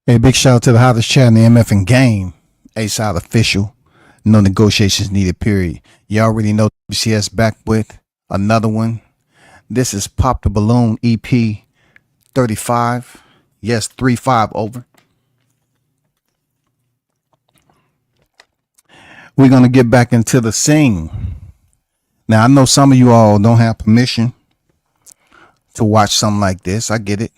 Hey, big shout out to the hottest chat in the MF game. A-Side official. No negotiations needed, period. You already know WCS back with another one. This is Pop the Balloon EP 35. Yes, 3-5 over. We're going to get back into the sing. Now, I know some of you all don't have permission to watch something like this. I get it.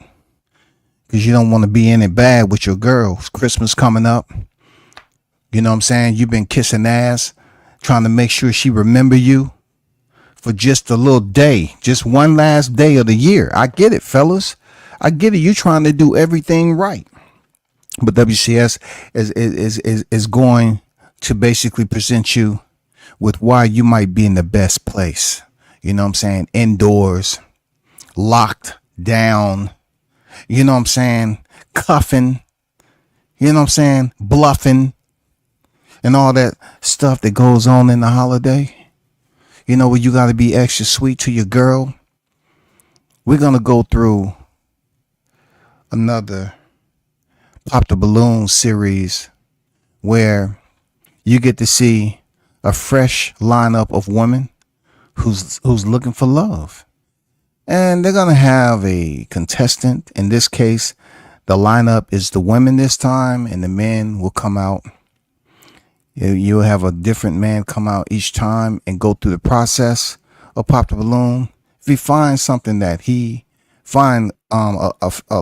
Because you don't want to be in it bad with your girl. It's Christmas coming up. You know what I'm saying? You've been kissing ass, trying to make sure she remember you for just a little day, just one last day of the year. I get it, fellas. I get it. You trying to do everything right. But WCS is going to basically present you with why you might be in the best place. You know what I'm saying? Indoors, locked down. You know what I'm saying? Cuffing. You know what I'm saying? Bluffing. And all that stuff that goes on in the holiday. You know, where you got to be extra sweet to your girl. We're going to go through another Pop the Balloon series where you get to see a fresh lineup of women who's looking for love. And they're going to have a contestant. In this case, the lineup is the women this time, and the men will come out. You'll have a different man come out each time and go through the process of Pop the Balloon. If he finds something that he find a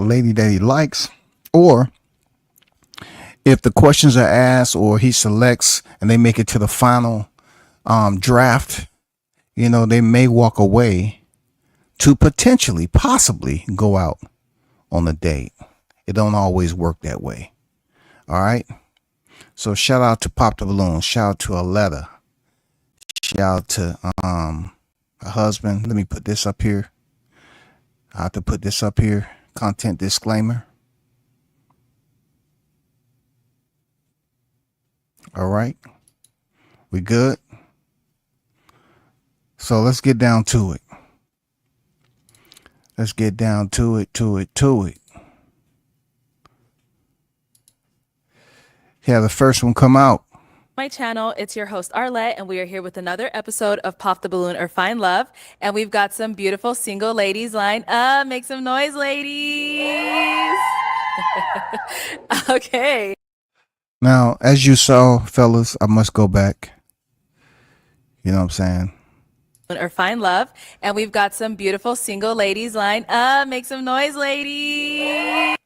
lady that he likes, or if the questions are asked or he selects and they make it to the final draft, you know, they may walk away to potentially, possibly go out on a date. It don't always work that way. All right. So shout out to Pop the Balloon. Shout out to Aletta. Shout out to her husband. Let me put this up here. I have to put this up here. Content disclaimer. All right. We good? So let's get down to it. Let's get down to it. Yeah, the first one come out. My channel, it's your host Arlette, and we are here with another episode of Pop the Balloon or Find Love. And we've got some beautiful single ladies lined up. Make some noise, ladies. Okay. Now, as you saw, fellas, I must go back. You know what I'm saying? Or Find Love. And we've got some beautiful single ladies lined up. Make some noise, ladies.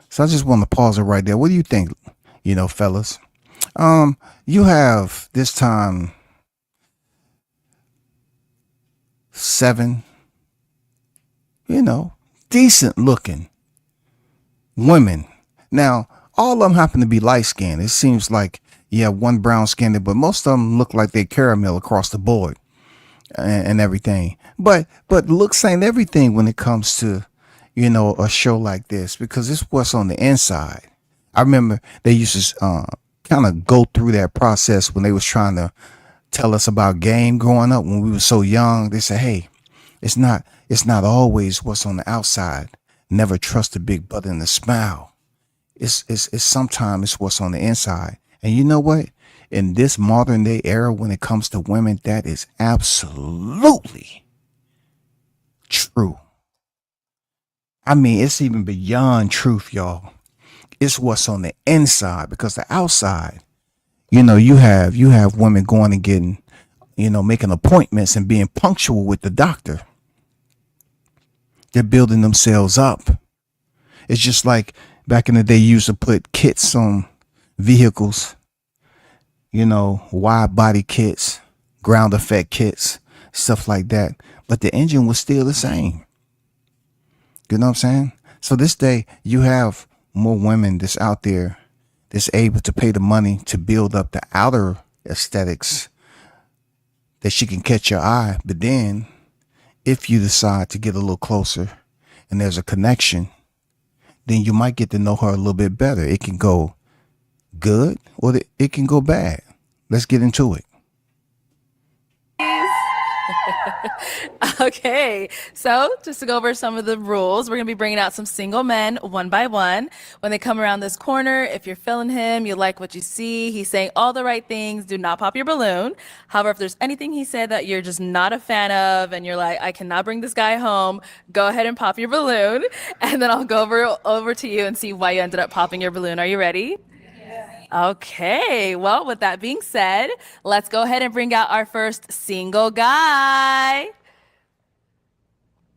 So I just want to pause it right there. What do you think, you know, fellas? You have this time 7, you know, decent looking women. Now, all of them happen to be light skinned. It seems like you have one brown skinned, but most of them look like they caramel across the board and everything. But looks ain't everything when it comes to, you know, a show like this, because it's what's on the inside. I remember they used to kind of go through that process when they was trying to tell us about game growing up when we were so young. They said, hey, it's not always what's on the outside. Never trust a big butt in the smile. It's sometimes it's what's on the inside. And you know what? In this modern day era, when it comes to women, that is absolutely true. I mean, it's even beyond truth, y'all. It's what's on the inside, because the outside, you know, you have women going and getting, you know, making appointments and being punctual with the doctor. They're building themselves up. It's just like back in the day, you used to put kits on vehicles, you know, wide body kits, ground effect kits, stuff like that. But the engine was still the same. You know what I'm saying? So this day you have more women that's out there that's able to pay the money to build up the outer aesthetics that she can catch your eye. But then if you decide to get a little closer and there's a connection, then you might get to know her a little bit better. It can go good or it can go bad. Let's get into it. Okay, so just to go over some of the rules, we're gonna be bringing out some single men one by one. When they come around this corner, if you're feeling him, you like what you see, he's saying all the right things, do not pop your balloon. However, if there's anything he said that you're just not a fan of and you're like, I cannot bring this guy home, go ahead and pop your balloon. And then I'll go over to you and see why you ended up popping your balloon. Are you ready? Okay, well, with that being said, let's go ahead and bring out our first single guy.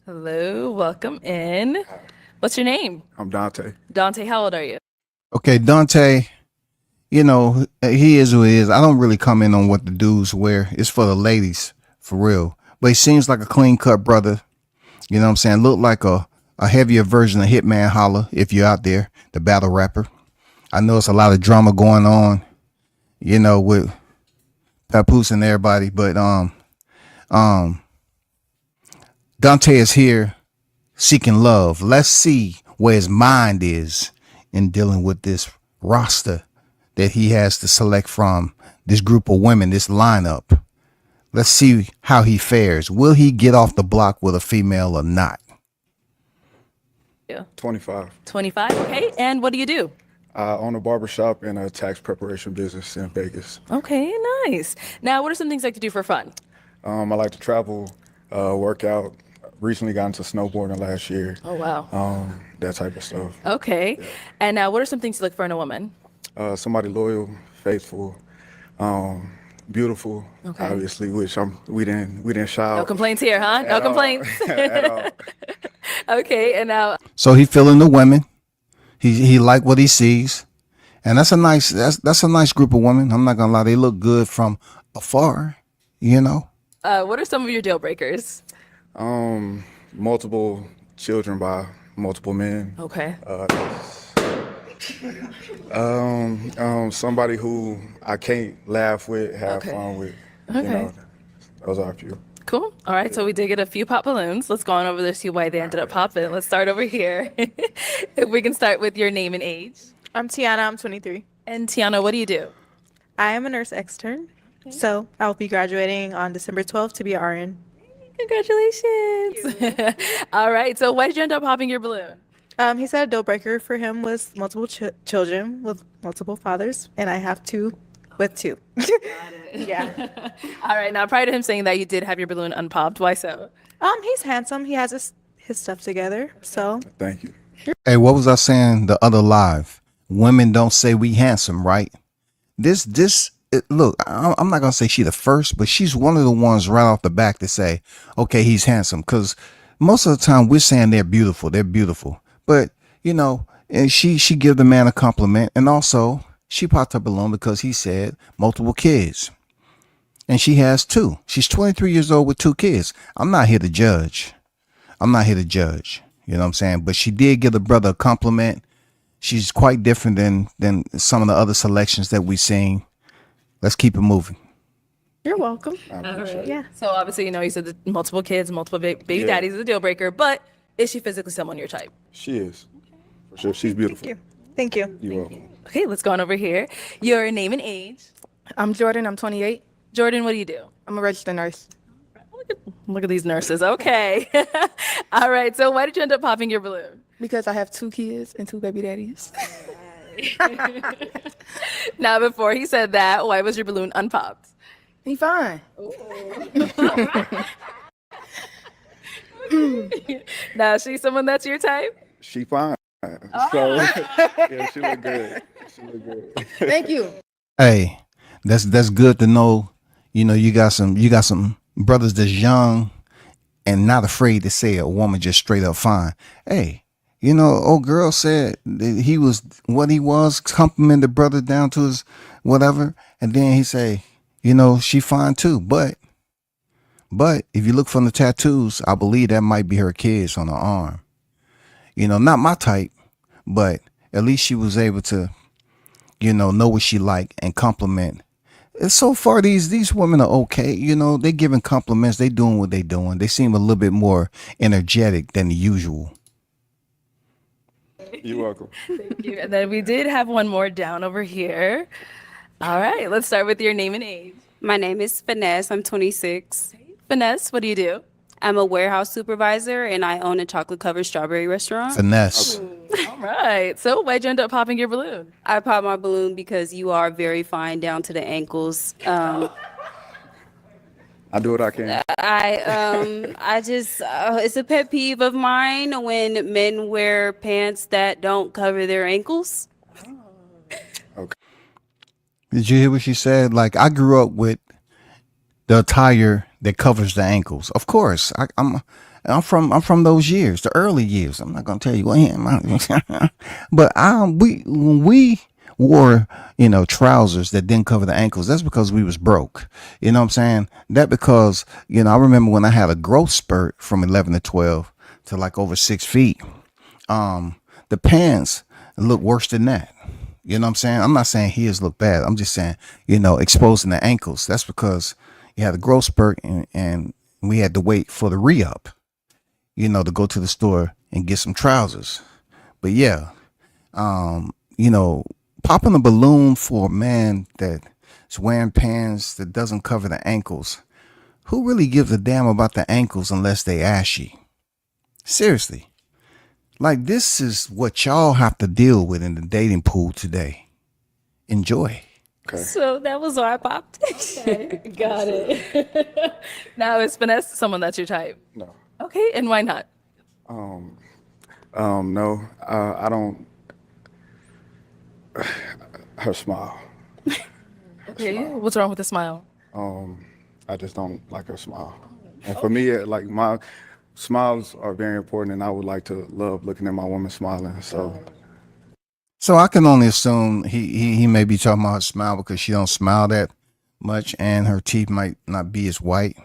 Hello, welcome in. What's your name? I'm Dante. Dante, how old are you? Okay, Dante, you know, he is who he is. I don't really comment on what the dudes wear. It's for the ladies, for real. But he seems like a clean cut brother. You know what I'm saying? Look like a heavier version of Hitman Holla, if you're out there, the battle rapper. I know it's a lot of drama going on, you know, with Papoose and everybody, but Dante is here seeking love. Let's see where his mind is in dealing with this roster that he has to select from, this group of women, this lineup. Let's see how he fares. Will he get off the block with a female or not? Yeah. 25. 25, okay. And what do you do? I own a barbershop and a tax preparation business in Vegas. Okay, nice. Now, what are some things you like to do for fun? I like to travel, work out. Recently got into snowboarding last year. Oh, wow. That type of stuff. Okay. Yeah. And now, what are some things you look for in a woman? Somebody loyal, faithful, beautiful, Okay. obviously, which we didn't shout. No complaints here, huh? No complaints. At all. Okay, and now. So he feeling the women. He like what he sees, and that's a nice group of women. I'm not gonna lie, they look good from afar, you know. What are some of your deal breakers? Multiple children by multiple men. Okay. Somebody who I can't laugh with, have Okay. fun with. Okay. You know, those are a few. Cool. All right. So we did get a few pop balloons. Let's go on over there, see why they ended up popping. Let's start over here. If we can start with your name and age. I'm Tiana. I'm 23. And Tiana, what do you do? I am a nurse extern. So I'll be graduating on December 12th to be an RN. Congratulations. All right. So why did you end up popping your balloon? He said a deal breaker for him was multiple children with multiple fathers, and I have two with two. Yeah. All right. Now, prior to him saying that, you did have your balloon unpopped. Why so? He's handsome. He has his stuff together. So Thank you. Hey, what was I saying the other live? Women don't say we handsome, right? Look, I'm not gonna say she the first, but she's one of the ones right off the back to say, okay, he's handsome. Because most of the time we're saying they're beautiful, but you know, and she give the man a compliment, and also she popped her balloon because he said multiple kids, and she has two. She's 23 years old with two kids. I'm not here to judge. You know what I'm saying? But she did give the brother a compliment. She's quite different than some of the other selections that we've seen. Let's keep it moving. you're welcome. All right. Yeah. So obviously, you know, you said that multiple kids, multiple baby daddies is a deal breaker, but is she physically someone your type? She is. For sure. She's beautiful. Thank you. You're welcome. Okay, let's go on over here. Your name and age. I'm Jordan. I'm 28. Jordan, what do you do? I'm a registered nurse Look at these nurses. Okay. All right. So why did you end up popping your balloon? because I have two kids and two baby daddies. Now, before he said that, why was your balloon unpopped? He fine. Now, is she someone that's your type? She fine. So yeah, she look good. Thank you. Hey, that's good to know. You know, you got some brothers that's young and not afraid to say a woman just straight up fine. Hey, you know, old girl said that he was what he was, compliment the brother down to his whatever, and then he say, you know, she fine too. But if you look from the tattoos, I believe that might be her kids on her arm. You know, not my type, but at least she was able to, you know what she like and compliment. And so far, these women are okay. You know, they giving compliments. They doing what they doing. They seem a little bit more energetic than the usual. You're welcome. Thank you. And then we did have one more down over here. All right, let's start with your name and age. My name is Finesse. I'm 26. Finesse, what do you do? I'm a warehouse supervisor and I own a chocolate covered strawberry restaurant. Finesse. All right. So why'd you end up popping your balloon? I pop my balloon because you are very fine down to the ankles. I do what I can. I just it's a pet peeve of mine when men wear pants that don't cover their ankles. Okay. Did you hear what she said? Like, I grew up with the attire that covers the ankles. Of course, I'm from those years, the early years. I'm not gonna tell you what, but when we wore, trousers that didn't cover the ankles, that's because we was broke. You know what I'm saying? That because, I remember when I had a growth spurt from 11 to 12 to like over 6 feet, the pants look worse than that. You know what I'm saying? I'm not saying his look bad. I'm just saying, exposing the ankles. That's because you had a growth spurt and we had to wait for the re-up, to go to the store and get some trousers. But yeah, popping a balloon for a man that's wearing pants that doesn't cover the ankles. Who really gives a damn about the ankles unless they ashy? Seriously. Like, this is what y'all have to deal with in the dating pool today. Enjoy. Okay. So that was why I popped. Got it. Now, is Finesse someone that's your type? No. Okay, and why not? No. I don't. Her smile. Okay, what's wrong with the smile? I just don't like her smile. And for me, like, my smiles are very important, and I would like to love looking at my woman smiling. So I can only assume he may be talking about her smile because she don't smile that much and her teeth might not be as white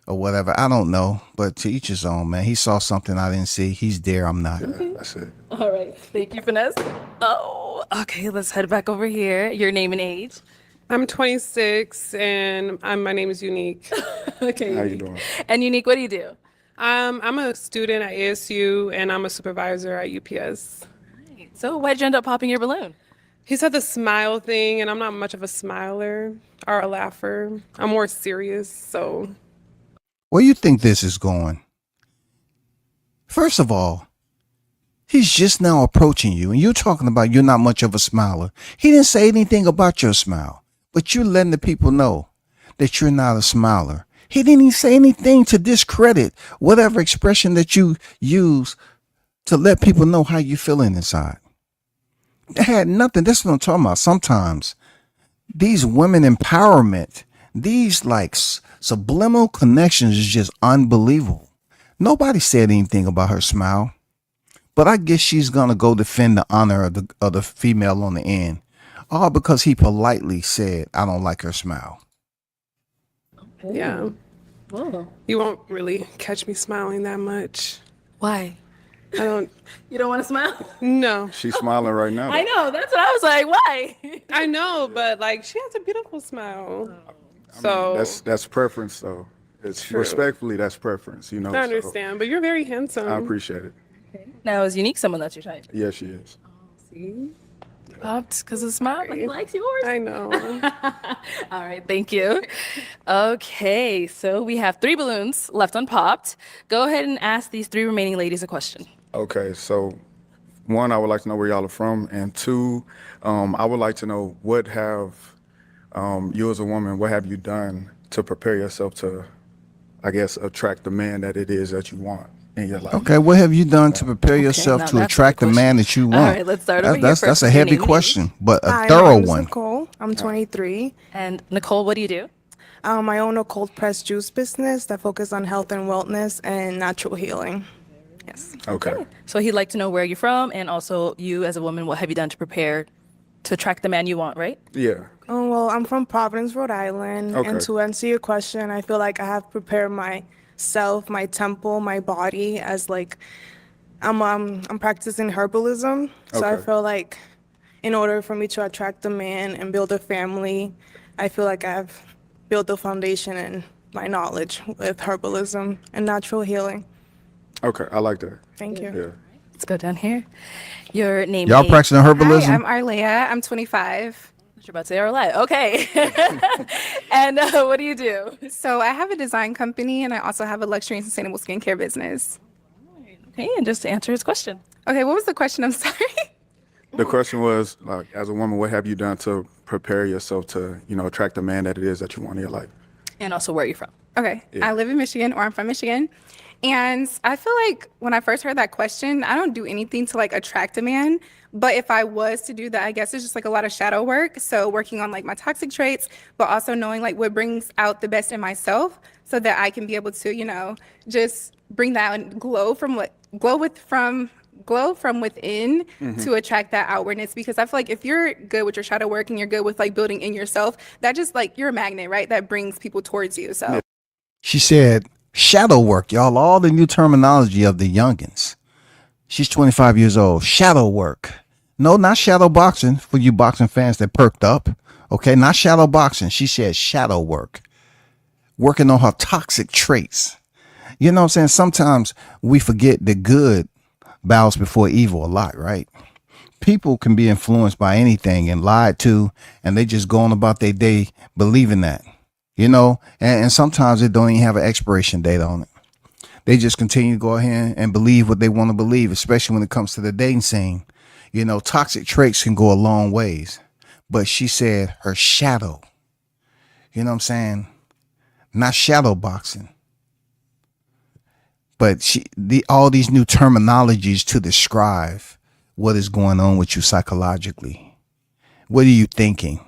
or whatever. I don't know, but to each his own, man. He saw something I didn't see. He's there. I'm not. That's it. All right. Thank you, Finesse. Oh, okay. Let's head back over here. Your name and age. I'm 26 and my name is Unique. Okay. How you doing? And Unique, what do you do? I'm a student at ASU and I'm a supervisor at UPS. So why'd you end up popping your balloon? He said the smile thing, and I'm not much of a smiler or a laugher. I'm more serious, so. Where you think this is going? First of all, he's just now approaching you, and you're talking about you're not much of a smiler. He didn't say anything about your smile, but you're letting the people know that you're not a smiler. He didn't even say anything to discredit whatever expression that you use to let people know how you're feeling inside. It had nothing. That's what I'm talking about. Sometimes these women empowerment, these like subliminal connections is just unbelievable. Nobody said anything about her smile, but I guess she's going to go defend the honor of the female on the end, all because he politely said, I don't like her smile. Yeah. Whoa. You won't really catch me smiling that much. Why? I don't. You don't want to smile? No. She's smiling right now. I know. That's what I was like. Why? I know, but like she has a beautiful smile. I So mean, that's preference, though. It's True. respectfully, that's preference, I so understand, but you're very handsome. I appreciate it. Now, is Unique someone that's your type? Yes, she is. See? Popped because of smile. He likes yours. I know. All right, thank you. Okay, so we have 3 balloons left unpopped. Go ahead and ask these 3 remaining ladies a question. Okay, so 1, I would like to know where y'all are from, and 2, I would like to know what have you as a woman, what have you done to prepare yourself to, I guess, attract the man that it is that you want in your life? Okay, what have you done to prepare yourself now to that's a attract good the man that you want? All right, let's start over here That's first. a Your heavy name and age. question, but a Hi, my thorough name's one. Nicole. I'm 23. And Nicole, what do you do? I own a cold pressed juice business that focuses on health and wellness and natural healing. Yes. Okay. So he'd like to know where you're from, and also you as a woman, what have you done to prepare to attract the man you want, right? Yeah. Oh, well, I'm from Providence, Rhode Island. Okay. And to answer your question, I feel like I have prepared myself, my temple, my body as like I'm practicing herbalism. So I Okay. feel like in order for me to attract a man and build a family, I feel like I've built the foundation and my knowledge with herbalism and natural healing. Okay, I like that. Thank you. Yeah. Let's go down here. Your name. Y'all age. practicing Hi, herbalism? I'm Arlea. I'm 25. You're about to say ROI. Okay. And what do you do? So I have a design company and I also have a luxury and sustainable skincare business. Okay, and just to answer his question. Okay, what was the question? I'm sorry. The question was, like, as a woman, what have you done to prepare yourself to, attract the man that it is that you want in your life? And also, where are you from? Okay, Yeah. I live in Michigan, or I'm from Michigan. And I feel like when I first heard that question, I don't do anything to like attract a man. But if I was to do that, I guess it's just like a lot of shadow work. So working on like my toxic traits, but also knowing like what brings out the best in myself so that I can be able to, just bring that and glow from within to attract that outwardness, because I feel like if you're good with your shadow work and you're good with like building in yourself, that just like you're a magnet, right? That brings people towards you. So She said, shadow work, y'all, all the new terminology of the youngins. She's 25 years old. Shadow work. No, not shadow boxing for you boxing fans that perked up. Okay, not shadow boxing. She said shadow work. Working on her toxic traits. You know what I'm saying? Sometimes we forget that good bows before evil a lot, right? People can be influenced by anything and lied to, and they just go on about their day believing that, and sometimes it don't even have an expiration date on it. They just continue to go ahead and believe what they want to believe, especially when it comes to the dating scene. Toxic traits can go a long ways, but she said her shadow, you know what I'm saying? Not shadow boxing. But all these new terminologies to describe what is going on with you psychologically. What are you thinking?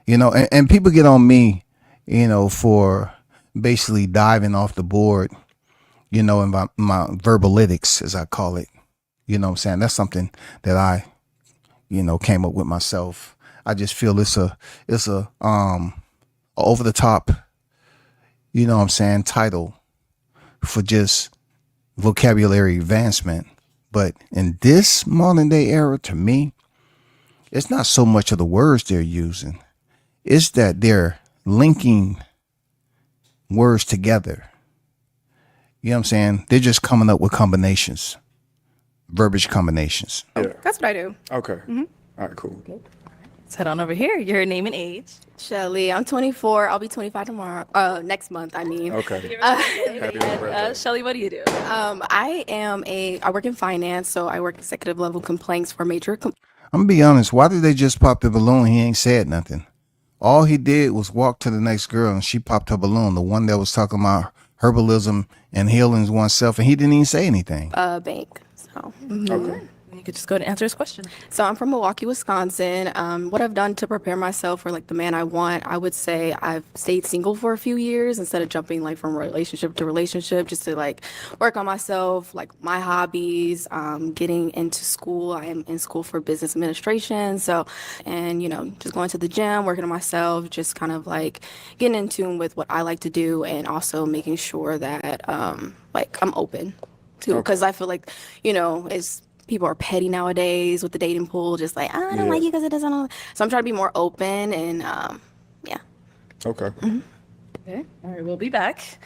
And people get on me, for basically diving off the board, in my verbalytics, as I call it. You know what I'm saying? That's something that I, came up with myself. I just feel it's a over the top, title for just vocabulary advancement. But in this modern day era, to me, it's not so much of the words they're using. It's that they're linking words together. You know what I'm saying? They're just coming up with combinations, verbiage combinations. Yeah. that's what I do. Okay. All right, cool. Let's head on over here. Your name and age. Shelly, I'm 24. I'll be 25 tomorrow. Next month, I mean. Okay. And, Shelly, what do you do? I work in finance, so I work executive level complaints for major. I'm gonna be honest. Why did they just pop the balloon? He ain't said nothing. All he did was walk to the next girl and she popped her balloon. The one that was talking about herbalism and healing oneself, and he didn't even say anything. Bank. So. Okay. You could just go ahead and answer his question. So I'm from Milwaukee, Wisconsin. What I've done to prepare myself for like the man I want, I would say I've stayed single for a few years instead of jumping like from relationship to relationship, just to like work on myself, like my hobbies, getting into school. I am in school for business administration. So, and just going to the gym, working on myself, just kind of like getting in tune with what I like to do, and also making sure that like I'm open to, because I feel like, it's people are petty nowadays with the dating pool, just like, I don't like you because it doesn't. So I'm trying to be more open and, yeah. Okay. Okay. All right, we'll be back.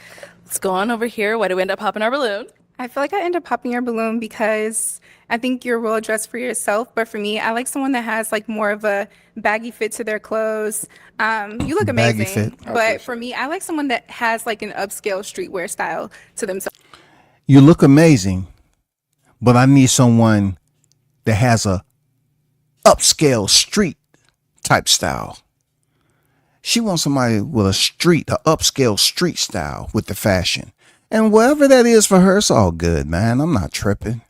Let's go on over here. Why do we end up popping our balloon? I feel like I end up popping your balloon because I think you're well dressed for yourself. But for me, I like someone that has like more of a baggy fit to their clothes. You look Baggy amazing. fit. But for me, I like someone that has like an upscale streetwear style to themselves. You look amazing, but I need someone that has a upscale street type style. She wants somebody with a upscale street style with the fashion. And whatever that is for her, it's all good, man. I'm not tripping.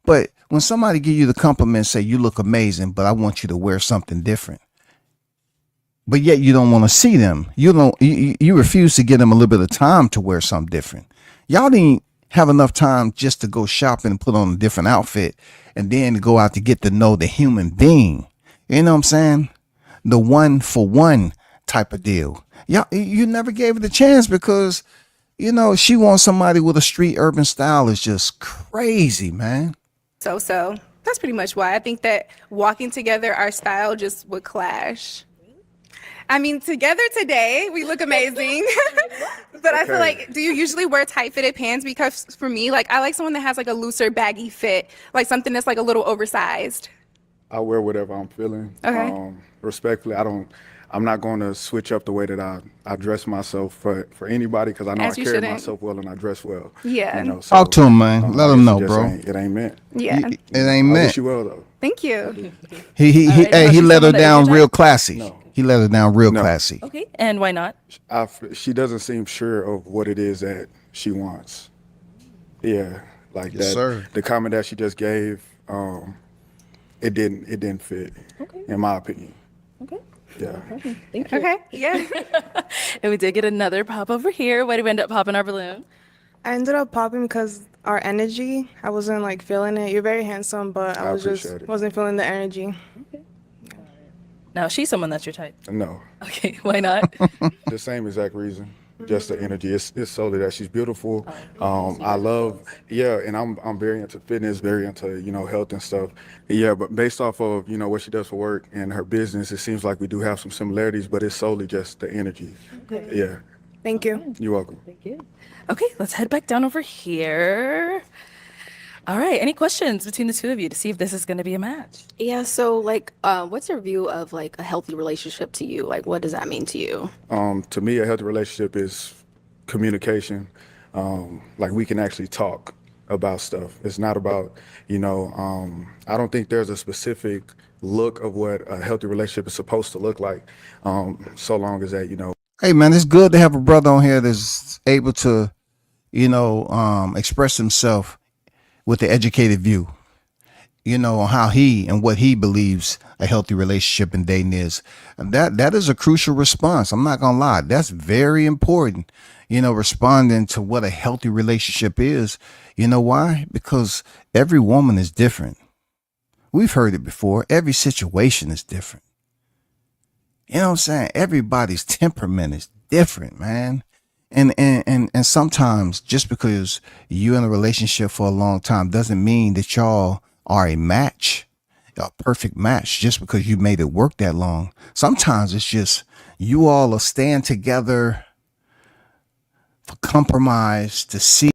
But when somebody give you the compliment, say you look amazing, but I want you to wear something different. But yet you don't want to see them. You refuse to give them a little bit of time to wear something different. Y'all didn't have enough time just to go shopping and put on a different outfit and then go out to get to know the human being. You know what I'm saying? The one for one type of deal. You never gave it a chance because, she wants somebody with a street urban style is just crazy, man. So that's pretty much why I think that walking together, our style just would clash. I mean, together today, we look amazing. But I feel like, do you usually wear tight fitted pants? Because for me, like, I like someone that has like a looser, baggy fit, like something that's like a little oversized. I wear whatever I'm feeling. Okay. Respectfully, I'm not going to switch up the way that I dress myself for anybody, because I know As I you carry shouldn't. myself well and I dress well. Yeah. You know, so Talk to him, man. Let I him guess know, it just bro. it ain't meant. Yeah. It ain't I meant. wish you well though. Thank you. He All right, he she's let her someone that is down your real type? classy. No. He let her down real No. classy. Okay, and why not? She doesn't seem sure of what it is that she wants. Yeah, like Yes, that. sir. The comment that she just gave, it didn't fit, in my opinion. Okay. Yeah. Thank you. Okay. Yeah. And we did get another pop over here. Why did we end up popping our balloon? I ended up popping because our energy, I wasn't like feeling it. You're very handsome, but I I was just appreciate it. wasn't feeling the energy. Now, she's someone that's your type. No, Okay, why not? the same exact reason. Just the energy. It's solely that she's beautiful. I love, yeah, and I'm very into fitness, very into health and stuff. Yeah, but based off of what she does for work and her business, it seems like we do have some similarities, but it's solely just the energy. Yeah, Thank you. you're welcome. Okay, let's head back down over here. All right, any questions between the two of you to see if this is going to be a match? Yeah, so like what's your view of like a healthy relationship to you? Like what does that mean to you? To me, a healthy relationship is communication. Like we can actually talk about stuff. It's not about, I don't think there's a specific look of what a healthy relationship is supposed to look like. So long as that, Hey, man, it's good to have a brother on here that's able to, express himself with the educated view, on how he and what he believes a healthy relationship and dating is. And that is a crucial response. I'm not gonna lie. That's very important, responding to what a healthy relationship is. You know why? Because every woman is different. We've heard it before. Every situation is different. You know what I'm saying? Everybody's temperament is different, man. And sometimes just because you're in a relationship for a long time doesn't mean that y'all are a match, a perfect match, just because you made it work that long. Sometimes it's just you all are staying together for compromise to see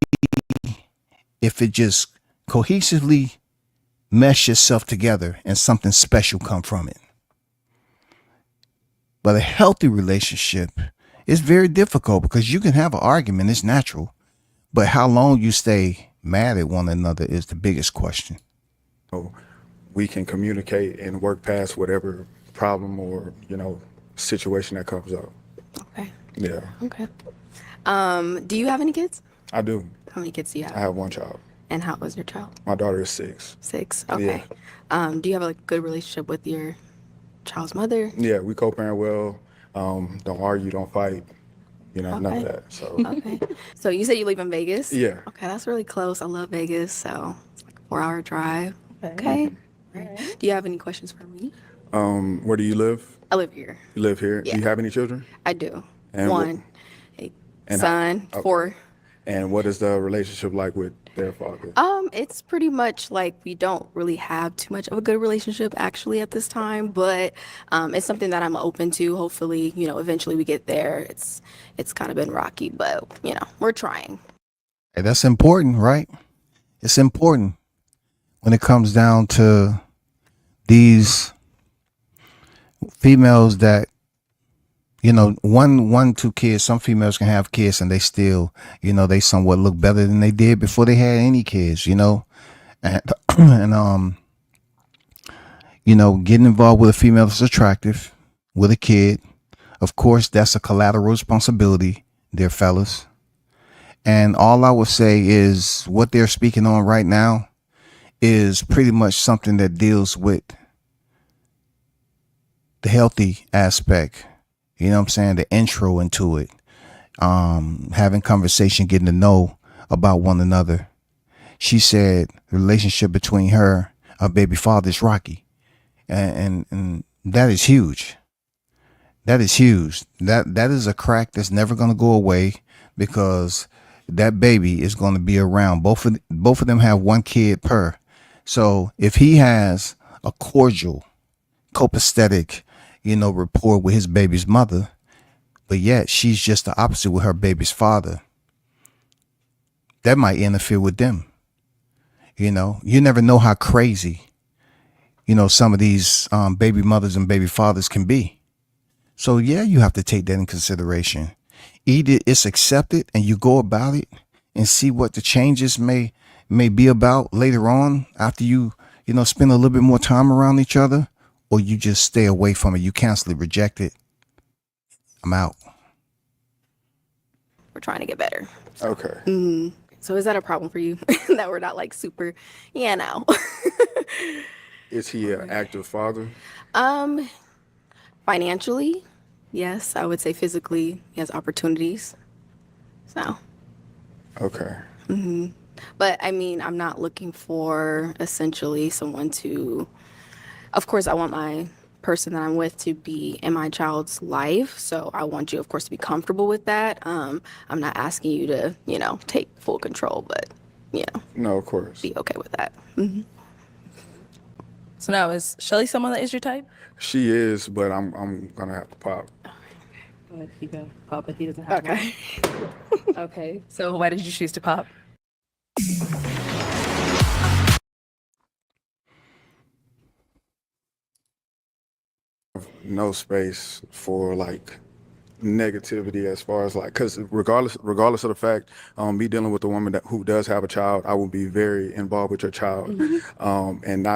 if it just cohesively mesh yourself together and something special come from it. But a healthy relationship is very difficult because you can have an argument. It's natural. But how long you stay mad at one another is the biggest question. we can communicate and work past whatever problem or, situation that comes up. Okay. Yeah, Okay. Do you have any kids? I do. How many kids do you I have? have one child. And how old is your child? My daughter is 6. 6. Okay. Do you have a good relationship with your child's mother? Yeah, we co-parent well. Don't argue, don't fight, none of Okay. that. So Okay. So you said you live in Vegas? Yeah. Okay, that's really close. I love Vegas, so it's like a 4-hour drive. Okay. Right. Do you have any questions for me? where do you live? I live here. You live here? Do you Yeah. have any children? I do. And One, a and son, okay. 4. And what is the relationship like with their father? It's pretty much like we don't really have too much of a good relationship actually at this time, but it's something that I'm open to. Hopefully, eventually we get there. It's kind of been rocky, but we're trying. Hey, that's important, right? It's important when it comes down to these females that, one, 2 kids. Some females can have kids and they still, they somewhat look better than they did before they had any kids, and, and getting involved with a female that's attractive with a kid. Of course, that's a collateral responsibility, dear fellas. And all I would say is what they're speaking on right now is pretty much something that deals with the healthy aspect. You know what I'm saying? The intro into it. Having conversation, getting to know about one another. She said the relationship between her baby father is rocky. And that is huge. That is huge. That is a crack that's never going to go away because that baby is going to be around. Both of them have 1 kid per. So if he has a cordial, copacetic, rapport with his baby's mother, but yet she's just the opposite with her baby's father, that might interfere with them. You never know how crazy, some of these baby mothers and baby fathers can be. So yeah, you have to take that in consideration. Either it's accepted and you go about it and see what the changes may be about later on after you spend a little bit more time around each other, or you just stay away from it. You cancel it, reject it. I'm out. We're trying to get better. Okay. So is that a problem for you that we're not like super, no? Is he an active father? Financially, yes, I would say physically, he has opportunities. So, Okay. but I mean, I'm not looking for essentially someone to, of course, I want my person that I'm with to be in my child's life. So I want you, of course, to be comfortable with that. I'm not asking you to, take full control, but, No, of course. be okay with that. So now, is Shelly someone that is your type? She is, but I'm gonna have to pop. But he can pop, but he doesn't have Okay. one. Okay. So why did you choose to pop? No space for like negativity as far as like, because regardless of the fact, me dealing with a woman who does have a child, I will be very involved with your child. And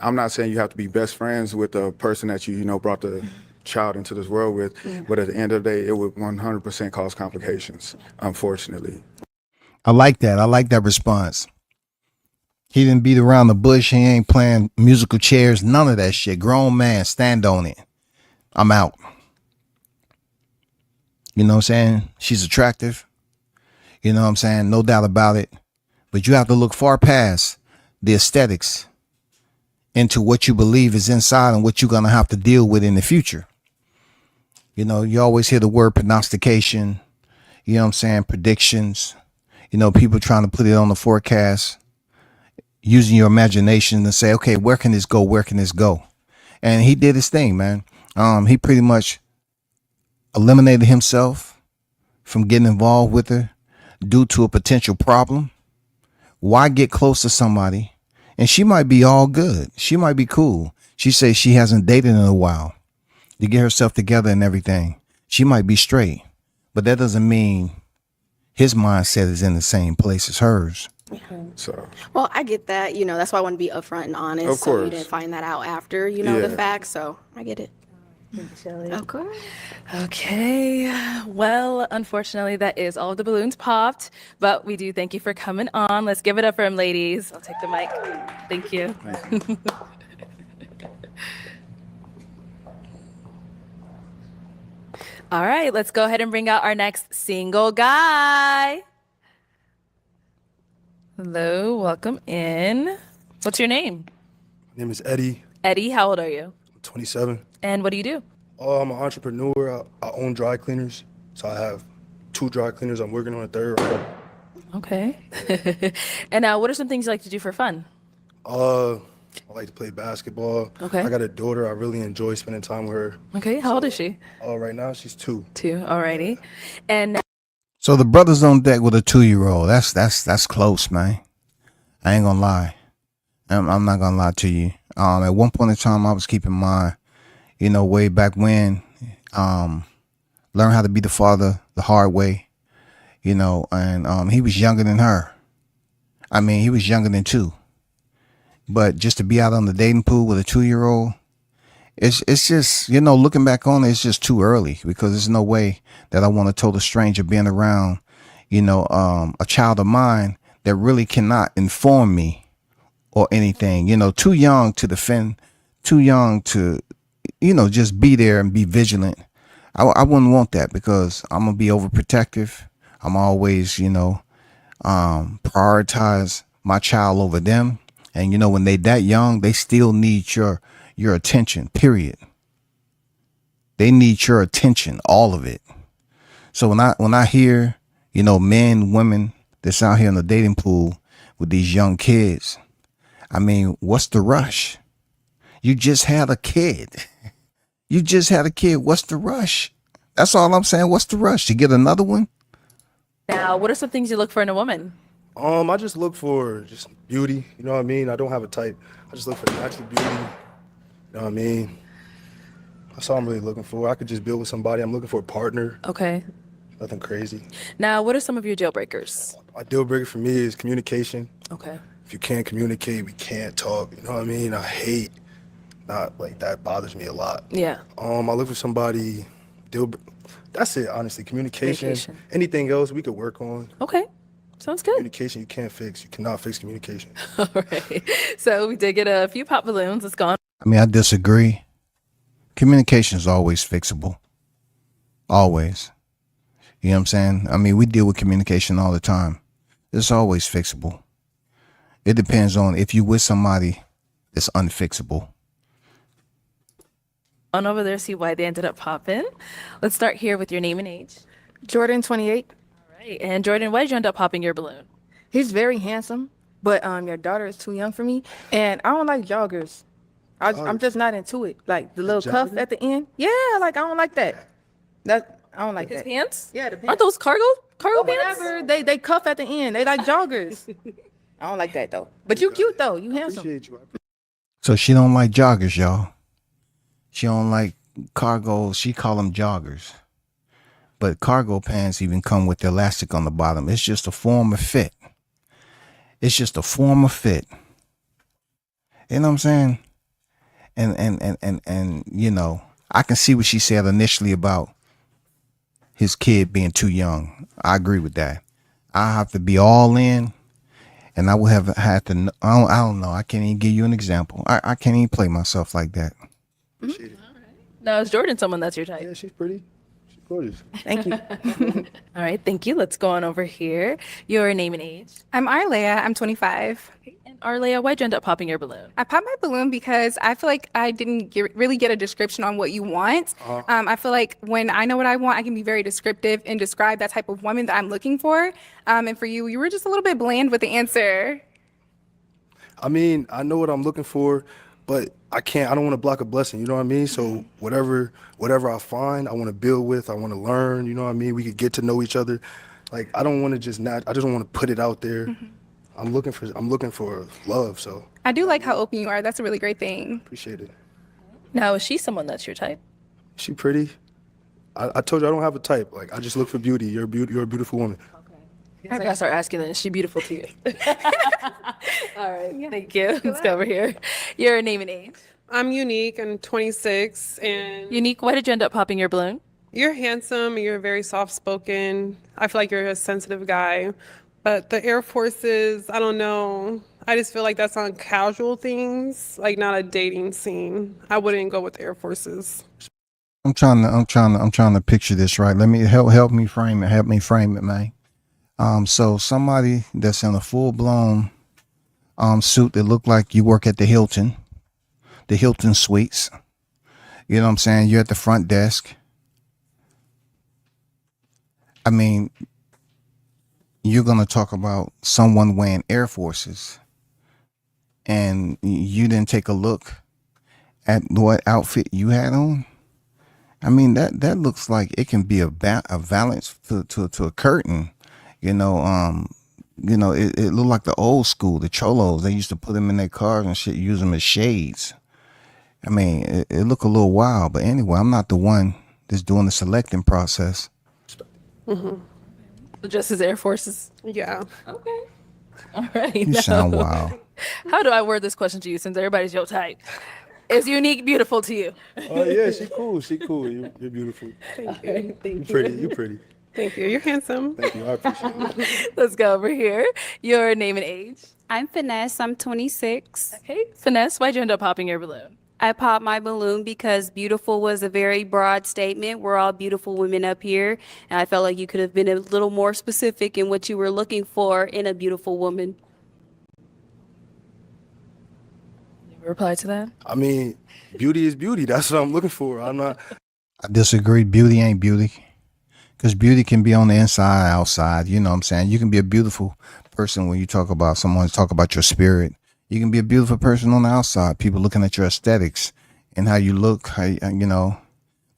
I'm not saying you have to be best friends with the person that you brought the child into this world with, but at the end of the day, it would 100% cause complications, unfortunately. I like that. I like that response. He didn't beat around the bush. He ain't playing musical chairs. None of that shit. Grown man, stand on it. I'm out. You know what I'm saying? She's attractive. You know what I'm saying? No doubt about it. But you have to look far past the aesthetics into what you believe is inside and what you're going to have to deal with in the future. You always hear the word prognostication. You know what I'm saying? Predictions. People trying to put it on the forecast, using your imagination to say, okay, where can this go? Where can this go? And he did his thing, man. He pretty much eliminated himself from getting involved with her due to a potential problem. Why get close to somebody? And she might be all good. She might be cool. She says she hasn't dated in a while to get herself together and everything. She might be straight, but that doesn't mean his mindset is in the same place as hers. So Well, I get that. That's why I want to be upfront and honest. Of So you course. didn't find that out after, the Yeah. facts. So I get it. Of course. Okay. Well, unfortunately, that is all of the balloons popped, but we do thank you for coming on. Let's give it up for him, ladies. I'll take the mic. Thank you. All right, let's go ahead and bring out our next single guy. Hello, welcome in. What's your name? My name is Eddie. Eddie, how old are you? I'm 27. And what do you do? I'm an entrepreneur. I own dry cleaners. So I have 2 dry cleaners. I'm working on a 3rd right now. Okay. And now, what are some things you like to do for fun? I like to play basketball. Okay. I got a daughter. I really enjoy spending time with her. Okay, how old is she? Right now she's 2. 2, alrighty. And So the brother's on deck with a 2-year-old. That's close, man. I ain't gonna lie. I'm not gonna lie to you. At one point in time, I was keeping my, way back when, learn how to be the father the hard way, and he was younger than her. I mean, he was younger than 2. But just to be out on the dating pool with a 2-year-old, it's just, looking back on it, it's just too early, because there's no way that I want to total stranger being around, a child of mine that really cannot inform me or anything, too young to defend, too young to, just be there and be vigilant. I wouldn't want that, because I'm going to be overprotective. I'm always, prioritize my child over them. And, when they that young, they still need your attention, period. They need your attention, all of it. So when I hear, men, women that's out here in the dating pool with these young kids, I mean, what's the rush? You just had a kid. You just had a kid. What's the rush? That's all I'm saying. What's the rush? To get another one? now, what are some things you look for in a woman? I just look for just beauty. You know what I mean? I don't have a type. I just look for natural beauty. You know what I mean? That's all I'm really looking for. I could just build with somebody. I'm looking for a partner. Okay. Nothing crazy. Now, what are some of your deal breakers? My deal breaker for me is communication. Okay. If you can't communicate, we can't talk. You know what I mean? I hate not like that bothers me a lot. Yeah. I look for somebody. That's it. Honestly, communication. Communication. Anything else we could work on. Okay. Sounds good. Communication you can't fix. You cannot fix communication. All right. So we did get a few pop balloons. Let's go on. I mean, I disagree. Communication is always fixable. Always. You know what I'm saying? I mean, we deal with communication all the time. It's always fixable. It depends on if you with somebody that's unfixable. On over there, see why they ended up popping. Let's start here with your name and age. Jordan, 28. All right. And Jordan, why did you end up popping your balloon? He's very handsome, but your daughter is too young for me, and I don't like joggers. I'm just not into it. Like the little cuff at the end. Yeah, like I don't like that. I don't like His that. pants? Yeah, the pants. Aren't those cargo pants? Whatever. They cuff at the end. They like joggers. I don't like that though. But you cute though. You handsome. Appreciate you. So she don't like joggers, y'all. She don't like cargo. She call them joggers. But cargo pants even come with the elastic on the bottom. It's just a form of fit. It's just a form of fit. You know what I'm saying? And you know, I can see what she said initially about his kid being too young. I agree with that. I have to be all in, and I would have had to. I don't know. I can't even give you an example. I can't even play myself like that. Appreciate it. Now, is Jordan someone that's your type? Yeah, she's pretty. She's gorgeous. Thank you. All right. Thank you. Let's go on over here. Your name and age. I'm Arlea. I'm 25. And Arlea, why'd you end up popping your balloon? I popped my balloon because I feel like I didn't really get a description on what you want. I feel like when I know what I want, I can be very descriptive and describe that type of woman that I'm looking for. And for you, you were just a little bit bland with the answer. I mean, I know what I'm looking for, but I don't want to block a blessing, you know what I mean? So whatever I find, I want to build with, I want to learn, you know what I mean? We could get to know each other. Like, I don't want to I just don't want to put it out there. I'm looking for love, so I do like how open you are. That's a really great thing. appreciate it. Now, is she someone that's your type? She pretty. I told you I don't have a type. Like, I just look for beauty. You're a beautiful woman. I gotta start asking then, is she beautiful to you? All right. Thank you. Let's go over here. Your name and age. I'm Unique. I'm 26, and Unique, why did you end up popping your balloon? you're handsome and you're very soft-spoken. I feel like you're a sensitive guy. But the Air Forces, I don't know. I just feel like that's on casual things, like not a dating scene. I wouldn't go with the Air Forces. I'm trying to picture this right. Let me help me frame it. Help me frame it, man. So somebody that's in a full blown suit that look like you work at the Hilton Suites. You know what I'm saying? You're at the front desk. I mean, you're gonna talk about someone wearing Air Forces, and you didn't take a look at what outfit you had on. I mean, that looks like it can be a valance to a curtain. It looked like the old school, the cholos. They used to put them in their cars and shit, use them as shades. I mean, it looked a little wild, but anyway, I'm not the one that's doing the selecting process. Just as Air Forces. Yeah. Okay. All right. You sound wild. How do I word this question to you since everybody's your type? Is Unique beautiful to you? Oh yeah, she cool. You're beautiful. Thank you. Thank You pretty. Thank you. You're handsome. Thank you. I appreciate it. Let's go over here. Your name and age. I'm Finesse. I'm 26. Okay. Finesse, why'd you end up popping your balloon? I popped my balloon because beautiful was a very broad statement. We're all beautiful women up here. And I felt like you could have been a little more specific in what you were looking for in a beautiful woman. You reply to that? I mean, beauty is beauty. That's what I'm looking for. I disagree. Beauty ain't beauty. Because beauty can be on the inside, outside. You know what I'm saying? You can be a beautiful person when you talk about someone, talk about your spirit. You can be a beautiful person on the outside. People looking at your aesthetics and how you look, how,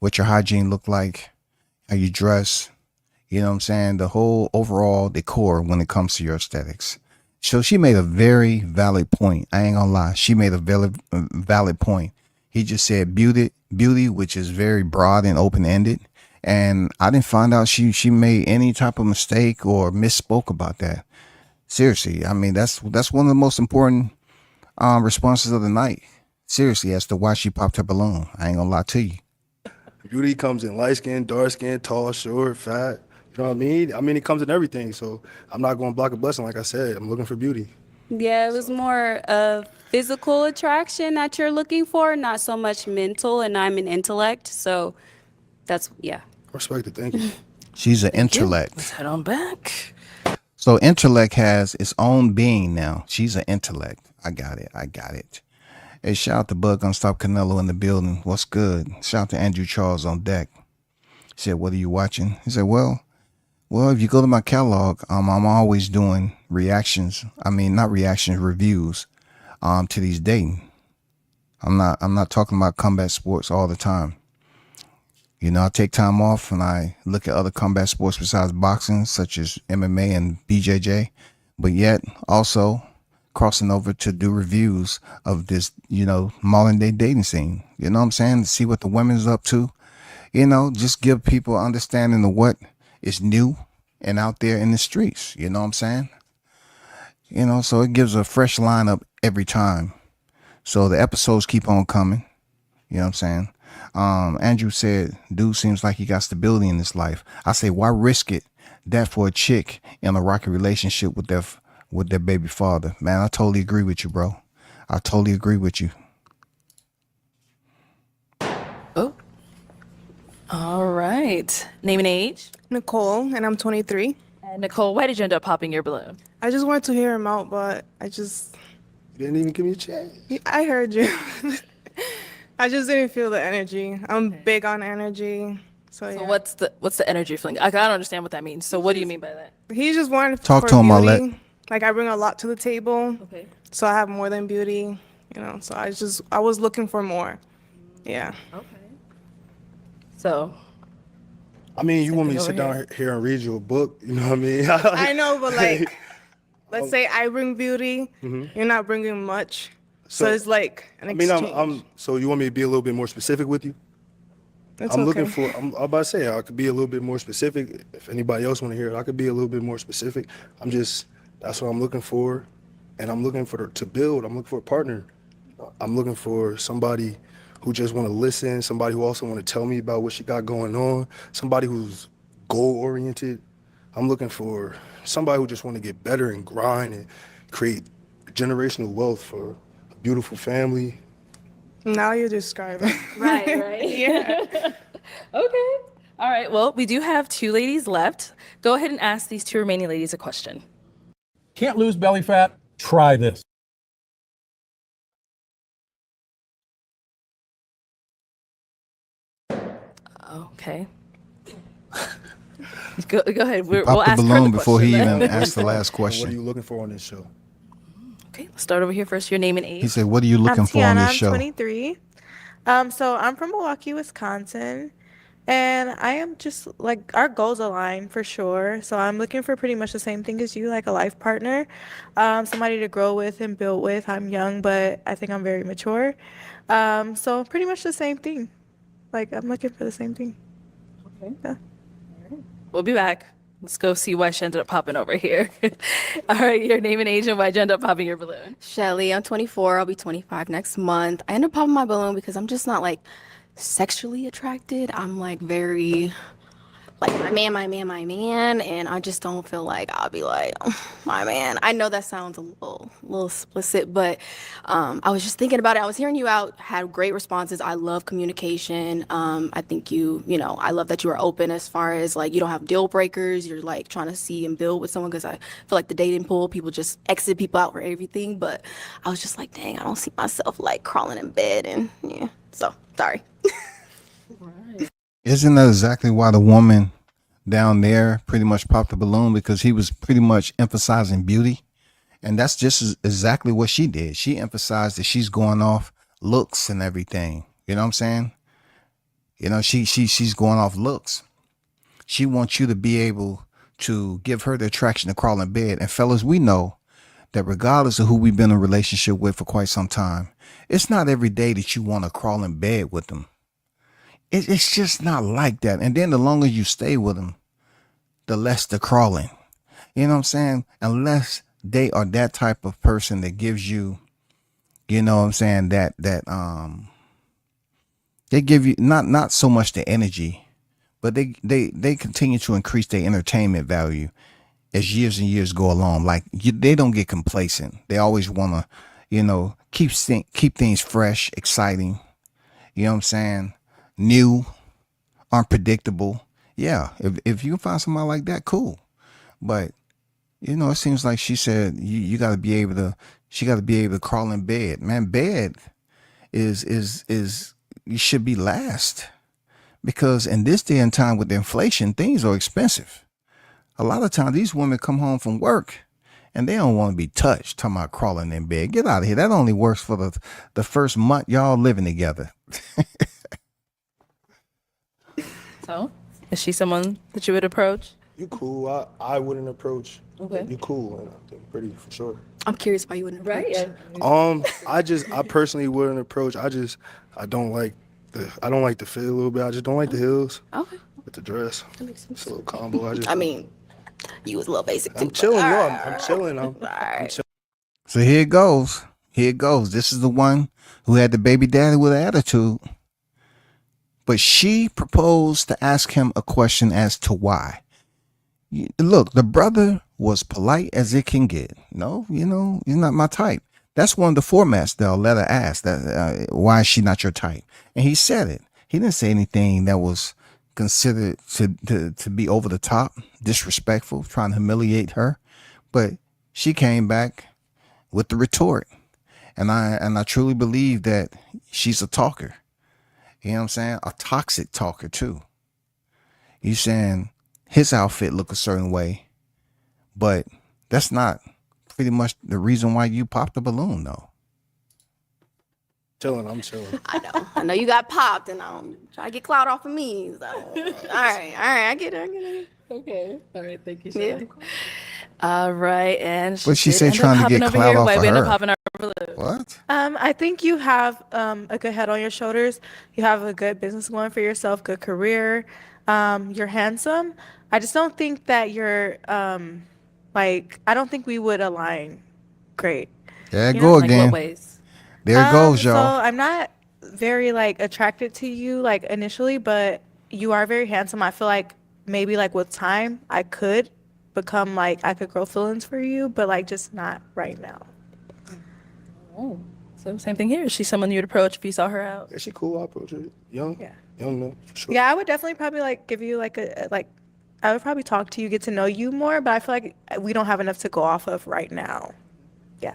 what your hygiene look like, how you dress. You know what I'm saying? The whole overall decor when it comes to your aesthetics. So she made a very valid point. I ain't gonna lie. She made a valid point. He just said beauty, which is very broad and open ended. And I didn't find out she made any type of mistake or misspoke about that. Seriously, I mean that's one of the most important responses of the night. Seriously, as to why she popped her balloon. I ain't gonna lie to you. Beauty comes in light skin, dark skin, tall, short, fat. You know what I mean? I mean, it comes in everything. So I'm not going to block a blessing. Like I said, I'm looking for beauty. Yeah, it was more of physical attraction that you're looking for, not so much mental, and I'm an intellect, so that's, yeah. Respect it. Thank you. She's an Let's intellect. head on back. So intellect has its own being now. She's an intellect. I got it. Hey, shout out to Bug Unstop Canelo in the building. What's good? Shout out to Andrew Charles on deck. He said, what are you watching? He said, well, if you go to my catalog, I'm always doing reactions. I mean, not reactions, reviews, to these dating. I'm not talking about combat sports all the time. You know, I take time off and I look at other combat sports besides boxing, such as MMA and BJJ, but yet also crossing over to do reviews of this, you know, modern day dating scene. You know what I'm saying? To see what the women's up to, you know, just give people understanding of what is new and out there in the streets. You know what I'm saying? You know, so it gives a fresh lineup every time. So the episodes keep on coming. You know what I'm saying? Andrew said, dude seems like he got stability in his life. I say, why risk it that for a chick in a rocky relationship with their baby father? Man, I totally agree with you, bro. I totally agree with you. Oh. All right. Name and age. Nicole, and I'm 23. And Nicole, why did you end up popping your balloon? I just wanted to hear him out, but I just, You didn't even give me a chance. I heard you. I just didn't feel the energy. I'm big on energy. So, yeah. So what's the energy feeling? I don't understand what that means. So what do you mean by that? He just wanted Talk for to him, beauty. Arlette. Like, I bring a lot to the table. Okay. So I have more than beauty, you know. So I was looking for more. Yeah. Okay. So I mean, you want me to sit over down here and read you a book? You know what I mean? I know, but like, let's say I bring beauty, you're not bringing much. So it's like an exchange. I'm so you want me to be a little bit more specific with you? That's I'm okay. looking for, I'm about to say, I could be a little bit more specific. If anybody else want to hear it, I could be a little bit more specific. That's what I'm looking for. And I'm looking to build. I'm looking for a partner. I'm looking for somebody who just want to listen, somebody who also want to tell me about what she got going on, somebody who's goal-oriented. I'm looking for somebody who just want to get better and grind and create generational wealth for a beautiful family. Now you're describing. right. Yeah. Okay. All right. Well, we do have two ladies left. Go ahead and ask these two remaining ladies a question. Can't lose belly fat? Try this. Okay. Go ahead. We'll Pop the ask her balloon the before he question then. even asked the last What are question. you looking for on this show? Okay. Let's start over here first. Your name and age. He said, what are you looking I'm for on Tiana, this I'm show? 23. So I'm from Milwaukee, Wisconsin, and I am just like our goals align for sure. So I'm looking for pretty much the same thing as you, like a life partner, somebody to grow with and build with. I'm young, but I think I'm very mature. So pretty much the same thing. Like I'm looking for the same thing. Okay. Yeah. We'll be back. Let's go see why she ended up popping over here. All right. Your name and age and why'd you end up popping your balloon? Shelly, I'm 24. I'll be 25 next month. I ended up popping my balloon because I'm just not like sexually attracted. I'm like very like my man, and I just don't feel like I'll be like, oh, my man. I know that sounds a little explicit, but I was just thinking about it. I was hearing you out, had great responses. I love communication. I think you know, I love that you are open as far as like you don't have deal breakers. You're like trying to see and build with someone, because I feel like the dating pool, people just exit people out for everything. But I was just like, dang, I don't see myself like crawling in bed, and yeah. So sorry. Isn't that exactly why the woman down there pretty much popped the balloon? Because he was pretty much emphasizing beauty. And that's just exactly what she did. She emphasized that she's going off looks and everything. You know what I'm saying? You know, she's going off looks. She wants you to be able to give her the attraction to crawl in bed. And fellas, we know that regardless of who we've been in a relationship with for quite some time, it's not every day that you want to crawl in bed with them. It's just not like that. And then the longer you stay with them, the less the crawling. You know what I'm saying? Unless they are that type of person that gives you, you know what I'm saying, that they give you not so much the energy, but they continue to increase their entertainment value as years and years go along. Like they don't get complacent. They always want to, you know, keep things fresh, exciting. You know what I'm saying? New, unpredictable. Yeah, if you find somebody like that, cool. But you know, it seems like she said you got to be able to. She got to be able to crawl in bed. Man, bed is you should be last, because in this day and time with inflation, things are expensive. A lot of times these women come home from work and they don't want to be touched. Talking about crawling in bed. Get out of here. That only works for the first month y'all living together. So, is she someone that you would approach? You cool. I wouldn't approach. Okay. You cool. And I think pretty for sure. I'm curious why you wouldn't approach. I personally wouldn't approach. I don't like the fit a little bit. I just don't like the heels. Okay. With the dress. That makes sense. It's a little combo. I mean, you was a little basic too. I'm chilling. No, I'm chilling. I'm chilling. So here it goes. Here it goes. This is the one who had the baby daddy with an attitude. But she proposed to ask him a question as to why. Look, the brother was polite as it can get. No, you know, you're not my type. That's one of the formats they'll let her ask. That why is she not your type? And he said it. He didn't say anything that was considered to be over the top, disrespectful, trying to humiliate her. But she came back with the retort. And I truly believe that she's a talker. You know what I'm saying? A toxic talker too. You saying his outfit look a certain way, but that's not pretty much the reason why you popped the balloon though. I'm chilling. I know you got popped, and I'm trying to get clout off of me. So. all right, I get it. Okay. All right. Thank you, Yeah. All right, and What she did say end up trying to popping get over clout here. off Wait, of we end up her? popping our balloon. What? I think you have a good head on your shoulders. You have a good business going for yourself, good career. You're handsome. I just don't think that you're like I don't think we would align great. There it You go know, Like again. what ways? There it goes, So y'all. I'm not very like attracted to you like initially, but you are very handsome. I feel like maybe like with time I could become like I could grow feelings for you, but like just not right now. Oh, so same thing here. Is she someone you'd approach if you saw her out? Yeah, she cool. I approach her. Young. Yeah. Young, no, for sure. Yeah, I would definitely probably like give you like I would probably talk to you, get to know you more, but I feel like we don't have enough to go off of right now. Yeah.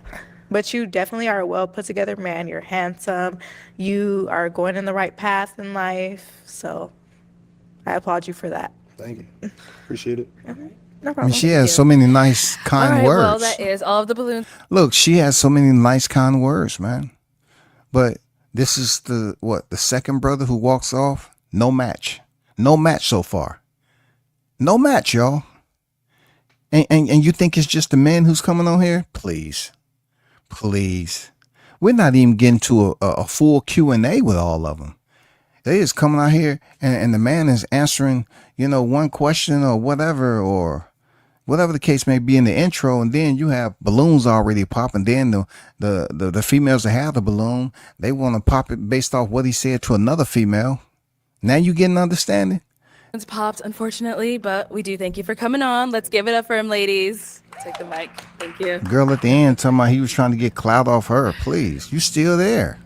But you definitely are a well put together man. You're handsome. You are going in the right path in life. So I applaud you for that. Thank you. Appreciate it. No I mean, problem. she has so many nice, All kind right. words. Well, that is all of the balloons. Look, she has so many nice, kind words, man. But this is the second brother who walks off. No match. No match so far. No match, y'all. And you think it's just the men who's coming on here? Please. We're not even getting to a full Q&A with all of them. They is coming out here and the man is answering, you know, one question or whatever the case may be in the intro, and then you have balloons already popping. Then the females that have the balloon, they want to pop it based off what he said to another female. Now you get an understanding. It's popped, unfortunately, but we do thank you for coming on. Let's give it up for him, ladies. Take the mic. Thank you. Girl at the end talking about he was trying to get clout off her. Please, you still there?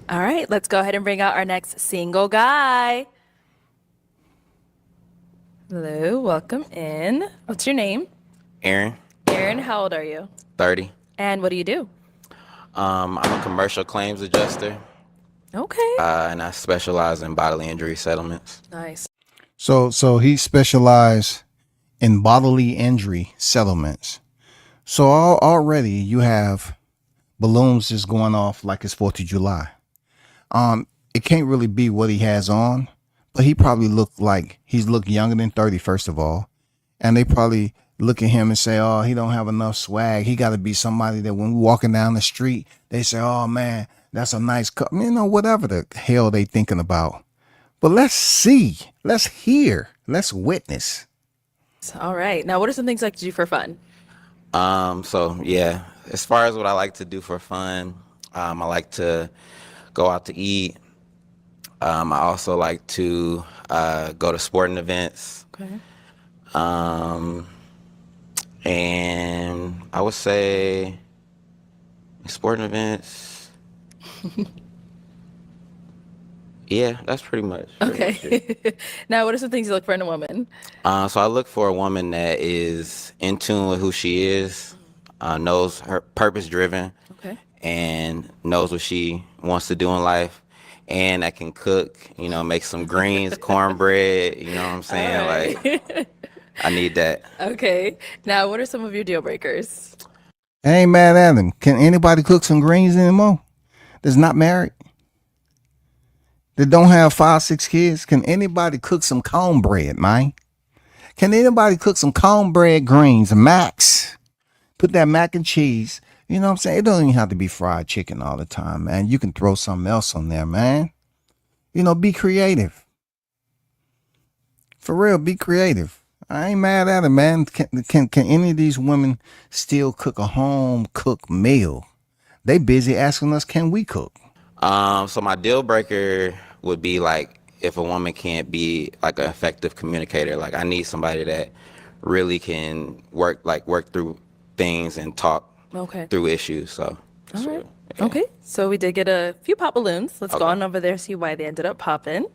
All right, let's go ahead and bring out our next single guy. Hello, welcome in. What's your name? Aaron, Aaron, how old are you? 30. And what do you do? I'm a commercial claims adjuster, Okay. and I specialize in bodily injury settlements. Nice. So he specialized in bodily injury settlements. So already you have balloons just going off like it's 4th of July. It can't really be what he has on, but he probably he's looked younger than 30, first of all. And they probably look at him and say, oh, he don't have enough swag. He got to be somebody that when we walking down the street, they say, oh man, that's a nice cup. Whatever the hell they thinking about. But let's see, let's hear, let's witness. All right. Now, what are some things you like to do for fun? So yeah, as far as what I like to do for fun, I like to go out to eat. I also like to go to sporting events. Okay. And I would say sporting events. Yeah, that's pretty much. Okay. Now, what are some things you look for in a woman? So I look for a woman that is in tune with who she is, knows her purpose driven, Okay. and knows what she wants to do in life, and that can cook, make some greens, cornbread, you know what I'm saying? All right. Like, I need that. Okay. Now, what are some of your deal breakers? I ain't mad at him. Can anybody cook some greens anymore? That's not married? That don't have 5, 6 kids? Can anybody cook some cornbread, man? Can anybody cook some cornbread greens, max? Put that mac and cheese. You know what I'm saying? It doesn't even have to be fried chicken all the time, man. You can throw something else on there, man. Be creative. For real, be creative. I ain't mad at it, man. Can any of these women still cook a home cooked meal? They busy asking us, can we cook? So my deal breaker would be like if a woman can't be like an effective communicator. Like I need somebody that really can work through things and talk Okay. through issues. So, All right. yeah. Okay. So we did get a few pop balloons. Let's go Okay. on over there, see why they ended up popping.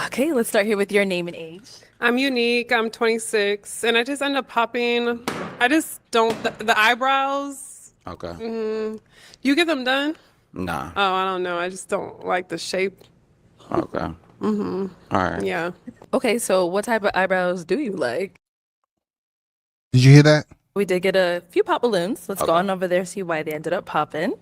Okay, let's start here with your name and age. I'm unique. I'm 26, and I just end up popping. I just don't the eyebrows. Okay. You get them done? Nah. Oh, I don't know. I just don't like the shape. Okay. All right. Yeah. Okay, so what type of eyebrows do you like? Did you hear that? We did get a few pop balloons. Let's go Okay. on over there, see why they ended up popping.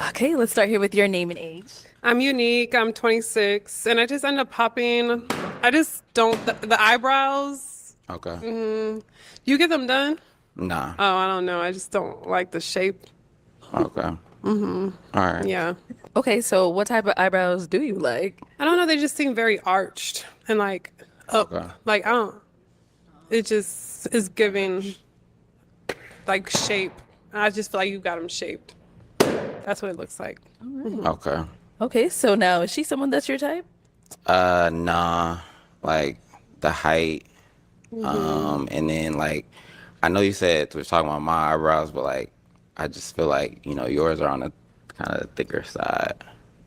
Okay, let's start here with your name and age. I'm unique. I'm 26, and I just end up popping. I just don't the eyebrows. Okay. You get them done? Nah. Oh, I don't know. I just don't like the shape. Okay. All right. Yeah. Okay, so what type of eyebrows do you like? I don't know. They just seem very arched and like up. Okay. Like I don't. It just is giving like shape. I just feel like you got them shaped. That's what it looks like. Okay. Okay, so now is she someone that's your type? Nah. Like the height. And then like I know you said we're talking about my eyebrows, but like I just feel like, yours are on the kind of thicker side.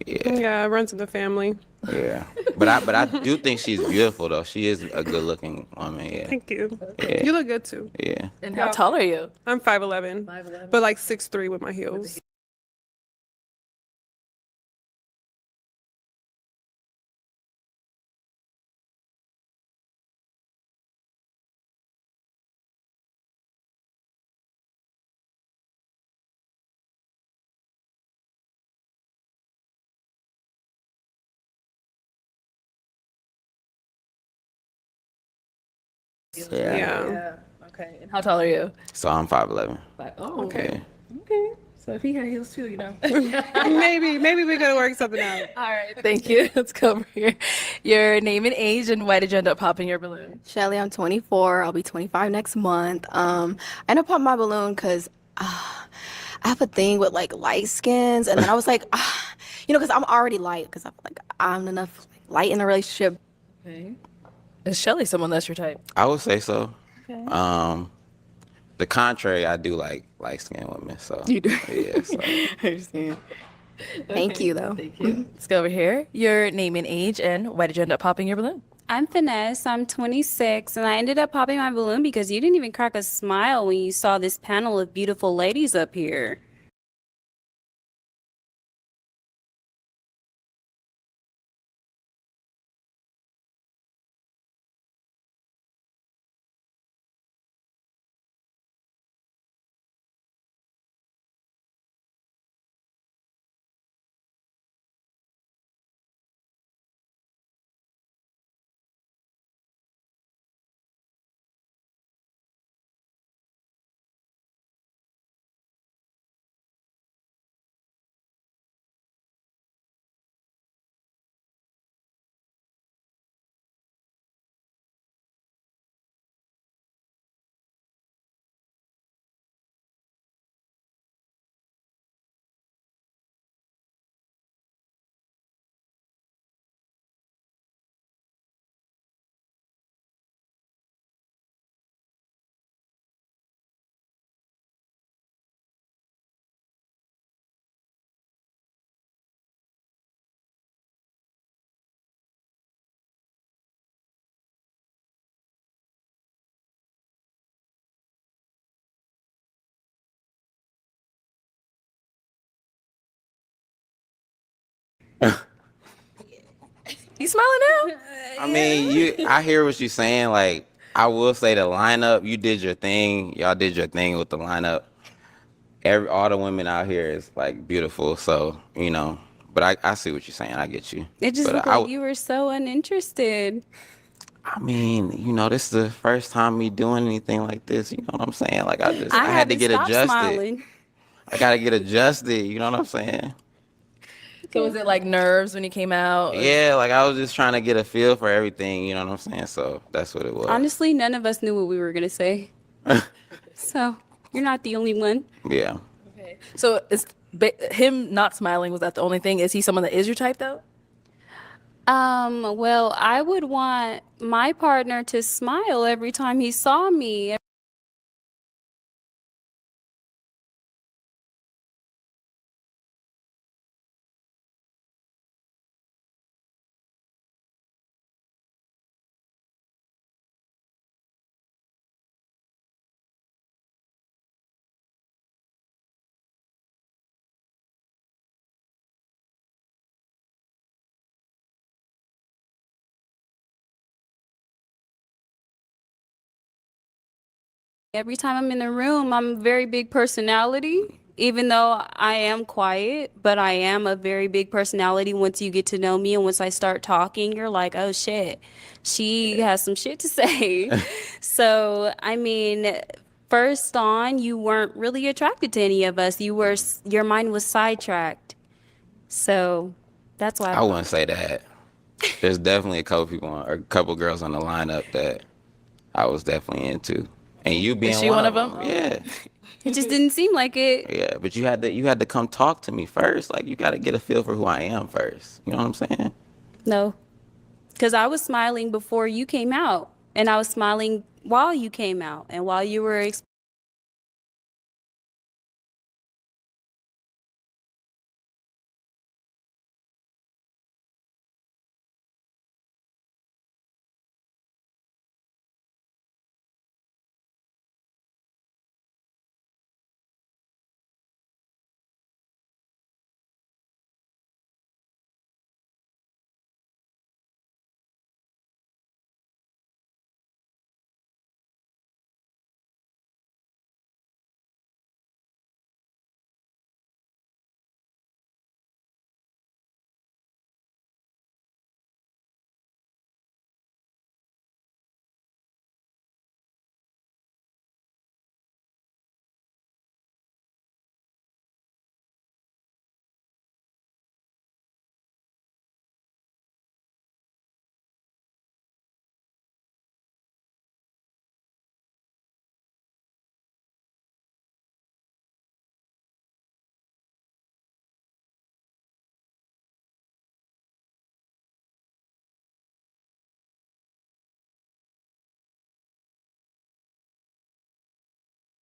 Yeah. Yeah, it runs in the family. Yeah. But I do think she's beautiful though. She is a good looking woman, yeah. Thank you. Yeah. You look good too. Yeah. And how tall are you? I'm 5'11", but like 6'3" with my heels. Yeah. Yeah. Okay, and how tall are you? So I'm 5'11". Oh, Okay. Okay. So if he had heels too, Maybe we could work something out. All right, thank you. Let's go over here. Your name and age, and why did you end up popping your balloon? Shelly, I'm 24. I'll be 25 next month. I ended up popping my balloon because I have a thing with like light skins, and then I was like, because I'm already light, because I feel like I'm enough light in a relationship. Okay. Is Shelly someone that's your type? I would say so. Okay. The contrary, I do like light skinned women. So You do. Yeah. So. I understand. Thank you, though. Thank you. Let's go over here. Your name and age, and why did you end up popping your balloon? I'm Finesse. I'm 26, and I ended up popping my balloon because you didn't even crack a smile when you saw this panel of beautiful ladies up here. You smiling now? I mean, I hear what you're saying. Like, I will say the lineup, you did your thing. Y'all did your thing with the lineup. All the women out here is like beautiful. So, but I see what you're saying. I get you. It just But looked like you were so uninterested. I mean, this is the first time me doing anything like this. You know what I'm saying? Like, I had to haven't get stopped adjusted. smiling. I gotta get adjusted. You know what I'm saying? So was it like nerves when you came out? Yeah, like I was just trying to get a feel for everything. You know what I'm saying? So that's what it was. Honestly, none of us knew what we were gonna say. So you're not the only one. Yeah. Okay. So is him not smiling, was that the only thing? Is he someone that is your type though? Well, I would want my partner to smile every time he saw me. Every time I'm in the room, I'm a very big personality, even though I am quiet, but I am a very big personality. Once you get to know me and once I start talking, you're like, oh shit, she has some shit to say. So, I mean, first on, you weren't really attracted to any of us. Your mind was sidetracked. So, that's why I I don't. wouldn't say that. There's definitely a couple people or a couple girls on the lineup that I was definitely into, and you Is being she one one of of them? them. Yeah, It just didn't seem like it. yeah. But you had to come talk to me first. Like you got to get a feel for who I am first. You know what I'm saying? No, because I was smiling before you came out, and I was smiling while you came out, and while you were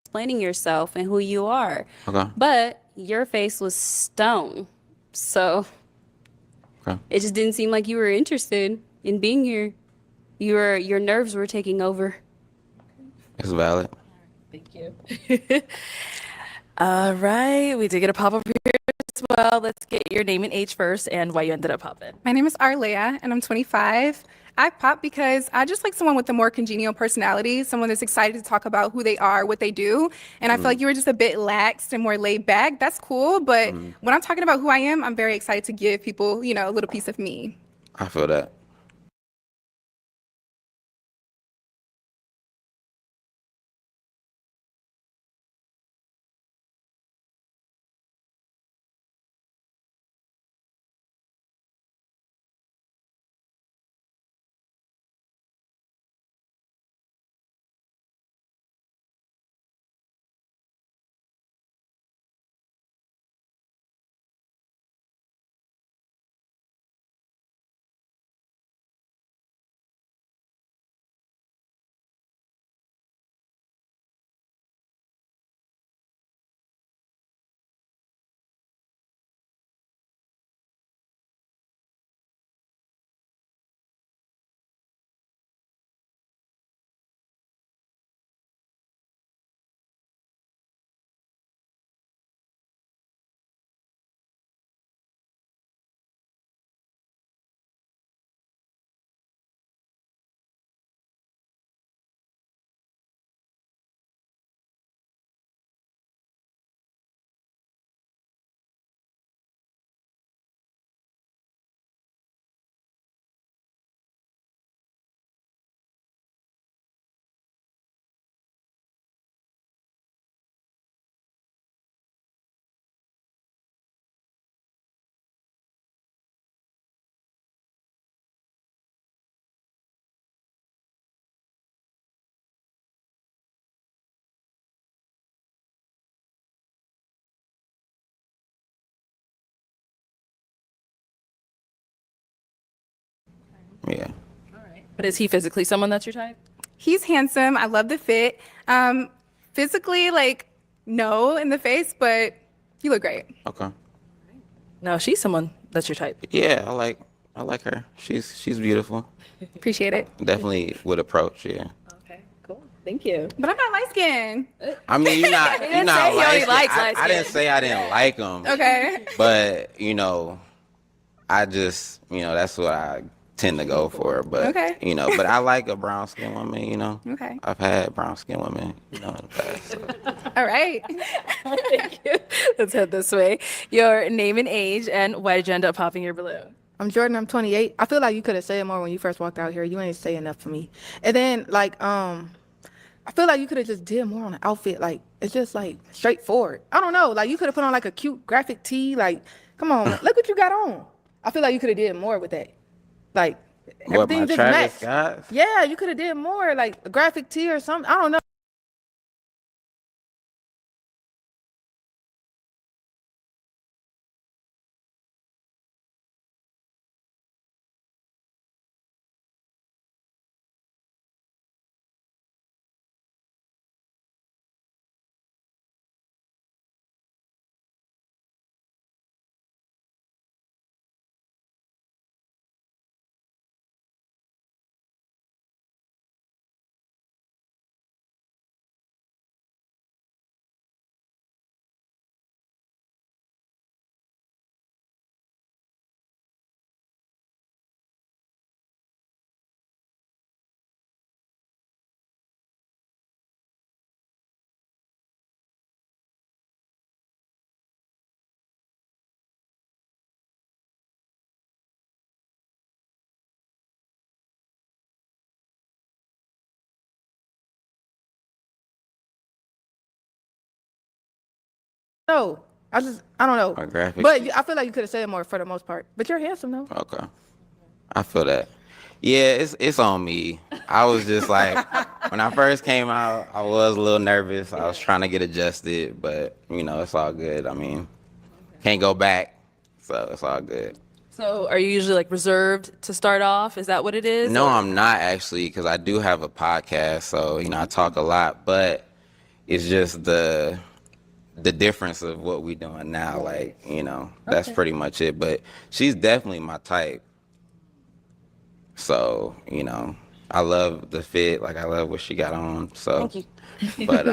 explaining yourself and who you are. Okay. But your face was stone. So Okay. it just didn't seem like you were interested in being here. Your nerves were taking over. It's valid. Thank you. All right, we did get a pop up here as well. Let's get your name and age first and why you ended up popping. My name is Arlea, and I'm 25. I pop because I just like someone with a more congenial personality, someone that's excited to talk about who they are, what they do. And I feel like you were just a bit lax and more laid back. That's cool. But when I'm talking about who I am, I'm very excited to give people, a little piece of me. I feel that. But is he physically someone that's your type? He's handsome. I love the fit. Physically, like, no in the face, but you look great. Okay. No, she's someone that's your type. Yeah, I like her. She's beautiful. Appreciate it. Definitely would approach. Yeah. Okay, cool. Thank you. But I'm not light skinned. I mean, you're not. He You're didn't not say he only light. likes I light didn't skin. say I didn't like him. Okay. But you know, I just that's what I tend to go for. But Okay. but I like a brown skinned woman. Okay. I've had brown skinned women. In the past. So. All right. Thank you. Let's head this way. Your name and age, and why did you end up popping your balloon? I'm Jordan. I'm 28. I feel like you could have said more when you first walked out here. You ain't say enough for me. And then like I feel like you could have just did more on the outfit. Like it's just like straightforward. I don't know. Like you could have put on like a cute graphic tee. Like come on, look what you got on. I feel like you could have did more with that. Like What, everything my just Travis matched. Scott? Yeah, you could have did more, like a graphic tee or something. I don't know. No, I don't know. A graphic But tee. I feel like you could have said more for the most part. But you're handsome though. Okay. I feel that. Yeah, it's on me. I was just like, when I first came out, I was a little nervous. I was trying to get adjusted, but it's all good. I mean, can't go back, so it's all good. So, are you usually like reserved to start off? Is that what it is? No, or- I'm not actually, because I do have a podcast, so I talk a lot, but it's just the difference of what we doing now. Like, that's pretty much it. But she's definitely my type. So, I love the fit. Like, I love what she got on. So, Thank you. but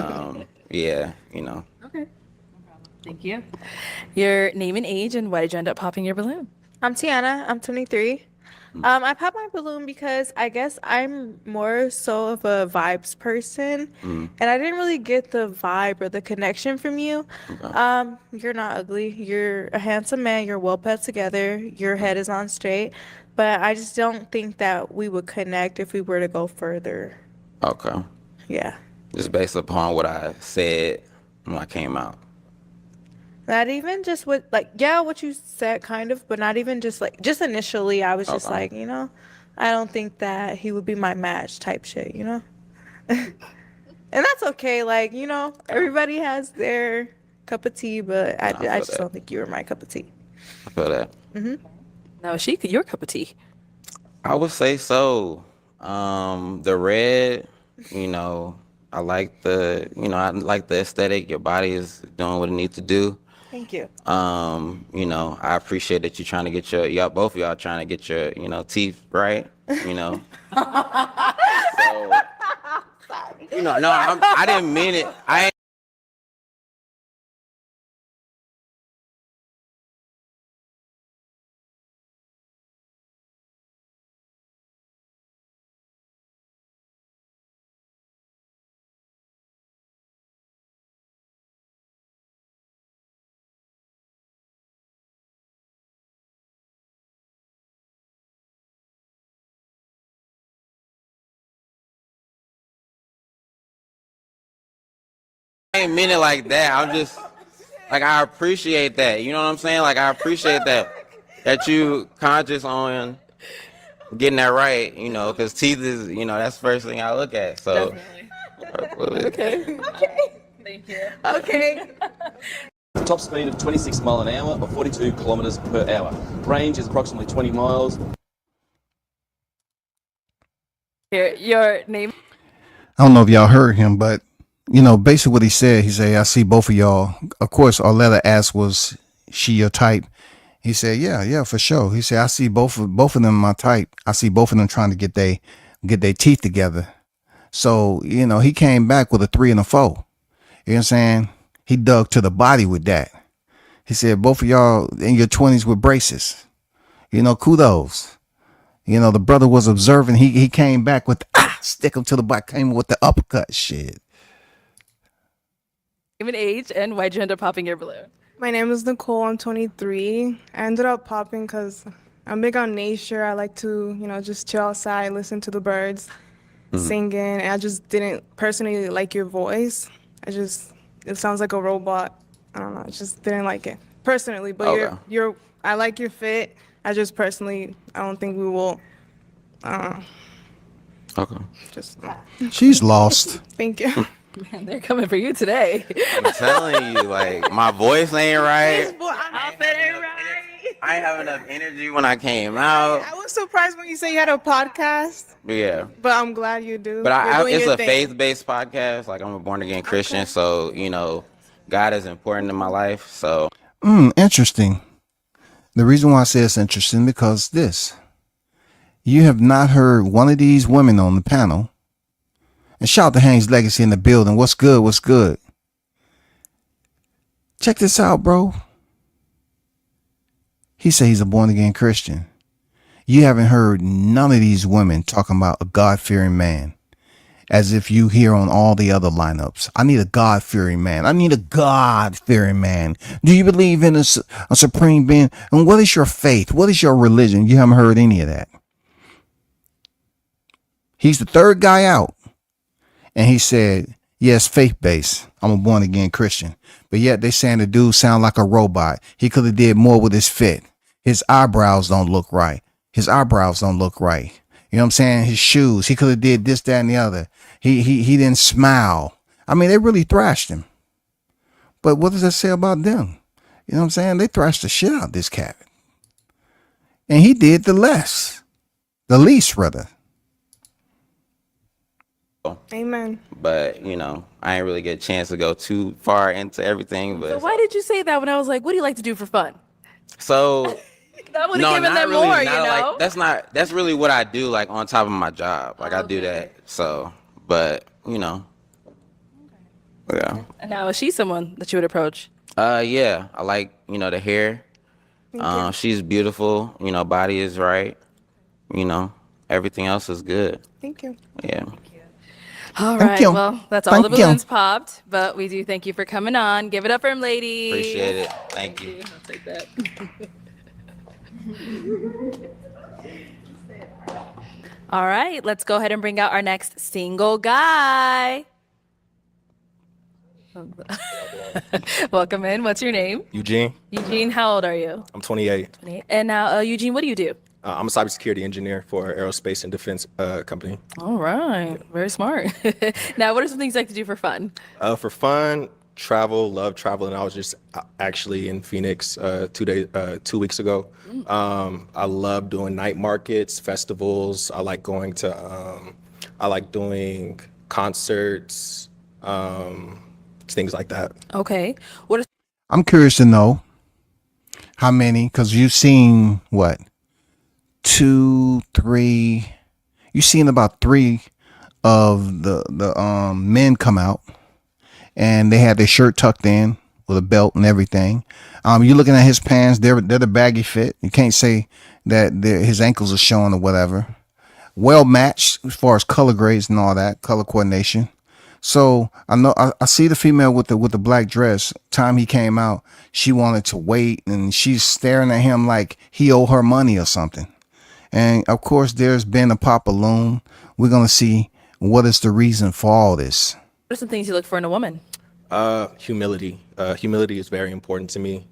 yeah, Okay. Thank you. Your name and age, and why did you end up popping your balloon? I'm Tiana. I'm 23. I popped my balloon because I guess I'm more so of a vibes person, and I didn't really get the vibe or the connection from you. You're not ugly. You're a handsome man. You're well put together. Your head is on straight, but I just don't think that we would connect if we were to go further. okay. Yeah. Just based upon what I said when I came out. Not even just what, like, yeah, what you said, kind of, but not even just like, just initially, I was just Okay. like, I don't think that he would be my match type shit, And that's okay. Like, everybody has their cup of tea, but I feel just that. don't think you were my cup of tea. I feel that. Now, is she your cup of tea? I would say so. The red, I like I like the aesthetic. Your body is doing what it needs to do. Thank you. I appreciate that you're trying to get y'all, both of y'all trying to get your, teeth right, So, no, I didn't mean it. I didn't mean it like that. I'm just, like, I appreciate that. You know what I'm saying? Like, I appreciate that you conscious on getting that right, because teeth is, that's the first thing I look at. So, Okay. Thank you. Okay. Top speed of 26 mile an hour or 42 kilometers per hour. Range is approximately 20 miles. Here, your name. I don't know if y'all heard him, but basically what he said, I see both of y'all. Of course, Arletta asked, was she your type? He said, yeah, for sure. He said, I see both of them my type. I see both of them trying to get their teeth together. So, he came back with a 3 and a 4. You know what I'm saying? He dug to the body with that. He said, both of y'all in your 20s with braces. Kudos. The brother was observing. He came back with stick him to the body, came with the uppercut shit. Name and age, and why'd you end up popping your balloon? My name is Nicole. I'm 23. I ended up popping because I'm big on nature. I like to, just chill outside, listen to the birds singing. And I just didn't personally like your voice. It sounds like a robot. I don't know. I just didn't like it personally. But Okay. I like your fit. I just personally, I don't think we will. Okay. Just She's lost. thank you. Man, they're coming for you today. I'm telling you, like, my voice ain't right. Outfit ain't right. I ain't have enough energy when I came out. I was surprised when you said you had a podcast, But yeah. but I'm glad you do. But You're doing it's your a thing. faith-based podcast. Like, I'm a born-again Christian, so, God is important in my life. So, Interesting. The reason why I say it's interesting because you have not heard one of these women on the panel. And shout out to Haynes Legacy in the building. What's good? What's good? Check this out, bro. He said he's a born again Christian. You haven't heard none of these women talking about a God-fearing man. As if you hear on all the other lineups. I need a God-fearing man. I need a God-fearing man. Do you believe in a supreme being? And what is your faith? What is your religion? You haven't heard any of that. He's the third guy out. And he said, yes, faith-based. I'm a born-again Christian. But yet they saying the dude sound like a robot. He could have did more with his fit. His eyebrows don't look right. You know what I'm saying? His shoes. He could have did this, that, and the other. He didn't smile. I mean, they really thrashed him. But what does that say about them? You know what I'm saying? They thrashed the shit out of this cat. And he did the least rather. Amen. but, I ain't really get a chance to go too far into everything. But So why did you say that when I was like, what do you like to do for fun? So That would have no, given not them really. more, Not like that's really what I do, like on top of my job. Like I do that. So, but yeah. And now is she someone that you would approach? Yeah. I like the hair. She's beautiful. Body is right. Everything else is good. Thank you. Yeah. All Thank right. you. Well, that's all Thank the you. balloons popped, but we do thank you for coming on. Give it up for him, ladies. Appreciate it. Thank you. I'll take that. All right, let's go ahead and bring out our next single guy. Welcome in. What's your name? Eugene, Eugene, how old are you? I'm 28. 28. And now, Eugene, what do you do? I'm a cybersecurity engineer for an aerospace and defense company. All right, very smart. Now, what are some things you like to do for fun? For fun, love traveling. I was just actually in Phoenix 2 weeks ago. I love doing night markets, festivals. I like going to, I like doing concerts, things like that. Okay. What are I'm curious to know how many, because you've seen what? 2, 3. You've seen about 3 of the men come out, and they had their shirt tucked in with a belt and everything. You're looking at his pants; they're the baggy fit. You can't say that his ankles are showing or whatever. Well matched as far as color grades and all that, color coordination. So I know I see the female with the black dress. Time he came out, she wanted to wait, and she's staring at him like he owe her money or something. And of course, there's been a pop balloon. We're gonna see what is the reason for all this. What are some things you look for in a woman? Humility. Humility is very important to me.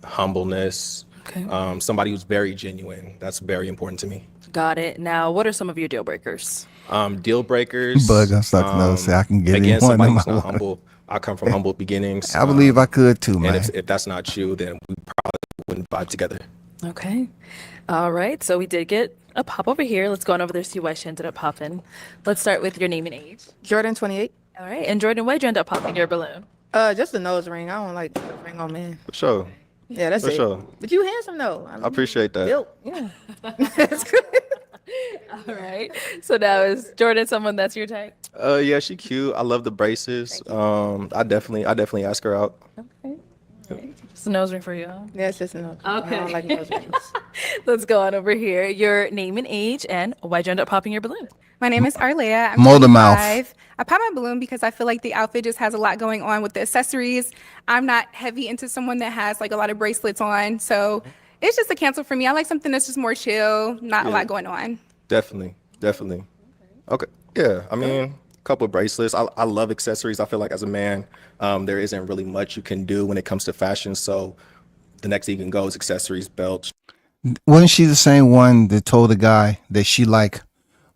Humbleness. Okay. Somebody who's very genuine. That's very important to me. Got it. Now, what are some of your deal breakers? Deal breakers. Bug, I'm starting to say I can get again, in one somebody of who's my not life. humble. I come from humble beginnings. I believe I could too, man. And if that's not you, then we probably wouldn't vibe together. Okay. All right. So we did get a pop over here. Let's go on over there, see why she ended up popping. Let's start with your name and age. Jordan 28. All right. And Jordan, why'd you end up popping your balloon? Just the nose ring. I don't like the ring on men. For sure. Yeah, that's For it. sure. But you handsome though. I appreciate that. Built. Yeah. All right. So now is Jordan someone that's your type? Yeah, she cute. I love the braces. I definitely ask her out. Okay. Just a nose ring for you. Huh? Yeah, it's just a nose. Okay. I don't like nose rings. Let's go on over here. Your name and age, and why'd you end up popping your balloon? My name is Arlea. I'm Mold the mouth. 25. I pop my balloon because I feel like the outfit just has a lot going on with the accessories. I'm not heavy into someone that has like a lot of bracelets on. So it's just a cancel for me. I like something that's just more chill, not a lot going on. Definitely. Okay. Yeah. I mean, a couple of bracelets. I love accessories. I feel like as a man, there isn't really much you can do when it comes to fashion. So the next thing you can go is accessories, belts. Wasn't she the same one that told the guy that she like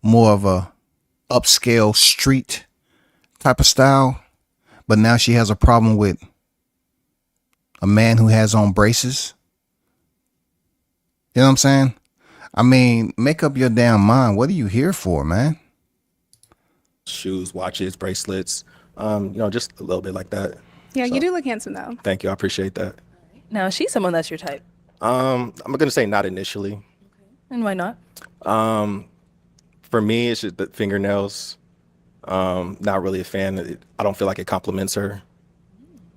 more of a upscale street type of style, but now she has a problem with a man who has on braces? You know what I'm saying? I mean, make up your damn mind. What are you here for, man? Shoes, watches, bracelets, just a little bit like that. Yeah, you do look handsome though. Thank you. I appreciate that. Now, is she someone that's your type? I'm going to say not initially. And why not? For me, it's just the fingernails. Not really a fan. I don't feel like it compliments her.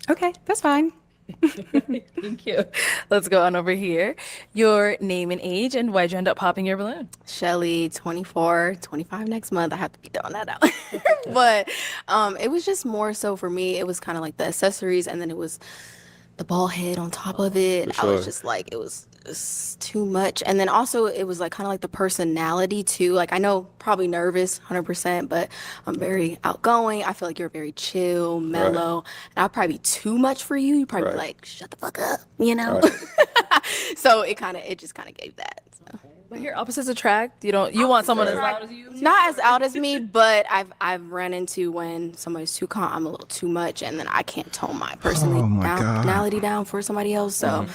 Okay, that's fine. Thank you. Let's go on over here. Your name and age, and why'd you end up popping your balloon? Shelly, 24, 25 next month. I have to be throwing that out. But it was just more so for me. It was kind of like the accessories, and then it was the ball head on top of it. For I was sure. just like, it was just too much. And then also it was like kind of like the personality too. Like I know probably nervous 100%, but I'm very outgoing. I feel like you're very chill, mellow. And I'll probably be too much for you. You probably be like, shut the fuck up, you know? So it just kind of gave that. So. But your opposites attract. You want someone as loud as you? Not as out as me, but I've run into when somebody's too calm, I'm a little too much, and then I can't tone my personality down for somebody else. So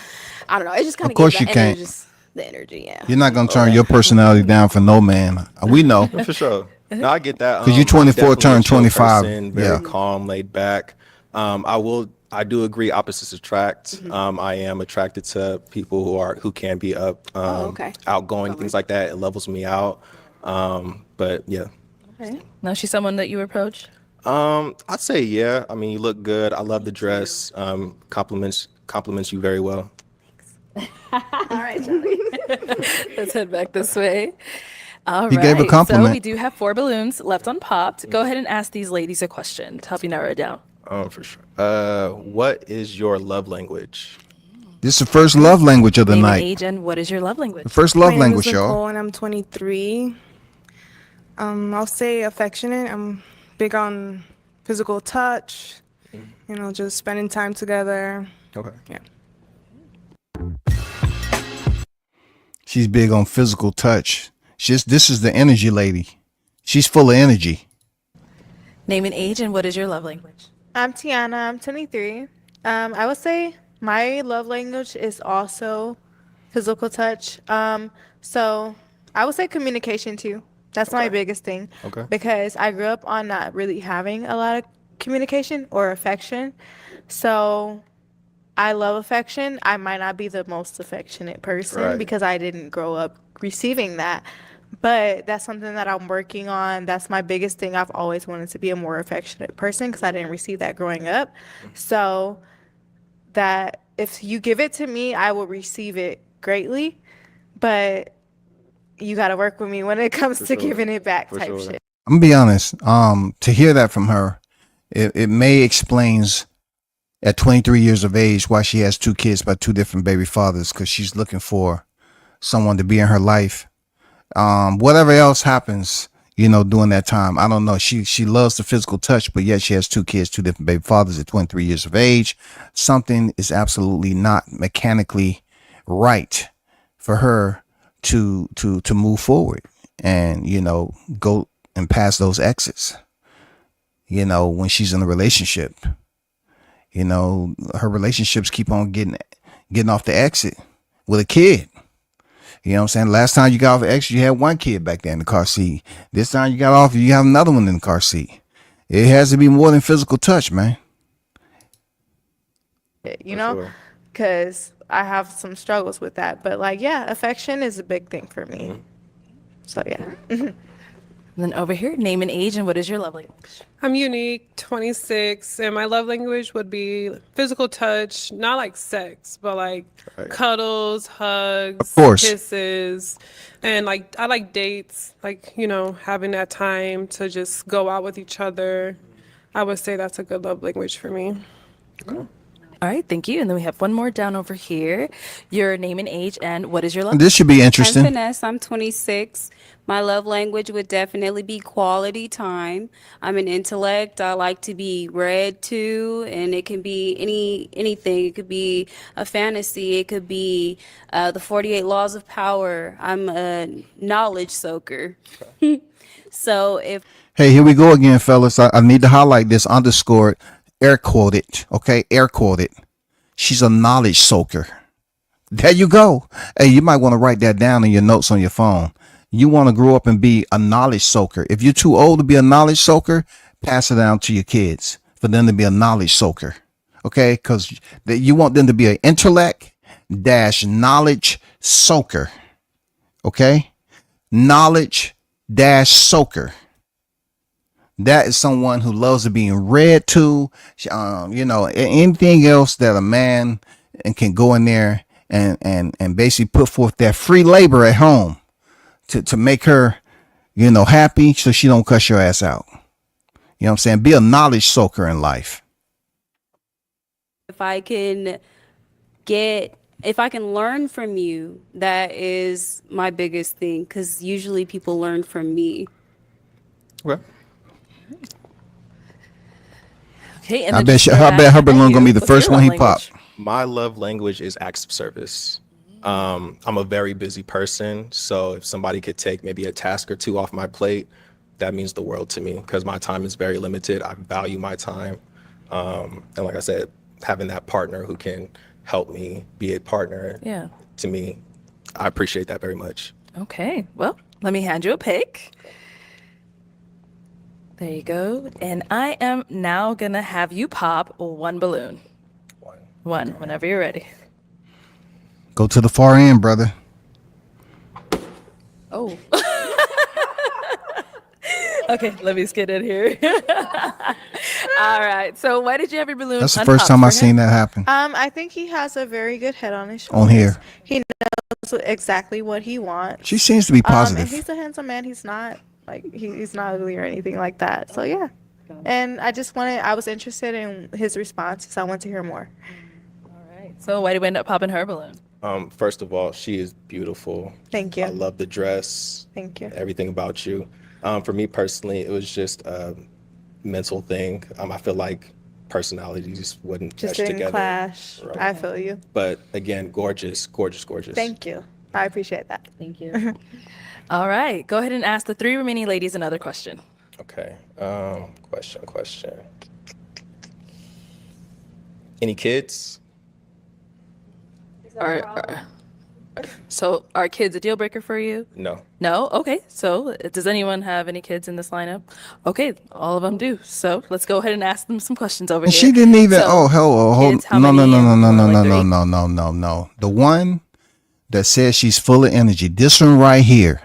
I don't know. It just kind of course gives you that can't. just the energy. Yeah. You're not gonna turn your personality down for no man. We know. For sure. No, I get that. 'Cause you I'm 24, definitely a turn chill 25. person, very Yeah. calm, laid back. I do agree. Opposites attract. I am attracted to people who can be outgoing, things like that. It levels me out. But yeah. Okay. Now she's someone that you approach? I'd say yeah. I mean, you look good. I love the dress. Compliments you very well. All right, Charlie. Let's head back this way. All You right. gave a compliment. So we do have 4 balloons left unpopped. Go ahead and ask these ladies a question to help you narrow it down. For sure. What is your love language? This is the first love language of the Name and night. age, and what is your love language? The first love My name language, is y'all. Nicole, and I'm 23. I'll say affectionate. I'm big on physical touch. Just spending time together. Okay. Yeah. She's big on physical touch. This is the energy lady. She's full of energy. Name and age, and what is your love language? I'm Tiana. I'm 23. I would say my love language is also physical touch. So I would say communication too. That's my biggest thing. Okay. Because I grew up on not really having a lot of communication or affection. So I love affection. I might not be the most affectionate person because I didn't grow up receiving that. But that's something that I'm working on. That's my biggest thing. I've always wanted to be a more affectionate person because I didn't receive that growing up. So that if you give it to me, I will receive it greatly. But you got to work with me when it comes to giving it back type shit. I'm gonna be honest. To hear that from her, it may explains at 23 years of age why she has 2 kids by 2 different baby fathers, because she's looking for someone to be in her life. Whatever else happens, during that time, I don't know. She loves the physical touch, but yet she has 2 kids, 2 different baby fathers at 23 years of age. Something is absolutely not mechanically right for her to move forward and, go and pass those exits, when she's in a relationship. Her relationships keep on getting off the exit with a kid. You know what I'm saying? Last time you got off extra, you had one kid back there in the car seat. This time you got off, you have another one in the car seat. It has to be more than physical touch, man. You know, because I have some struggles with that. But like, yeah, affection is a big thing for me. So yeah. And then over here, name and age, and what is your love language? I'm unique, 26, and my love language would be physical touch, not like sex, but like cuddles, hugs, course. kisses, and like I like dates, like, you know, having that time to just go out with each other. I would say that's a good love language for me. All right, thank you. And then we have one more down over here. Your name and age, and what is your love? This should be I'm interesting. Finesse. I'm 26. My love language would definitely be quality time. I'm an intellect. I like to be read to, and it can be anything. It could be a fantasy. It could be the 48 Laws of Power. I'm a knowledge soaker. So if Hey, here we go again, fellas. I need to highlight this, underscore it, air quoted, okay? Air quoted. She's a knowledge soaker. There you go. Hey, you might want to write that down in your notes on your phone. You want to grow up and be a knowledge soaker. If you're too old to be a knowledge soaker, pass it down to your kids for them to be a knowledge soaker, okay? Because you want them to be an intellect dash knowledge soaker, okay? Knowledge dash soaker. That is someone who loves to being read to, you know, anything else that a man can go in there and basically put forth that free labor at home to make her, you know, happy so she don't cuss your ass out. You know what I'm saying? Be a knowledge soaker in life. I can learn from you, that is my biggest thing, because usually people learn from me. Okay. Okay, and I then bet just you, throw I that bet her at balloon gonna you. be the What's first your one he love language? popped. My love language is acts of service. I'm a very busy person, so if somebody could take maybe a task or two off my plate, that means the world to me because my time is very limited. I value my time. And like I said, having that partner who can help me be a partner Yeah. to me, I appreciate that very much. Okay, well, let me hand you a pick. There you go. And I am now going to have you pop one balloon. One, whenever you're ready. Go to the far end, brother. Oh. Okay, let me get in here. All right. So why did you have your balloon That's the unpopped first time I for seen him? that happen I think he has a very good head on his shoulders. on here. He knows exactly what he wants. She seems to be And positive. he's a handsome man. He's not like he's not ugly or anything like that. So yeah. And I was interested in his response, so I want to hear more. All right. So why did we end up popping her balloon? First of all, she is beautiful. Thank you. I love the dress. Thank you. Everything about you. For me personally, it was just a mental thing. I feel like personalities wouldn't Just mesh didn't together. clash. Right. I feel you. But again, gorgeous, gorgeous, gorgeous. Thank you. I appreciate that. Thank you. All right. Go ahead and ask the three remaining ladies another question. Okay. Question. Any kids? So are kids a deal breaker for you? No. No? Okay. So does anyone have any kids in this lineup? Okay. All of them do. So let's go ahead and ask them some questions over And here. she didn't even. So, hold. kids, how No. many? No. The one that says she's full of energy. This one right here.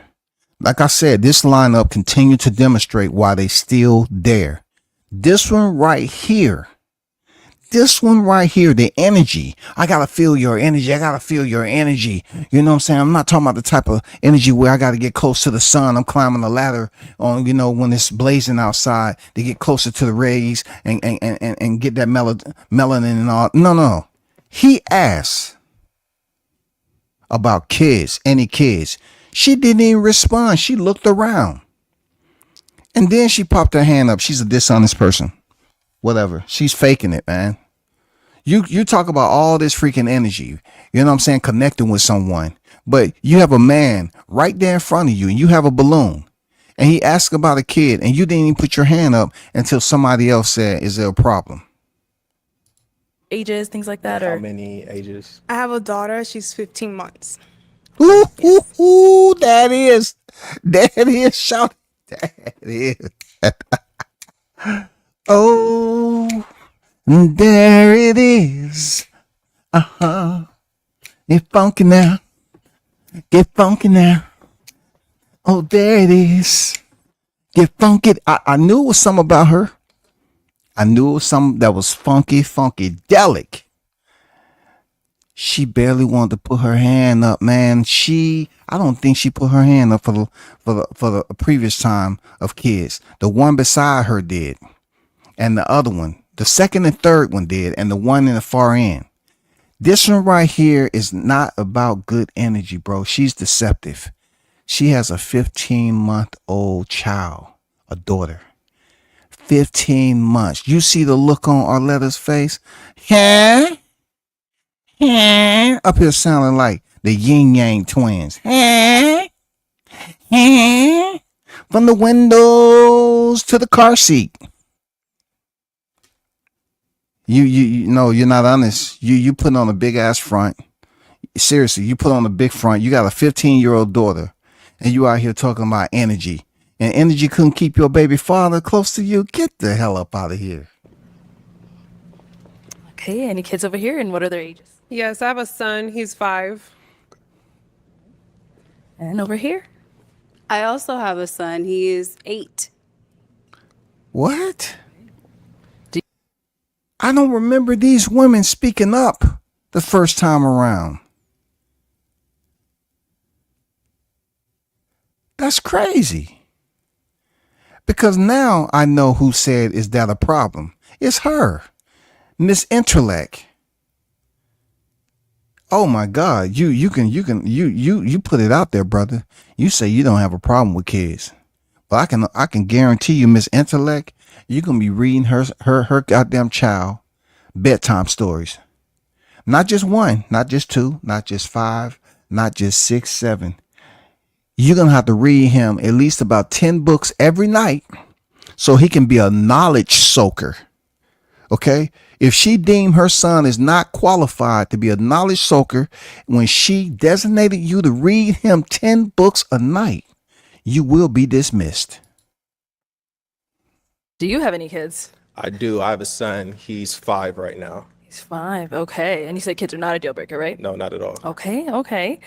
Like I said, this lineup continued to demonstrate why they still there. This one right here. The energy. I gotta feel your energy. You know what I'm saying? I'm not talking about the type of energy where I gotta get close to the sun. I'm climbing the ladder on, you know, when it's blazing outside to get closer to the rays and get that melanin and all. No. He asked about kids, any kids. She didn't even respond. She looked around. And then she popped her hand up. She's a dishonest person. Whatever. She's faking it, man. You talk about all this freaking energy, you know what I'm saying, connecting with someone, but you have a man right there in front of you and you have a balloon and he asked about a kid and you didn't even put your hand up until somebody else said, is there a problem? Ages, things like that, How or many ages? I have a daughter. She's 15 months. Ooh, ooh, ooh, that is. Shout. That is. Oh, there it is. Uh-huh. Get funky now. Get funky now. Oh, there it is. Get funky. I knew it was something about her. I knew it was something that was funky, funkadelic. She barely wanted to put her hand up, man. I don't think she put her hand up for the previous time of kids. The one beside her did, and the other one, the second and third one did, and the one in the far end. This one right here is not about good energy, bro. She's deceptive. She has a 15-month-old child, a daughter. 15 months. You see the look on Arletta's face? Huh? Huh? Up here sounding like the Yin Yang twins. Huh? Huh? From the windows to the car seat. You know, you're not honest. You put on a big ass front. Seriously, you put on a big front. You got a 15-year-old daughter, and you out here talking about energy. And energy couldn't keep your baby father close to you. Get the hell up out of here. Okay, any kids over here, and what are their ages? Yes, I have a son. He's 5. And over here? I also have a son. He is 8. What? I don't remember these women speaking up the first time around. That's crazy. Because now I know who said, is that a problem? It's her, Miss Intellect. Oh my God, you put it out there, brother. You say you don't have a problem with kids, but I can guarantee you, Miss Intellect, you're gonna be reading her goddamn child bedtime stories. Not just one, not just two, not just 5, not just 6, 7. You're gonna have to read him at least about 10 books every night so he can be a knowledge soaker. Okay? If she deemed her son is not qualified to be a knowledge soaker when she designated you to read him 10 books a night, you will be dismissed. Do you have any kids? I do. I have a son. He's 5 right now. He's 5. Okay. And you said kids are not a deal breaker, right? No, not at all. Okay.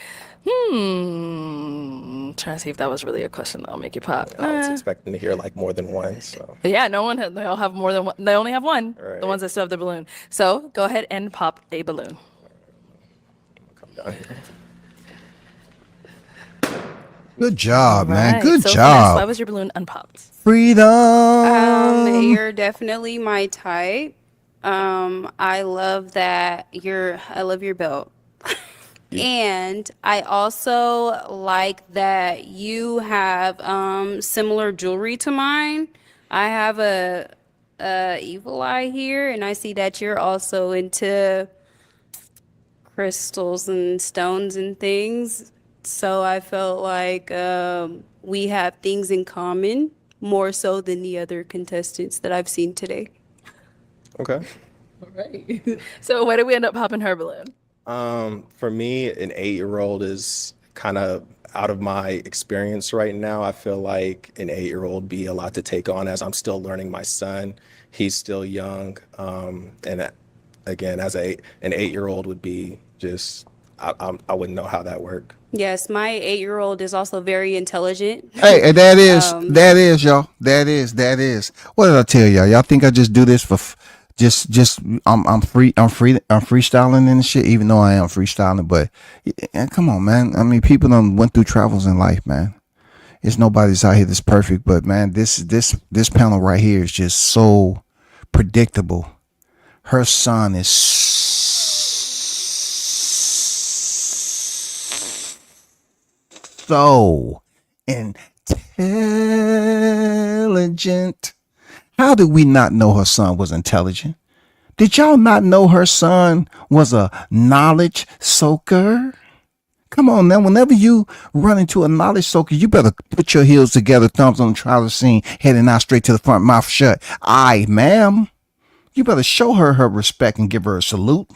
Trying to see if that was really a question that'll make you pop. I was expecting to hear like more than one. So Yeah, no one. They all have more than one. They only have one. Right. The ones that still have the balloon. So go ahead and pop a balloon. come down here. Good job, man. Right. Good So, Vanessa, job. why was your balloon unpopped? Freedom. You're definitely my type. I love that I love your belt. And I also like that you have similar jewelry to mine. I have a evil eye here, and I see that you're also into crystals and stones and things. So I felt like we have things in common more so than the other contestants that I've seen today. Okay. All right. So where did we end up popping her balloon? For me, an 8-year-old is kind of out of my experience right now. I feel like an 8-year-old be a lot to take on as I'm still learning my son. He's still young. And again, as an 8-year-old would be just, I wouldn't know how that worked. Yes, my 8-year-old is also very intelligent. Hey, and that is, y'all. That is. What did I tell y'all? Y'all think I just do this for I'm freestyling and shit, even though I am freestyling, but come on, man. I mean, people done went through travels in life, man. It's nobody's out here that's perfect, but man, this panel right here is just so predictable. Her son is so intelligent. How did we not know her son was intelligent? Did y'all not know her son was a knowledge soaker? Come on now, whenever you run into a knowledge soaker, you better put your heels together, thumbs on the trouser seam, heading out straight to the front, mouth shut. Aye, ma'am. You better show her respect and give her a salute.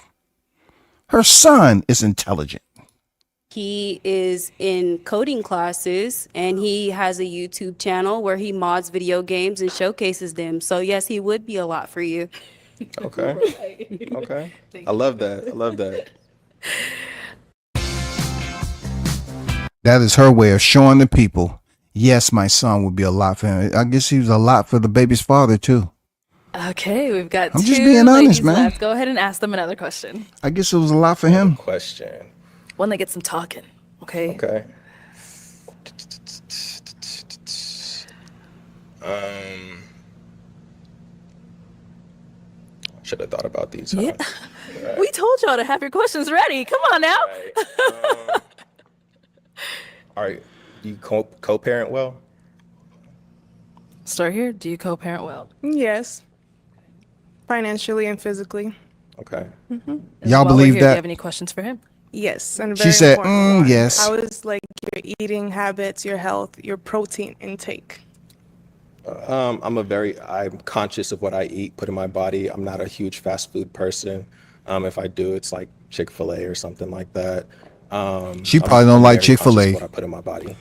Her son is intelligent. He is in coding classes and he has a YouTube channel where he mods video games and showcases them. So yes, he would be a lot for you. Okay. Okay. I love that. I love that. That is her way of showing the people, yes, my son would be a lot for him. I guess he was a lot for the baby's father too. Okay, we've got I'm two just being honest, ladies man. left. Go ahead and ask them another question. I guess it was a lot for him. Question. One that gets them talking. Okay. Okay. Should have thought about these. Huh? Yeah. We told y'all to have your questions ready. Come on now. All right. Do you co-parent well? Start here. Do you co-parent well? Yes. Financially and physically. Okay. Y'all While we're believe here, do you that? have any questions for him? Yes, and a She very said, important one. yes. How is like your eating habits, your health, your protein intake? I'm conscious of what I eat, put in my body. I'm not a huge fast food person. If I do, it's like Chick-fil-A or something like that. She probably don't I'm like very conscious Chick-fil-A. of what I put in my body.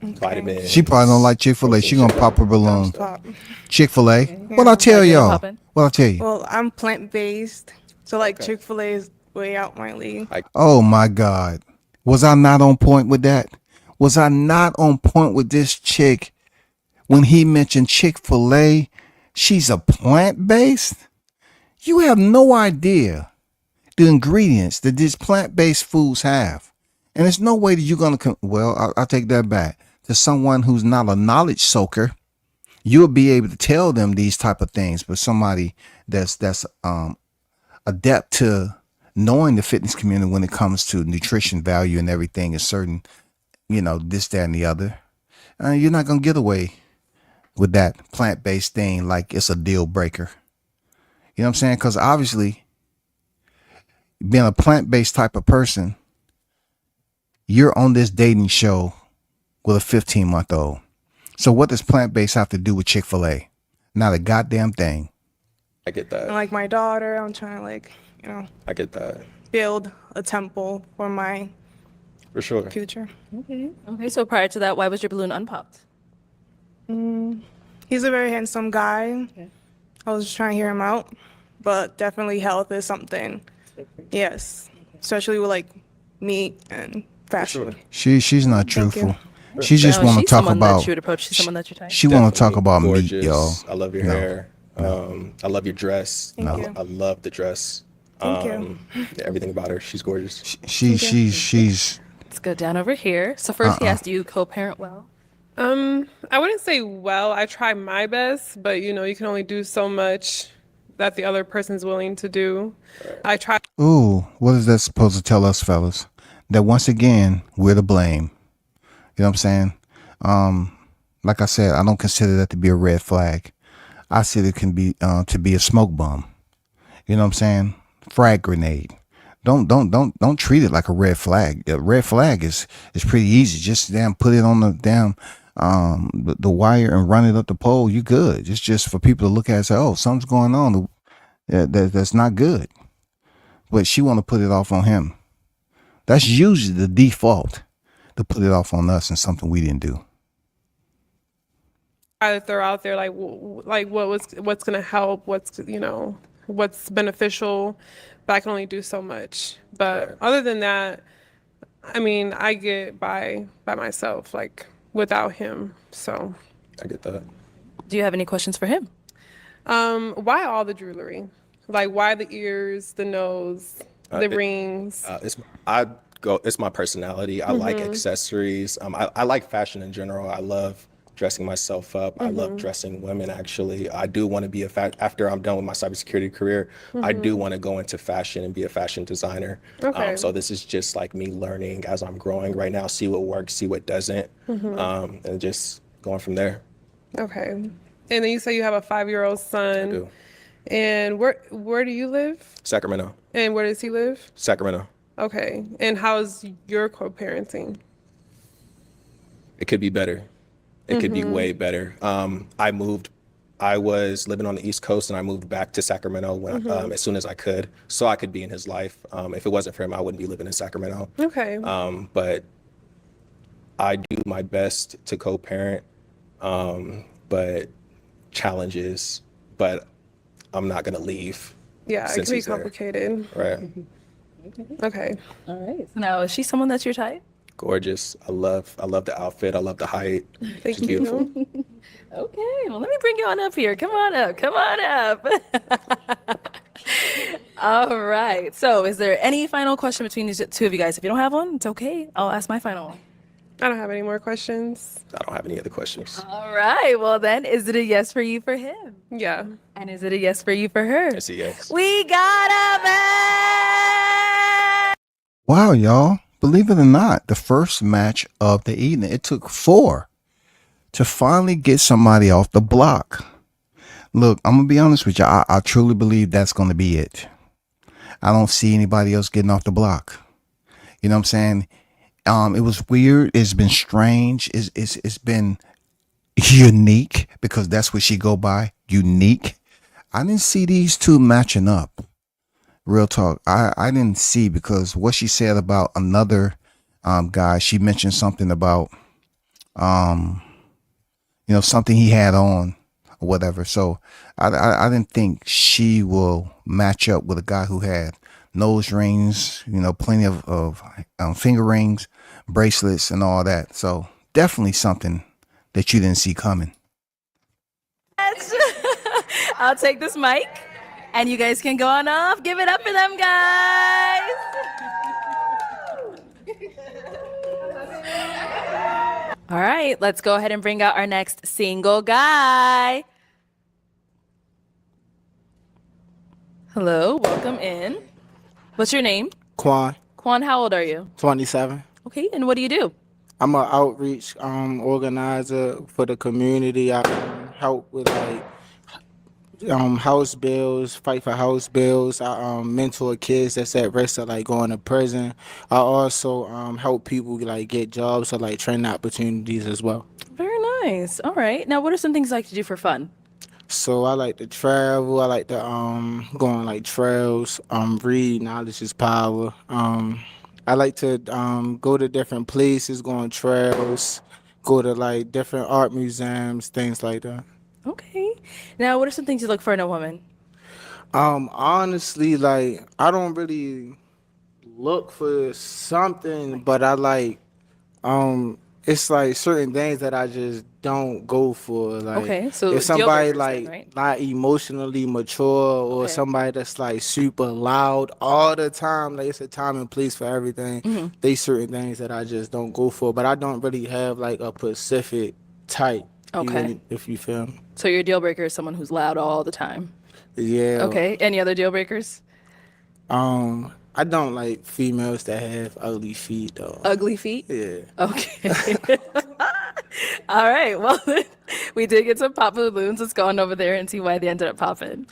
Vitamins. She probably don't like Chick-fil-A. She gonna pop her balloon. Pop. Chick-fil-A. What I tell Like, y'all? poppin'? What I tell you? Well, I'm plant-based, so like Chick-fil-A is way out my league. Oh my God. Was I not on point with that? Was I not on point with this chick when he mentioned Chick-fil-A? She's a plant-based? You have no idea the ingredients that these plant-based foods have. And there's no way that you're going to, I'll take that back. To someone who's not a knowledge soaker, you'll be able to tell them these type of things. But somebody that's adept to knowing the fitness community when it comes to nutrition value and everything is certain, this, that, and the other. You're not going to get away with that plant-based thing like it's a deal breaker. You know what I'm saying? Because obviously, being a plant-based type of person, you're on this dating show with a 15-month-old. So what does plant-based have to do with Chick-fil-A? Not a goddamn thing. I get that. And like my daughter, I'm trying to I get that. build a temple for my For sure. future. Okay, so prior to that, why was your balloon unpopped? He's a very handsome guy. I was just trying to hear him out, but definitely health is something. Yes, especially with like meat and fashion. She's not Thank you. truthful. She just No, want to she's talk someone about. that you would approach. She's someone that you're type. She want to talk about meat, Gorgeous. y'all. I love your No. hair. I love your dress. Thank you. I love the dress. Thank you. Everything about her. She's gorgeous. She's. Let's go down over here. So first he asked, do you co-parent well? I wouldn't say well. I try my best, but you can only do so much that the other person's willing to do. I try. Ooh, what is that supposed to tell us, fellas? That once again, we're to blame. You know what I'm saying? Like I said, I don't consider that to be a red flag. I see it can be to be a smoke bomb. You know what I'm saying? Frag grenade. Don't treat it like a red flag. A red flag is pretty easy. Just put it on the the wire and run it up the pole. You good. It's just for people to look at and say, oh, something's going on. That's not good. But she want to put it off on him. That's usually the default, to put it off on us and something we didn't do. Try to throw out there what's gonna help, what's beneficial, but I can only do so much. But other than that, I get by myself, without him. So I get that. Do you have any questions for him? why all the jewelry? Why the ears, the nose, the rings? It's my personality. I like accessories. I like fashion in general. I love dressing myself up. I love dressing women, actually. I do want to be after I'm done with my cybersecurity career, I do want to go into fashion and be a fashion designer. Okay. So this is just like me learning as I'm growing right now, see what works, see what doesn't, and just going from there. Okay. And then you say you have a 5-year-old son. I do. And where do you live? Sacramento. And where does he live? Sacramento. Okay. And how's your co-parenting? It could be better. It could be way better. I moved I was living on the East Coast and I moved back to Sacramento when as soon as I could, so I could be in his life. If it wasn't for him, I wouldn't be living in Sacramento. Okay. But I do my best to co-parent, but challenges, but I'm not gonna leave. Yeah, it since can be he's there. complicated. Right. Okay. All right. So now, is she someone that's your type? Gorgeous. I love the outfit. I love the height. Thank She's you. beautiful. Okay. Well, let me bring you on up here. Come on up. Come on up. All right. So, is there any final question between the two of you guys? If you don't have one, it's okay. I'll ask my final one. I don't have any more questions. I don't have any other questions. All right. Well, then, is it a yes for you for him? Yeah. And is it a yes for you for her? It's a yes. We got a match! Wow, y'all. Believe it or not, the first match of the evening, it took 4 to finally get somebody off the block. Look, I'm going to be honest with you. I truly believe that's going to be it. I don't see anybody else getting off the block. You know what I'm saying? It was weird. It's been strange. It's been unique, because that's what she go by. Unique. I didn't see these two matching up. Real talk. I didn't see, because what she said about another guy, she mentioned something about something he had on or whatever. So I didn't think she will match up with a guy who had nose rings, plenty of finger rings, bracelets, and all that. So definitely something that you didn't see coming. I'll take this mic, and you guys can go on off. Give it up for them, guys. All right, let's go ahead and bring out our next single guy. Hello, welcome in. What's your name? Quan, Quan, how old are you? 27. Okay, and what do you do? I'm an outreach organizer for the community. I help with house bills, fight for house bills. I mentor kids that's at risk of going to prison. I also help people get jobs or training opportunities as well. Very nice. All right. Now, what are some things you like to do for fun? So I like to travel. I like to go on trails. Read. Knowledge is power. I like to go to different places, go on trails, go to different art museums, things like that. Okay. Now, what are some things you look for in a woman? Honestly, I don't really look for something, but I it's certain things that I just don't go for. Okay, so if somebody deal breakers then, right? not emotionally mature, or Okay. somebody that's super loud all the time, it's a time and place for everything. Mm-hmm. They certain things that I just don't go for, but I don't really have a specific type. Okay. If you feel me. So your deal breaker is someone who's loud all the time. Yeah. Okay. Any other deal breakers? I don't like females that have ugly feet though. Ugly feet? Yeah. Okay. All right. Well, we did get some pop balloons. Let's go on over there and see why they ended up popping.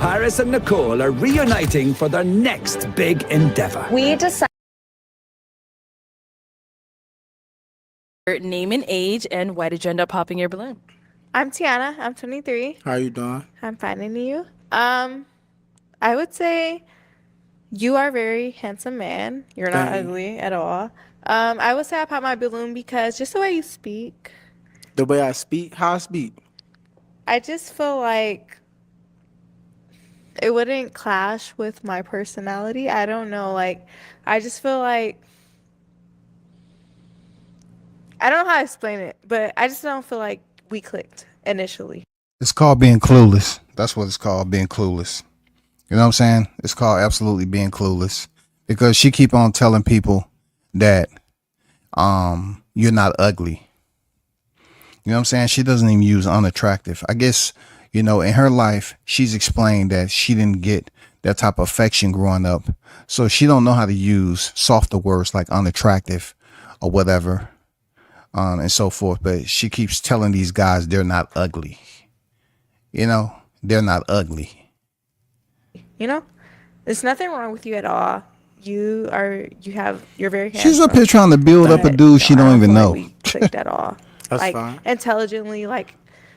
Paris and Nicole are reuniting for their next big endeavor. We decided. Name and age, and why did you end up popping your balloon? I'm Tiana. I'm 23. How you doing? I'm fine, and you? I would say you are a very handsome man. You're not Thank you. ugly at all. I would say I popped my balloon because just the way you speak, The way I speak, how I speak. I just feel like it wouldn't clash with my personality. I don't know. I just feel like I don't know how to explain it, but I just don't feel like we clicked initially. It's called being clueless. That's what it's called, being clueless. You know what I'm saying? It's called absolutely being clueless, because she keep on telling people that you're not ugly. You know what I'm saying? She doesn't even use unattractive. I guess, in her life, she's explained that she didn't get that type of affection growing up. So she don't know how to use softer words like unattractive or whatever, and so forth. But she keeps telling these guys they're not ugly. They're not ugly. There's nothing wrong with you at all. You're very handsome. She's up here trying to build up a but, dude she I don't even feel know. like we clicked at all. That's fine. Intelligently, Oh just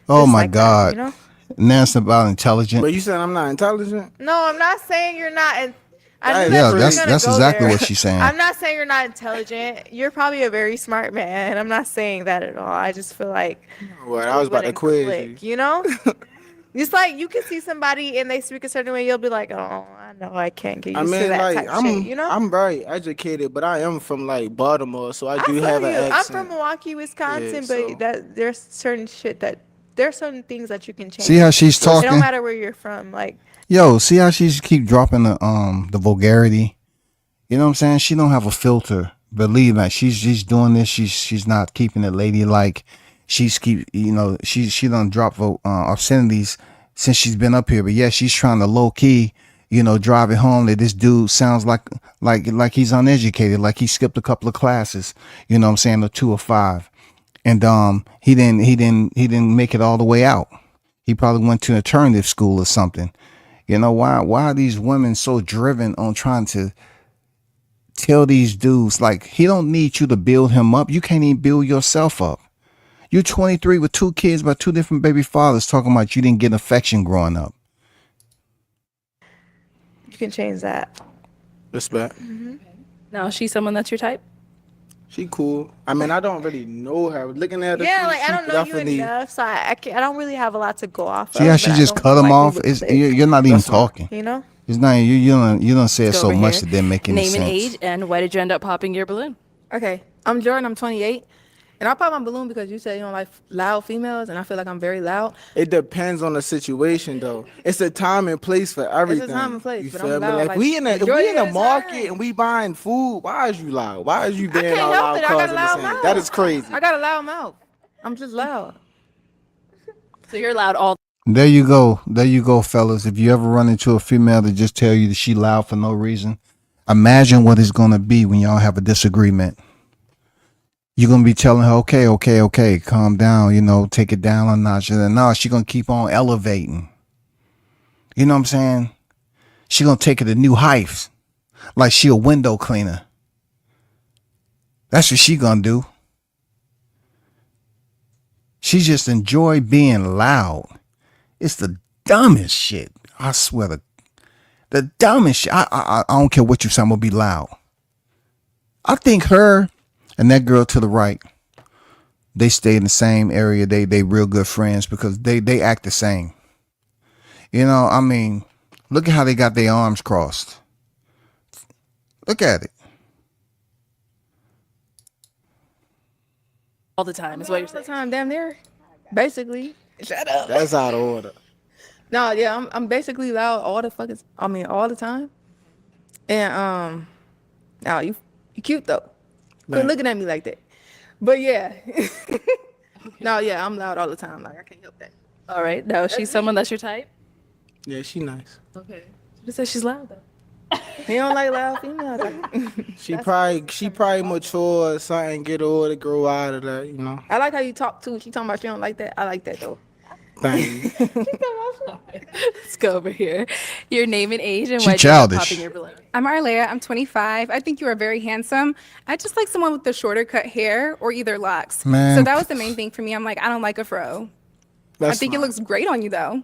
my like that, God. Now it's about intelligent. But you said I'm not intelligent. No, I'm not saying you're not. I knew Yeah, that you were that's gonna that's go exactly there. what she's saying. I'm not saying you're not intelligent. You're probably a very smart man. I'm not saying that at all. I just feel like Well, I was about to quiz you. you know? It's like you can see somebody and they speak a certain way, you'll be like, oh, I know I can't get I used to mean, that like type shit, you know? I'm very educated, but I am from like Baltimore, so I do feel have you. an I'm accent. from Milwaukee, Wisconsin, Yeah, but so- there's certain shit that there's certain things that you can change. See how she's It don't talking? matter where you're from. Like Yo, see how she's keep dropping the vulgarity? You know what I'm saying? She don't have a filter. Believe me, she's doing this. She's not keeping it ladylike. She's she done drop obscenities since she's been up here. But yeah, she's trying to low key, drive it home that this dude sounds like he's uneducated, like he skipped a couple of classes. You know what I'm saying? Or 2 or 5, and he didn't make it all the way out. He probably went to alternative school or something. You know why are these women so driven on trying to tell these dudes like he don't need you to build him up? You can't even build yourself up. You're 23 with 2 kids by 2 different baby fathers talking about you didn't get affection growing up. you can change that. Respect. Now, she's someone that's your type? She cool. I mean, I don't really know her. Looking at her, Yeah, she- like I she don't know you definitely- enough, so I don't really have a lot to go off of. See how she but I just don't cut feel him like we off? would It's, click, you're not even talking. You know? It's not you don't say it Let's go so over much here. that didn't make any Name sense. and age, and why did you end up popping your balloon? Okay, I'm Jordan. I'm 28, and I pop my balloon because you said you don't like loud females, and I feel like I'm very loud. It depends on the situation, though. It's a time and place for everything. time and place, You but feel I'm me? loud, Like, like, we in enjoy a your market time. and we buying food. Why is you loud? Why is you being can't all help loud? it. I got a causing the loud same? mouth. That is crazy. I got a loud mouth. I'm just loud. So you're loud all. There you go, fellas. If you ever run into a female that just tell you that she loud for no reason, imagine what it's gonna be when y'all have a disagreement. You're gonna be telling her, okay, calm down, take it down a notch. And then no, she gonna keep on elevating. You know what I'm saying? She gonna take it to new heights, like she a window cleaner. That's what she gonna do. She just enjoy being loud. It's the dumbest shit. I swear the dumbest shit. I don't care what you say, I'm gonna be loud. I think her and that girl to the right, they stay in the same area. They real good friends because they act the same. I mean, look at how they got their arms crossed. Look at it. All the time is what you're All the saying. time, damn near. Basically. Shut up. That's out of order. No, yeah, I'm basically loud all the time. And now you cute though. Quit Right. looking at me like that. But yeah. No, yeah, I'm loud all the time. Like I can't help that. All right. Now, she's someone that's your type? Yeah, she nice. Okay. She just said she's loud, though. He don't like loud females. She probably mature or something, get older, grow out of that, I like how you talk too. She talking about she don't like that. I like that though. Thank you. Let's go over here. Your name and age, and She why did you end up childish. popping your balloon? I'm Arlea. I'm 25. I think you are very handsome. I just like someone with the shorter cut hair or either locks. Man. So that was the main thing for me. I'm like, I don't like a fro. I think it looks great on you though.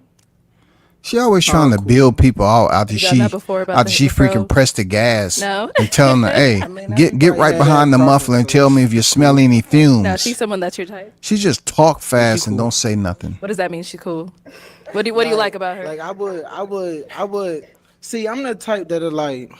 She always trying to build people out after You done she that before about after the she freaking fro? pressed the gas No. and telling her, hey, get right behind the muffler and tell me if you smell any fumes. No, she's someone that's your type. She just talk fast and don't say nothing. What does that mean? She's cool. What do you like about her? Like I would see, I'm the type that are like,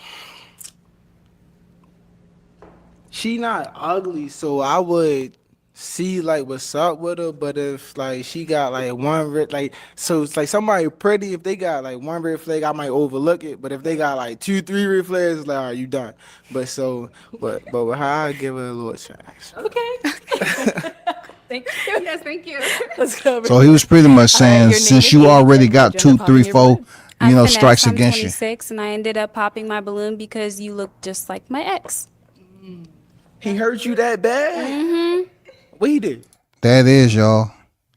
she not ugly, so I would see like what's up with her. But if like she got like one so it's like somebody pretty, if they got like one red flag, I might overlook it. But if they got like 2-3 red flags, it's like, all right, you done. But with her, I give her a little chance. Okay. Thank you. Yes, thank you. Let's go over So he was pretty much saying, your name since and you age, already and got why'd you end 2, up 3, popping your 4, balloon? I'm strikes I'm against you. 26, and I ended up popping my balloon because you look just like my ex. He hurt you that bad? Mm-hmm. What he did? That is, y'all.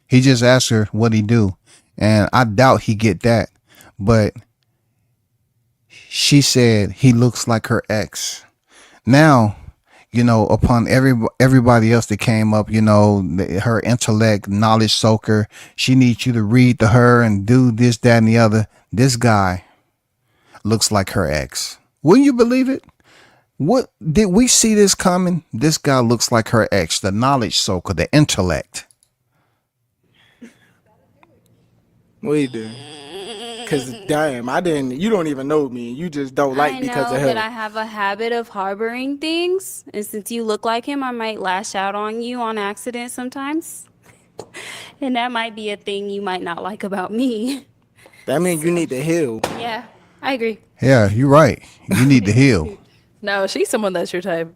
He just asked her what he do. And I doubt he get that. But she said he looks like her ex. Now, you know, upon everybody else that came up, you know, her intellect, knowledge soaker. She needs you to read to her and do this, that, and the other. This guy looks like her ex. Wouldn't you believe it? What did we see this coming? This guy looks like her ex, the knowledge soaker, the intellect. What you doing? Cause damn, I didn't. You don't even know me. You just don't like I because know, of but her. I have a habit of harboring things, and since you look like him, I might lash out on you on accident sometimes. And that might be a thing you might not like about me. That means you need to heal. Yeah, I agree. Yeah, you're right. You need to heal. No, she's someone that's your type.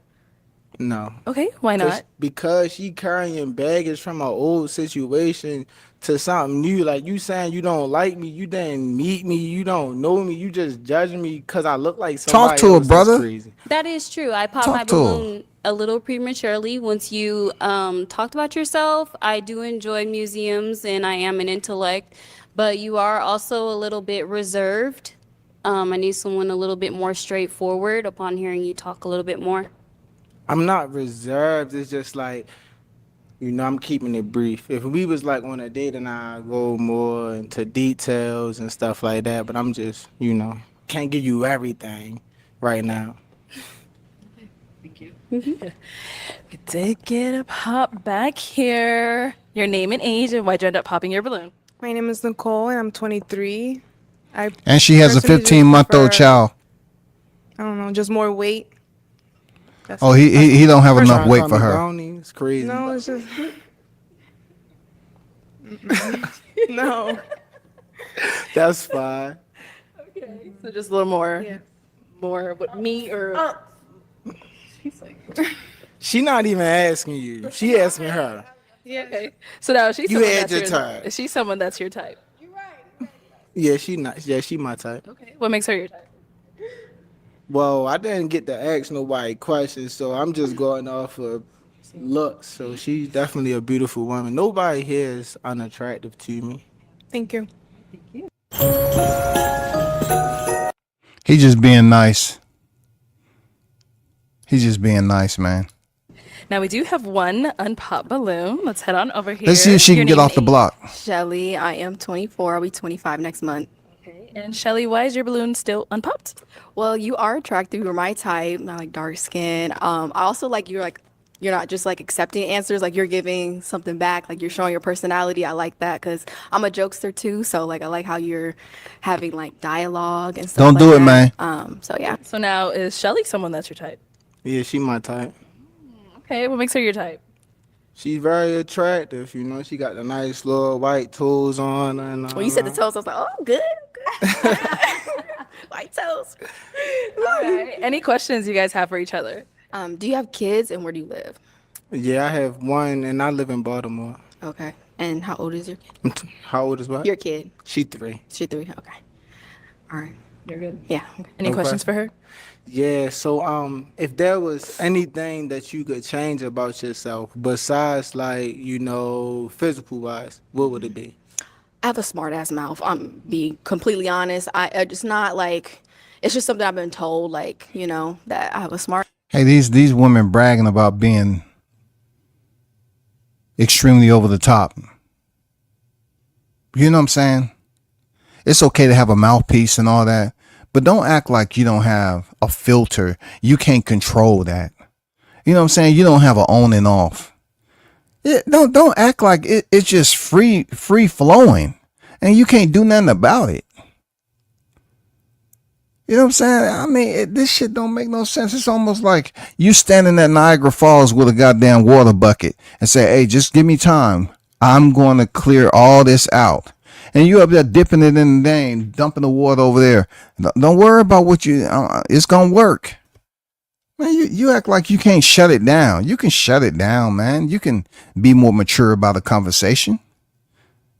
No. Okay, why not? Because she carrying baggage from an old situation to something new. Like you saying you don't like me, you didn't meet me, you don't know me, you just judging me because I look like somebody Talk to her, else. That's brother. crazy. That is true. I popped Talk my to her. balloon a little prematurely once you talked about yourself. I do enjoy museums and I am an intellect, but you are also a little bit reserved. I need someone a little bit more straightforward upon hearing you talk a little bit more. I'm not reserved. It's just like, you know, I'm keeping it brief. If we was like on a date and I go more into details and stuff like that, but I'm just, you know, can't give you everything right now. We did get a pop back here. Your name and age, and why'd you end up popping your balloon? My name is Nicole, and I'm 23. I And she has a personally just 15-month-old prefer, child. I don't know, just more weight. That's Oh, he don't have enough Trying to weight call for me her. Brownie, it's crazy. No, it's just no. That's fine. Okay, so just a little more what meat or? She's like, She not even asking you. She asking her. yeah. Okay. So now she's You someone had that's your your time. Is she someone that's your type? Yeah, she not. Yeah, she my type. Okay. What makes her your type? Well, I didn't get to ask nobody questions, so I'm just going off of looks. So she's definitely a beautiful woman. Nobody here is unattractive to me. Thank you. He just being nice. He's just being nice, man. Now we do have one unpopped balloon. Let's head on over here. Let's see if she Your can get name off the and block. Shelly, I am 24. I'll be 25 next month. age. And Shelly, why is your balloon still unpopped? Well, you are attractive. You're my type. I like dark skin. I also you're not just like accepting answers. Like you're giving something back. Like you're showing your personality. I like that because I'm a jokester too. So like I like how you're having like dialogue and stuff. Don't do like it, that. man. So yeah. So now is Shelly someone that's your type? Yeah, she my type. Okay, what makes her your type? She's very attractive. You know, she got the nice little white toes on. And When you said the toes, I was like, oh, good. White toes. All right. Any questions you guys have for each other? Do you have kids and where do you live? Yeah, I have one, and I live in Baltimore. Okay. And how old is your kid? How old is what? Your kid. She 3. She 3. Okay. All right. You're good. Yeah. Any Okay. questions for her? Yeah, so if there was anything that you could change about yourself besides like, you know, physical wise, what would it be? I have a smart ass mouth. I'm being completely honest. I just not like it's just something I've been told, like, you know, that I have a smart. Hey, these women bragging about being extremely over the top. You know what I'm saying? It's okay to have a mouthpiece and all that, but don't act like you don't have a filter. You can't control that. You know what I'm saying? You don't have an on and off. Don't act like it's just free flowing and you can't do nothing about it. You know what I'm saying? I mean, this shit don't make no sense. It's almost like you standing at Niagara Falls with a goddamn water bucket and say, hey, just give me time. I'm going to clear all this out. And you up there dipping it in the thing, dumping the water over there. Don't worry about what it's going to work. Man, you act like you can't shut it down. You can shut it down, man. You can be more mature about a conversation.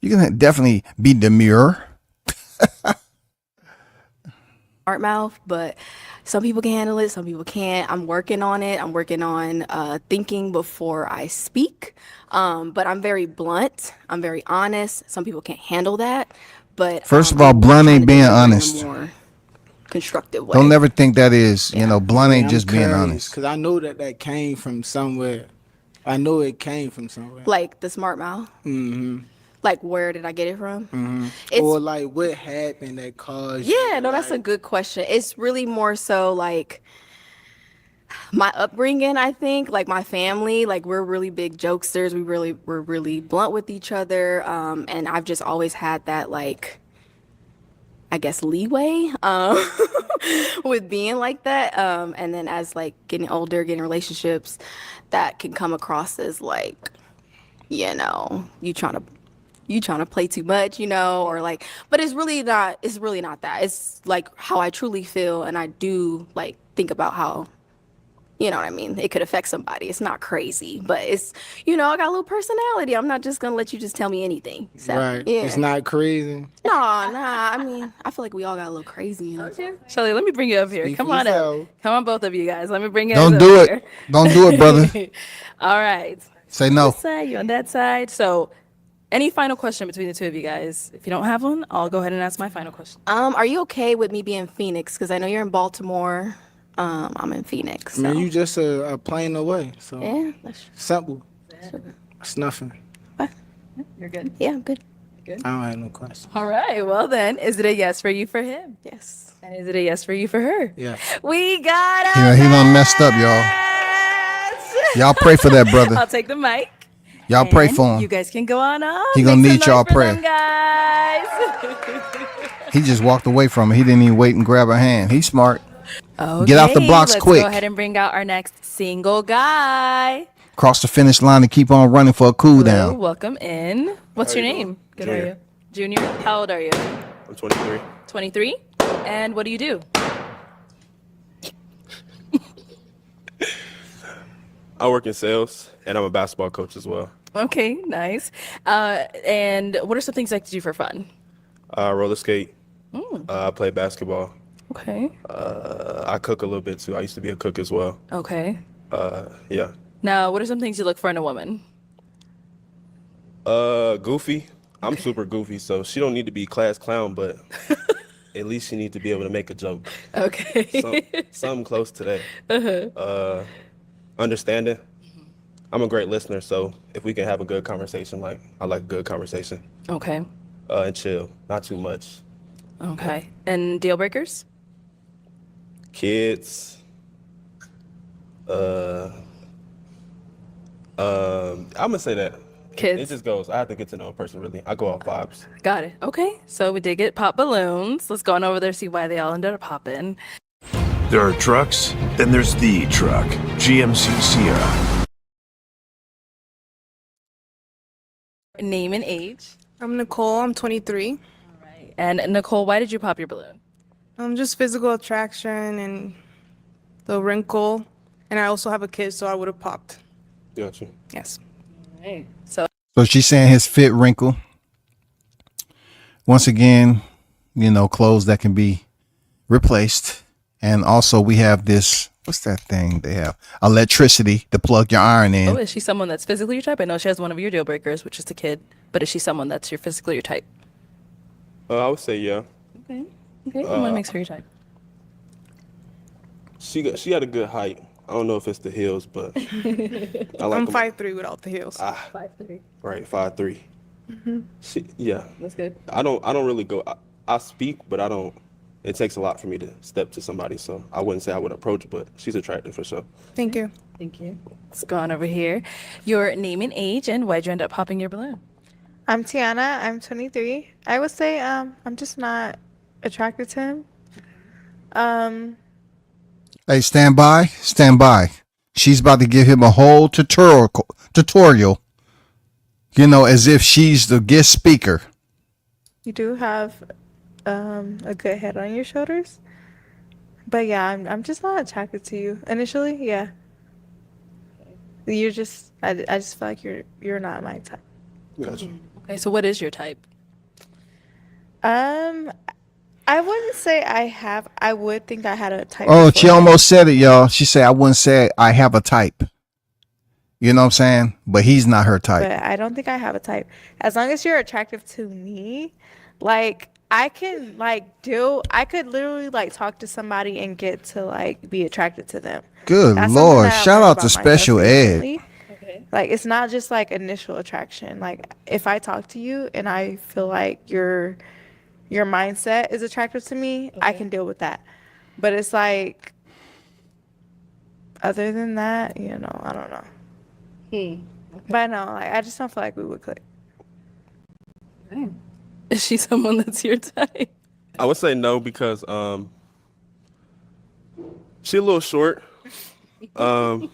You can definitely be demure. Smart mouth, but some people can handle it, some people can't. I'm working on it. I'm working on thinking before I speak. But I'm very blunt. I'm very honest. Some people can't handle that. But First of all, I'm blunt trying ain't to being bring a honest. more constructive way. Don't never think that is, blunt ain't I'm just being curious, honest. because I know that came from somewhere. I know it came from somewhere. Like the smart mouth. Mm-hmm. Like, where did I get it from? Mm-hmm. It's Or like what happened that caused yeah, you, no, that's a good question. It's really more so like my upbringing, I think, like my family, like we're really big jokesters. We're really blunt with each other. And I've just always had that like, I guess, leeway with being like that. And then as like getting older, getting relationships, that can come across as like, you trying to play too much, or like, but it's really not that. It's like how I truly feel, and I do like think about how, you know what I mean, it could affect somebody. It's not crazy, but it's, I got a little personality. I'm not just gonna let you just tell me anything. So, right? yeah. It's not crazy. Nah. I mean, I feel like we all got a little crazy in us. Shelly, let me bring you up here. Speak Come for on yourself. up. Come on, both of you guys. Let me bring you Don't up do here. it. Don't do it, brother. All right. Say On no. this side, you on that side. So, any final question between the two of you guys? If you don't have one, I'll go ahead and ask my final question. Are you okay with me being Phoenix? Because I know you're in Baltimore. I'm in Phoenix. I mean, so- you just a plane away, so Yeah, that's simple. It's nothing. You're good. Yeah, I'm good. I don't have no question. All right. Well, then, is it a yes for you for him? Yes. And is it a yes for you for her? Yeah. We got He done messed up, y'all. Y'all pray for that brother. I'll take the mic. Y'all pray And for him. You guys can go on up. He gonna Make need some y'all noise for prayer. them, guys. He just walked away from it. He didn't even wait and grab her hand. He's smart. Okay, Get out the blocks let's quick. go ahead and bring out our next single guy. Cross the finish line and keep on running for a cool Hello, down. welcome in. What's your name? Good, how are you? Junior. How old are you? I'm 23. 23. And what do you do? I work in sales, and I'm a basketball coach as well. Okay, nice. And what are some things you like to do for fun? Roller skate. I play basketball. Okay. I cook a little bit too. I used to be a cook as well. Okay. Yeah. Now, what are some things you look for in a woman? Goofy. I'm super goofy, so she don't need to be class clown, but at least she needs to be able to make a joke. Okay. Something close to that. Understanding. I'm a great listener, so if we can have a good conversation, like I like a good conversation. Okay. And chill, not too much. Okay. And deal breakers? Kids. I'm gonna say that. Kids. It just goes. I have to get to know a person really. I go off vibes. Got it. Okay. So we did get pop balloons. Let's go on over there, see why they all ended up popping. There are trucks, then there's the truck, GMC Sierra. Name and age. I'm Nicole. I'm 23. And Nicole, why did you pop your balloon? Just physical attraction and the wrinkle. And I also have a kid, so I would have popped. Gotcha. Yes. Right. So So she's saying his fit wrinkle. Once again, clothes that can be replaced. And also we have this, what's that thing they have? Electricity to plug your iron in. Oh, is she someone that's physically your type? I know she has one of your deal breakers, which is the kid. But is she someone that's physically your type? I would say yeah. Okay. Okay. What makes her your type? She had a good height. I don't know if it's the heels, but I like I'm them. 5'3" without the heels. 5'3". Right, 5'3". Yeah. That's good. I don't really go. I speak, but I don't. It takes a lot for me to step to somebody, so I wouldn't say I would approach, but she's attractive for sure. Thank you. Thank you. Let's go on over here. Your name and age, and why'd you end up popping your balloon? I'm Tiana. I'm 23. I would say I'm just not attracted to him. Hey, stand by. Stand by. She's about to give him a whole tutorial, as if she's the guest speaker. You do have a good head on your shoulders. But yeah, I'm just not attracted to you initially. Yeah. You're just I just feel like you're not my type. Gotcha. Okay, so what is your type? I wouldn't say I have. I would think I had a type. Oh, she before. almost said it, y'all. She said, I wouldn't say I have a type. You know what I'm saying? But he's not her type. But I don't think I have a type. As long as you're attractive to me, like I can I could literally like talk to somebody and get to like be attracted to them. Good That's something Lord. that I Shout learned out to about myself special ed. recently. Like it's not just like initial attraction. Like if I talk to you and I feel like your mindset is attractive to me, I can deal with that. But it's like other than that, I don't know. But no, like I just don't feel like we would click. Is she someone that's your type? I would say no because she a little short. I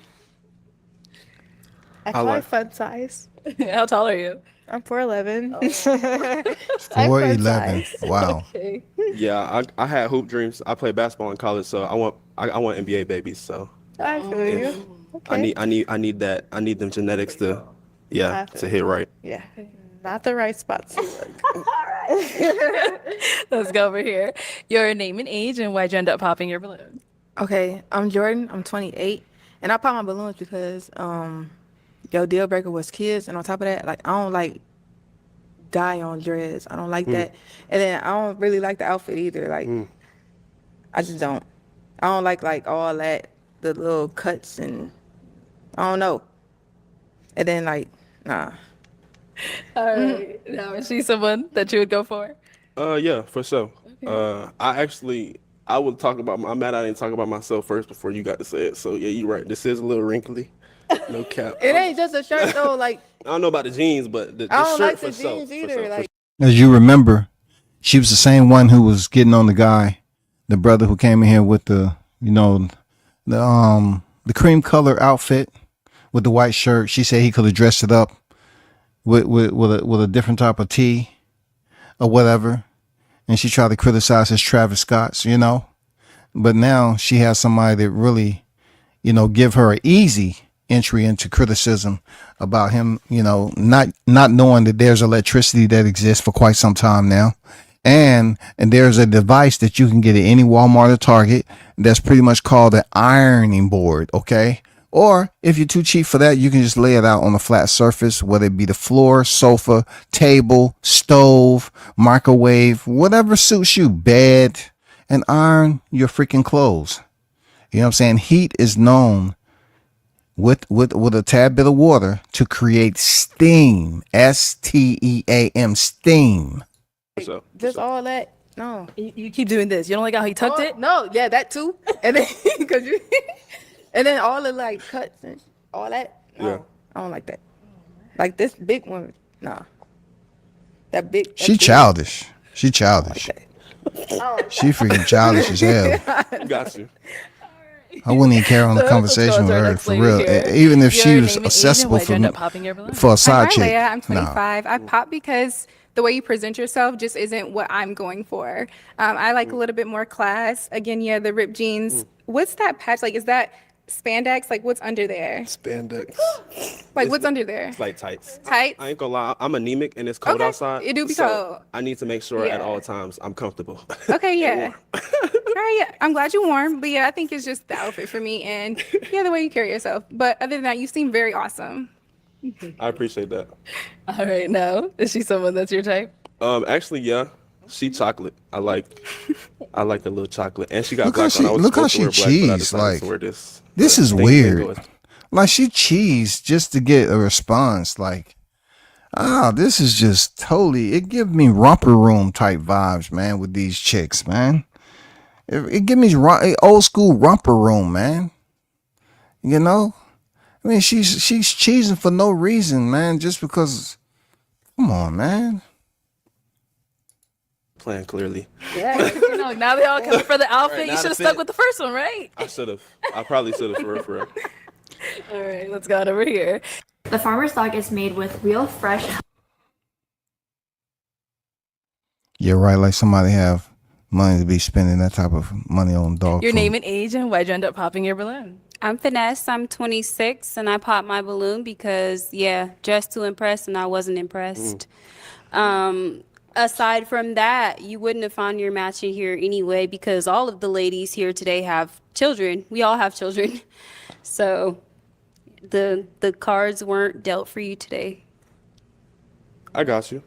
I feel like like fun size. How tall are you? I'm 4'11". I'm fun 4'11". size. Wow. Okay. yeah, I had hoop dreams. I played basketball in college, so I want NBA babies. So I feel if you. Okay. I need that. I need them genetics to I to feel hit right. Yeah. Not the right spots to look. Let's go over here. Your name and age and why'd you end up popping your balloon? Okay, I'm Jordan. I'm 28, and I pop my balloons because your deal breaker was kids, and on top of that, like I don't like dye on dreads. I don't like that, and then I don't really like the outfit either. Like I just don't. I don't like all that, the little cuts, and I don't know. And then like nah. All right. Now, is she someone that you would go for? Yeah, for sure. I would talk about. I'm mad I didn't talk about myself first before you got to say it. So yeah, you're right. This is a little wrinkly. No cap. It ain't just a shirt though. Like I don't know about the jeans, but the I don't shirt like for the sure. jeans For either. sure. Like As you remember, she was the same one who was getting on the guy, the brother who came in here with the cream color outfit with the white shirt. She said he could have dressed it up with a different type of tee or whatever. And she tried to criticize his Travis Scott's, But now she has somebody that really, give her an easy entry into criticism about him, not knowing that there's electricity that exists for quite some time now. And there's a device that you can get at any Walmart or Target that's pretty much called an ironing board, okay? Or if you're too cheap for that, you can just lay it out on a flat surface, whether it be the floor, sofa, table, stove, microwave, whatever suits you, bed, and iron your freaking clothes. You know what I'm saying? Heat is known with a tad bit of water to create steam. STEAM, steam. So just all that. No. You keep doing this. You don't like how he tucked it? No, yeah, that too. And then and then all the like cuts and all that. No, Yeah. I don't like that. Like this big one, nah. That big. She childish. She childish. She freaking childish as hell. Got you. I wouldn't even carry on the Let's go conversation to with our her next for lady real. here. Even if she Your was name and age and accessible why'd you for end me, up popping your balloon? for a side Hi, chick. Leia. I'm Nah. 25. I pop because the way you present yourself just isn't what I'm going for. I like a little bit more class. Again, yeah, the ripped jeans. What's that patch? Like, is that spandex? Like, what's under there? Spandex. Like, what's under there? It's like tights. Tights? I ain't gonna lie. I'm anemic and it's cold Okay, outside. it do be so cold. I need to make sure at Yeah. all times I'm comfortable. Okay, yeah. All right, yeah. I'm glad you're warm, but yeah, I think it's just the outfit for me and yeah, the way you carry yourself. But other than that, you seem very awesome. I appreciate that. All right. Now, is she someone that's your type? Actually, yeah. She chocolate. I like the little chocolate, and she got Look how black she on. I was look how supposed to she wear black, but I cheesed. decided Like to wear this. this is Thank weird. God. Like she cheesed just to get a response. Like, this is just totally. It gives me romper room type vibes, man. With these chicks, man. It gives me old school romper room, man. You know, I mean, she's cheesing for no reason, man. Just because. Come on, man. Playing clearly. Yeah. Now they all coming for the outfit. Right, You now should the have stuck fit. with the first one, right? I should have. I probably should have, for real. All right. Let's go on over here. The farmer's dog is made with real fresh. Yeah, right. Like somebody have money to be spending that type of money on dog Your food. name and age and why'd you end up popping your balloon? I'm Finesse. I'm 26, and I popped my balloon because, yeah, dressed to impress, and I wasn't impressed. Aside from that, you wouldn't have found your match in here anyway because all of the ladies here today have children. We all have children. So the cards weren't dealt for you today. I got you.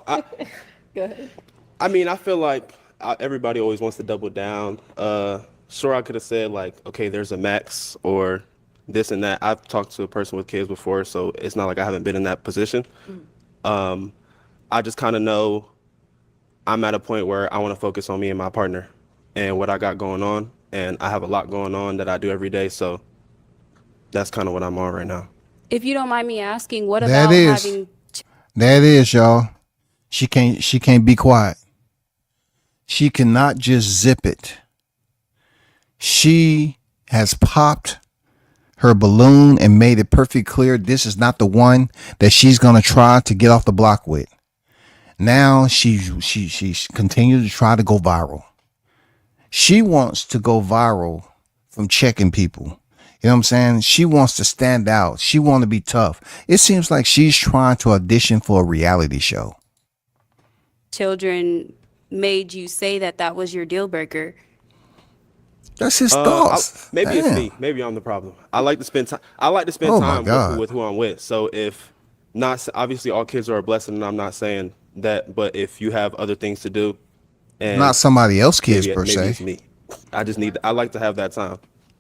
Go ahead. I mean, I feel like everybody always wants to double down. Sure, I could have said like, okay, there's a max or this and that. I've talked to a person with kids before, so it's not like I haven't been in that position. I just kind of know I'm at a point where I want to focus on me and my partner and what I got going on, and I have a lot going on that I do every day, so that's kind of what I'm on right now. If you don't mind me asking, what That about is. having That is, y'all. She can't be quiet. She cannot just zip it. She has popped her balloon and made it perfectly clear this is not the one that she's gonna try to get off the block with. Now she continues to try to go viral. She wants to go viral from checking people. You know what I'm saying? She wants to stand out. She wants to be tough. It seems like she's trying to audition for a reality show. children made you say that that was your deal breaker? That's his thoughts. Maybe it's Damn. me. Maybe I'm the problem. I like to spend time. I like to spend Oh, my time God. with who I'm with. So if not, obviously all kids are a blessing, and I'm not saying that. But if you have other things to do, and Not somebody else's kids per maybe se. it's me. I just need. I like to have that time.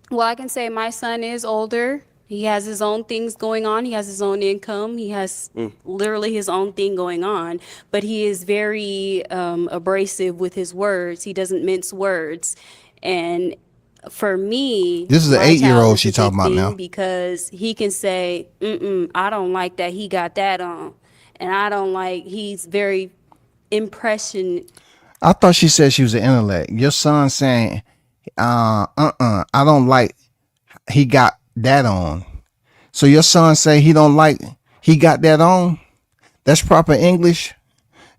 Well, I can say my son is older. He has his own things going on. He has his own income. He has literally his own thing going on. But he is very abrasive with his words. He doesn't mince words. And for me, This is an my 8-year-old child is she a big talking about thing now. because he can say, I don't like that he got that on. And I don't like, he's very I thought she said she was an intellect. Your son saying, I don't like he got that on. So your son say he don't like he got that on. That's proper English,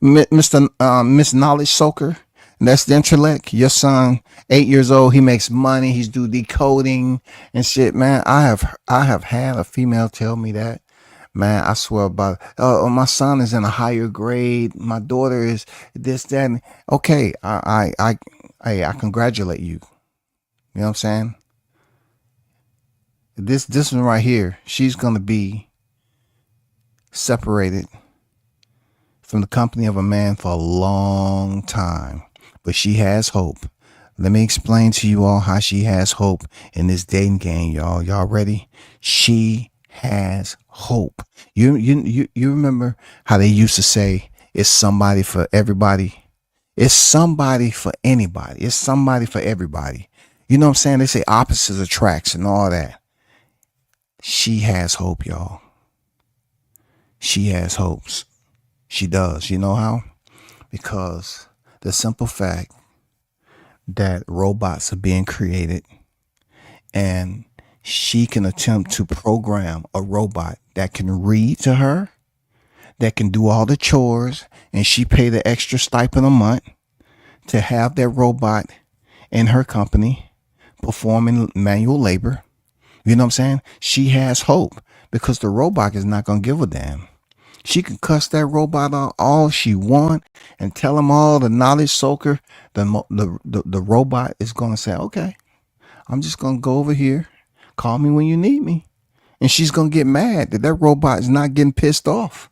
Miss Knowledge Soaker. That's the intellect. Your son, 8 years old, he makes money. He's do decoding and shit, man. I have had a female tell me that. Man, I swear about it. Oh, my son is in a higher grade. My daughter is this, that. Okay, I congratulate you. You know what I'm saying? This one right here, she's gonna be separated from the company of a man for a long time, but she has hope. Let me explain to you all how she has hope in this dating game, y'all. Y'all ready? She has hope. You remember how they used to say it's somebody for everybody? It's somebody for anybody. It's somebody for everybody. You know what I'm saying? They say opposites attracts and all that. She has hope, y'all. She has hopes. She does. You know how? Because the simple fact that robots are being created and she can attempt to program a robot that can read to her, that can do all the chores, and she pay the extra stipend a month to have that robot in her company performing manual labor. You know what I'm saying? She has hope because the robot is not going to give a damn. She can cuss that robot out all she want and tell him all the knowledge soaker. The robot is going to say, okay, I'm just going to go over here. Call me when you need me. And she's going to get mad that robot is not getting pissed off.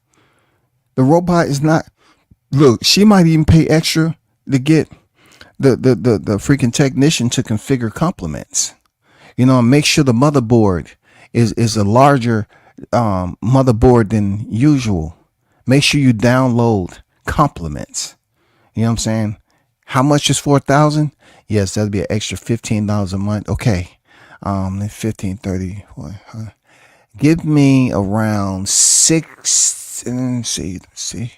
The robot is not. Look, she might even pay extra to get the freaking technician to configure compliments. You know, make sure the motherboard is a larger motherboard than usual. Make sure you download compliments. You know what I'm saying? How much is 4,000? Yes, that'll be an extra $15 a month. Okay. 15, 30. Give me around 6. Let's see.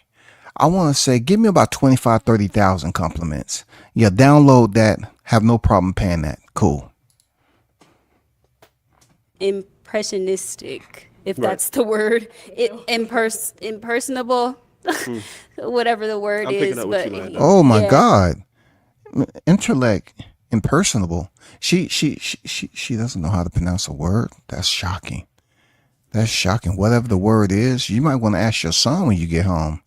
I want to say, give me about 25, 30,000 compliments. Yeah, download that. Have no problem paying that. Cool. impressionistic, if Right. that's the word. Impersonable, whatever the word I'm is. picking up what But you meant, though. Oh my yeah. God. Intellect, impersonable. She doesn't know how to pronounce a word. That's shocking. That's shocking. Whatever the word is, you might want to ask your son when you get home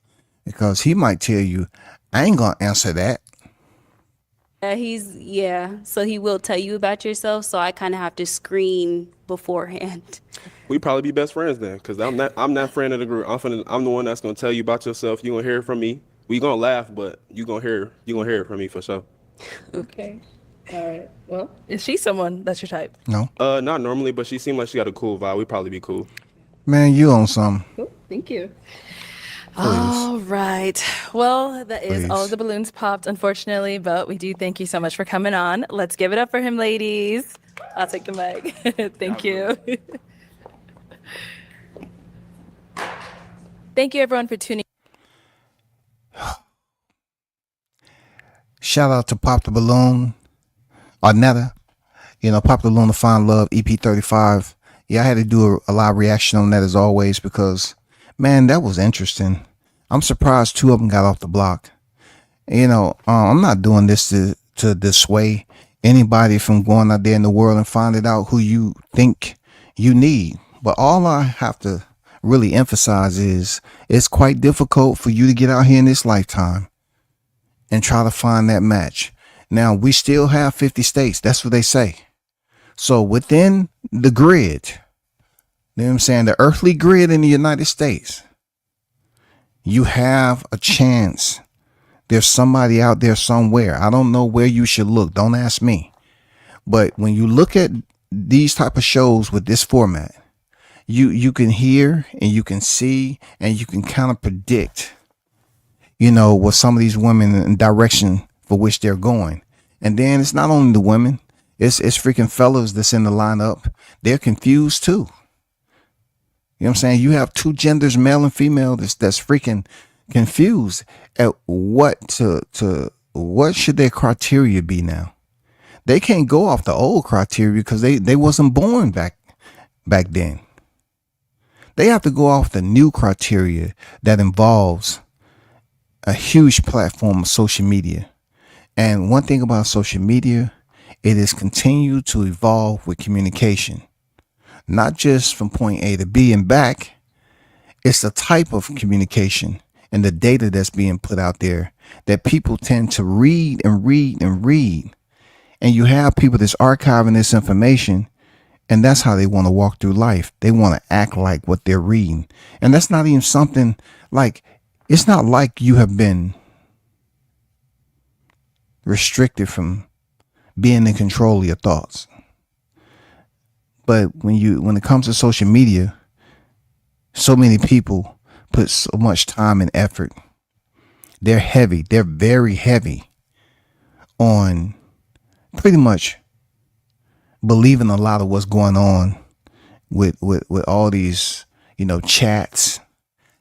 because he might tell you, I ain't going to answer that. So he will tell you about yourself. So I kind of have to screen beforehand. We probably be best friends then, because I'm that friend of the group. I'm the one that's gonna tell you about yourself. You gonna hear it from me. We gonna laugh, but you gonna hear it from me for sure. Okay. All right. Well, is she someone that's your type? No, Not normally, but she seemed like she got a cool vibe. We'd probably be cool. man, you on something? Cool. Thank you. Please, All right. Well, that is all of please. the balloons popped, unfortunately, but we do thank you so much for coming on. Let's give it up for him, ladies. I'll take the mic. Thank you. Thank you, everyone, for tuning. Shout out to Pop the Balloon, Arnetta. Pop the Balloon to Find Love, EP35. Yeah, I had to do a live reaction on that as always because, man, that was interesting. I'm surprised 2 of them got off the block. I'm not doing this to dissuade anybody from going out there in the world and finding out who you think you need. But all I have to really emphasize is it's quite difficult for you to get out here in this lifetime and try to find that match. Now, we still have 50 states. That's what they say. So within the grid, you know what I'm saying, the earthly grid in the United States, you have a chance. There's somebody out there somewhere. I don't know where you should look. Don't ask me. But when you look at these type of shows with this format, you can hear and you can see and you can kind of predict, what some of these women and direction for which they're going. And then it's not only the women, it's freaking fellas that's in the lineup. They're confused too. You know what I'm saying? You have 2 genders, male and female, that's freaking confused at what should their criteria be now. They can't go off the old criteria because they wasn't born back then. They have to go off the new criteria that involves a huge platform of social media. And one thing about social media, it has continued to evolve with communication, not just from point A to B and back. It's the type of communication and the data that's being put out there that people tend to read and read and read. And you have people that's archiving this information, and that's how they want to walk through life. They want to act like what they're reading. And that's not even something like, it's not like you have been restricted from being in control of your thoughts. But when it comes to social media, so many people put so much time and effort. They're heavy. They're very heavy on pretty much believing a lot of what's going on with all these, chats,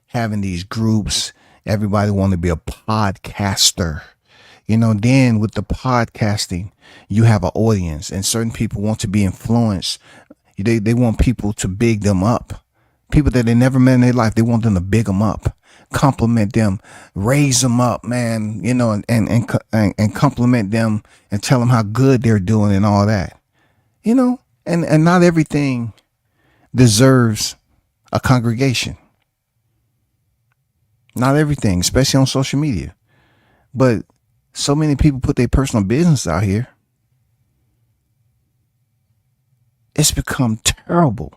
having these groups. Everybody want to be a podcaster. Then with the podcasting, you have an audience, and certain people want to be influenced. They want people to big them up. People that they never met in their life, they want them to big them up, compliment them, raise them up, man, and compliment them and tell them how good they're doing and all that. And not everything deserves a congregation. Not everything, especially on social media. But so many people put their personal business out here. It's become terrible.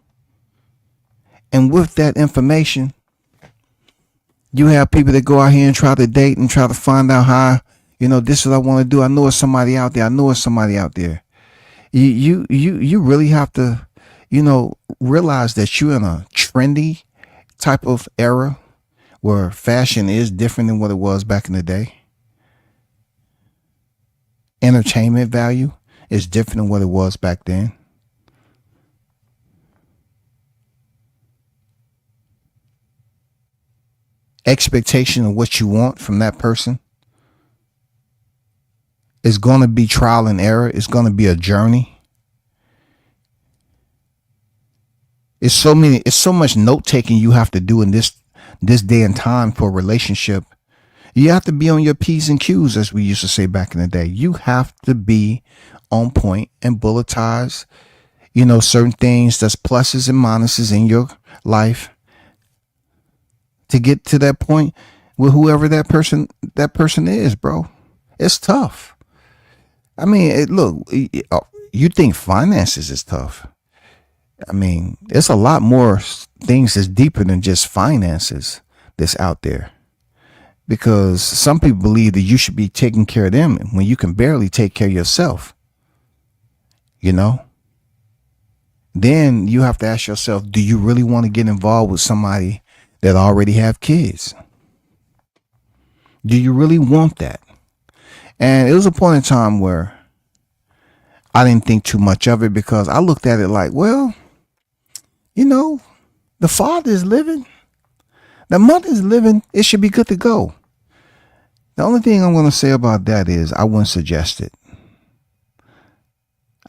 And with that information, you have people that go out here and try to date and try to find out how, this is what I want to do. I know it's somebody out there. You really have to, realize that you're in a trendy type of era where fashion is different than what it was back in the day. Entertainment value is different than what it was back then. Expectation of what you want from that person is going to be trial and error. It's going to be a journey. It's so much note taking you have to do in this day and time for a relationship. You have to be on your P's and Q's, as we used to say back in the day. You have to be on point and bulletize, certain things that's pluses and minuses in your life to get to that point with whoever that person is, bro. It's tough. I mean, look, you think finances is tough. I mean, it's a lot more things that's deeper than just finances that's out there. because some people believe that you should be taking care of them when you can barely take care of yourself. You know? Then you have to ask yourself, do you really want to get involved with somebody that already have kids? Do you really want that? And it was a point in time where I didn't think too much of it, because I looked at it like, well, you know, the father is living, the mother is living, it should be good to go. The only thing I'm going to say about that is I wouldn't suggest it.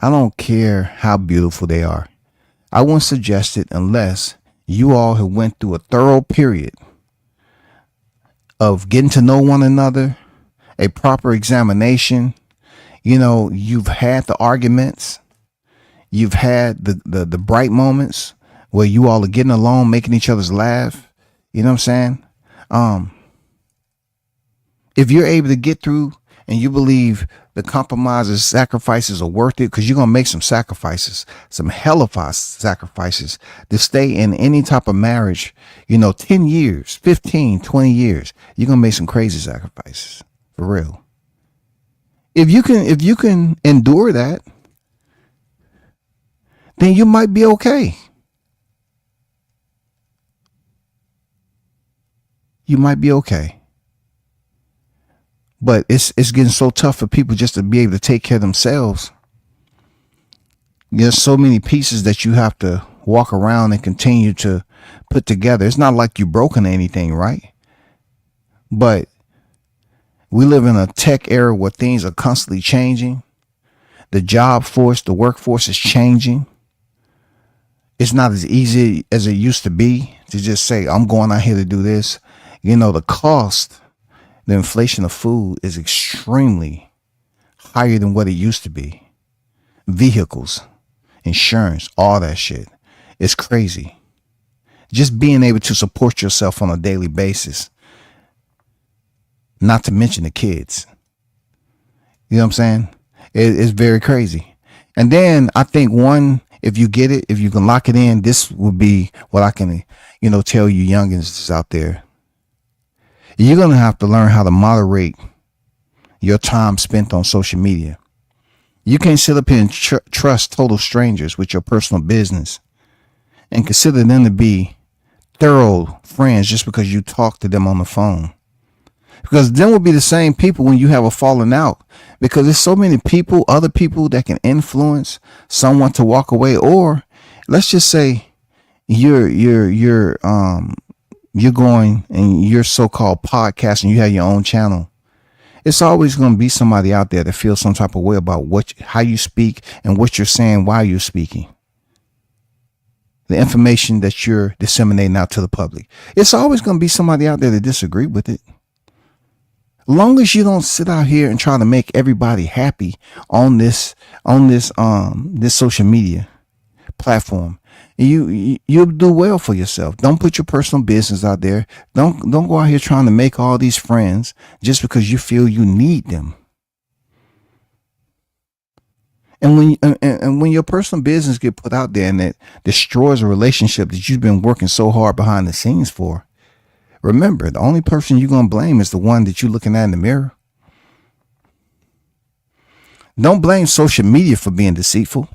I don't care how beautiful they are. I wouldn't suggest it unless you all have went through a thorough period of getting to know one another, a proper examination. You know, you've had the arguments, you've had the bright moments where you all are getting along, making each other's laugh. You know what I'm saying? If you're able to get through and you believe the compromises, sacrifices are worth it, because you're going to make some sacrifices, some hellified sacrifices to stay in any type of marriage, 10 years, 15, 20 years, you're going to make some crazy sacrifices for real. If you can endure that, then you might be okay. You might be okay. But it's getting so tough for people just to be able to take care of themselves. There's so many pieces that you have to walk around and continue to put together. It's not like you're broken or anything, right? But we live in a tech era where things are constantly changing. The job force, the workforce is changing. It's not as easy as it used to be to just say, I'm going out here to do this. The cost, the inflation of food is extremely higher than what it used to be. Vehicles, insurance, all that shit. It's crazy. Just being able to support yourself on a daily basis. Not to mention the kids. You know what I'm saying? It's very crazy. And then I think if you get it, if you can lock it in, this would be what I can, tell you youngins out there. You're going to have to learn how to moderate your time spent on social media. You can't sit up here and trust total strangers with your personal business and consider them to be thorough friends just because you talk to them on the phone. Because then will be the same people when you have a falling out. Because there's so many people, other people that can influence someone to walk away. Or let's just say you're going and you're so-called podcasting, you have your own channel. It's always going to be somebody out there that feels some type of way about how you speak and what you're saying while you're speaking. The information that you're disseminating out to the public. It's always going to be somebody out there that disagree with it. Long as you don't sit out here and try to make everybody happy on this social media platform, you'll do well for yourself. Don't put your personal business out there. Don't go out here trying to make all these friends just because you feel you need them. And when your personal business get put out there and it destroys a relationship that you've been working so hard behind the scenes for, remember, the only person you're going to blame is the one that you're looking at in the mirror. Don't blame social media for being deceitful.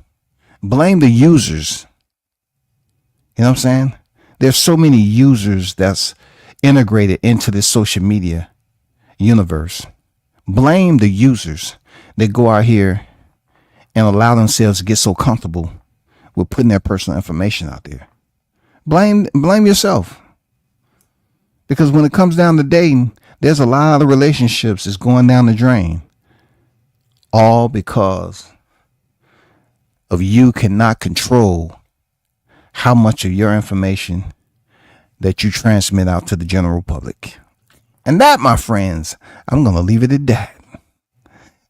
Blame the users. You know what I'm saying? There's so many users that's integrated into this social media universe. Blame the users that go out here and allow themselves to get so comfortable with putting their personal information out there. Blame yourself. Because when it comes down to dating, there's a lot of relationships that's going down the drain. All because of you cannot control how much of your information that you transmit out to the general public. And that, my friends, I'm going to leave it at that.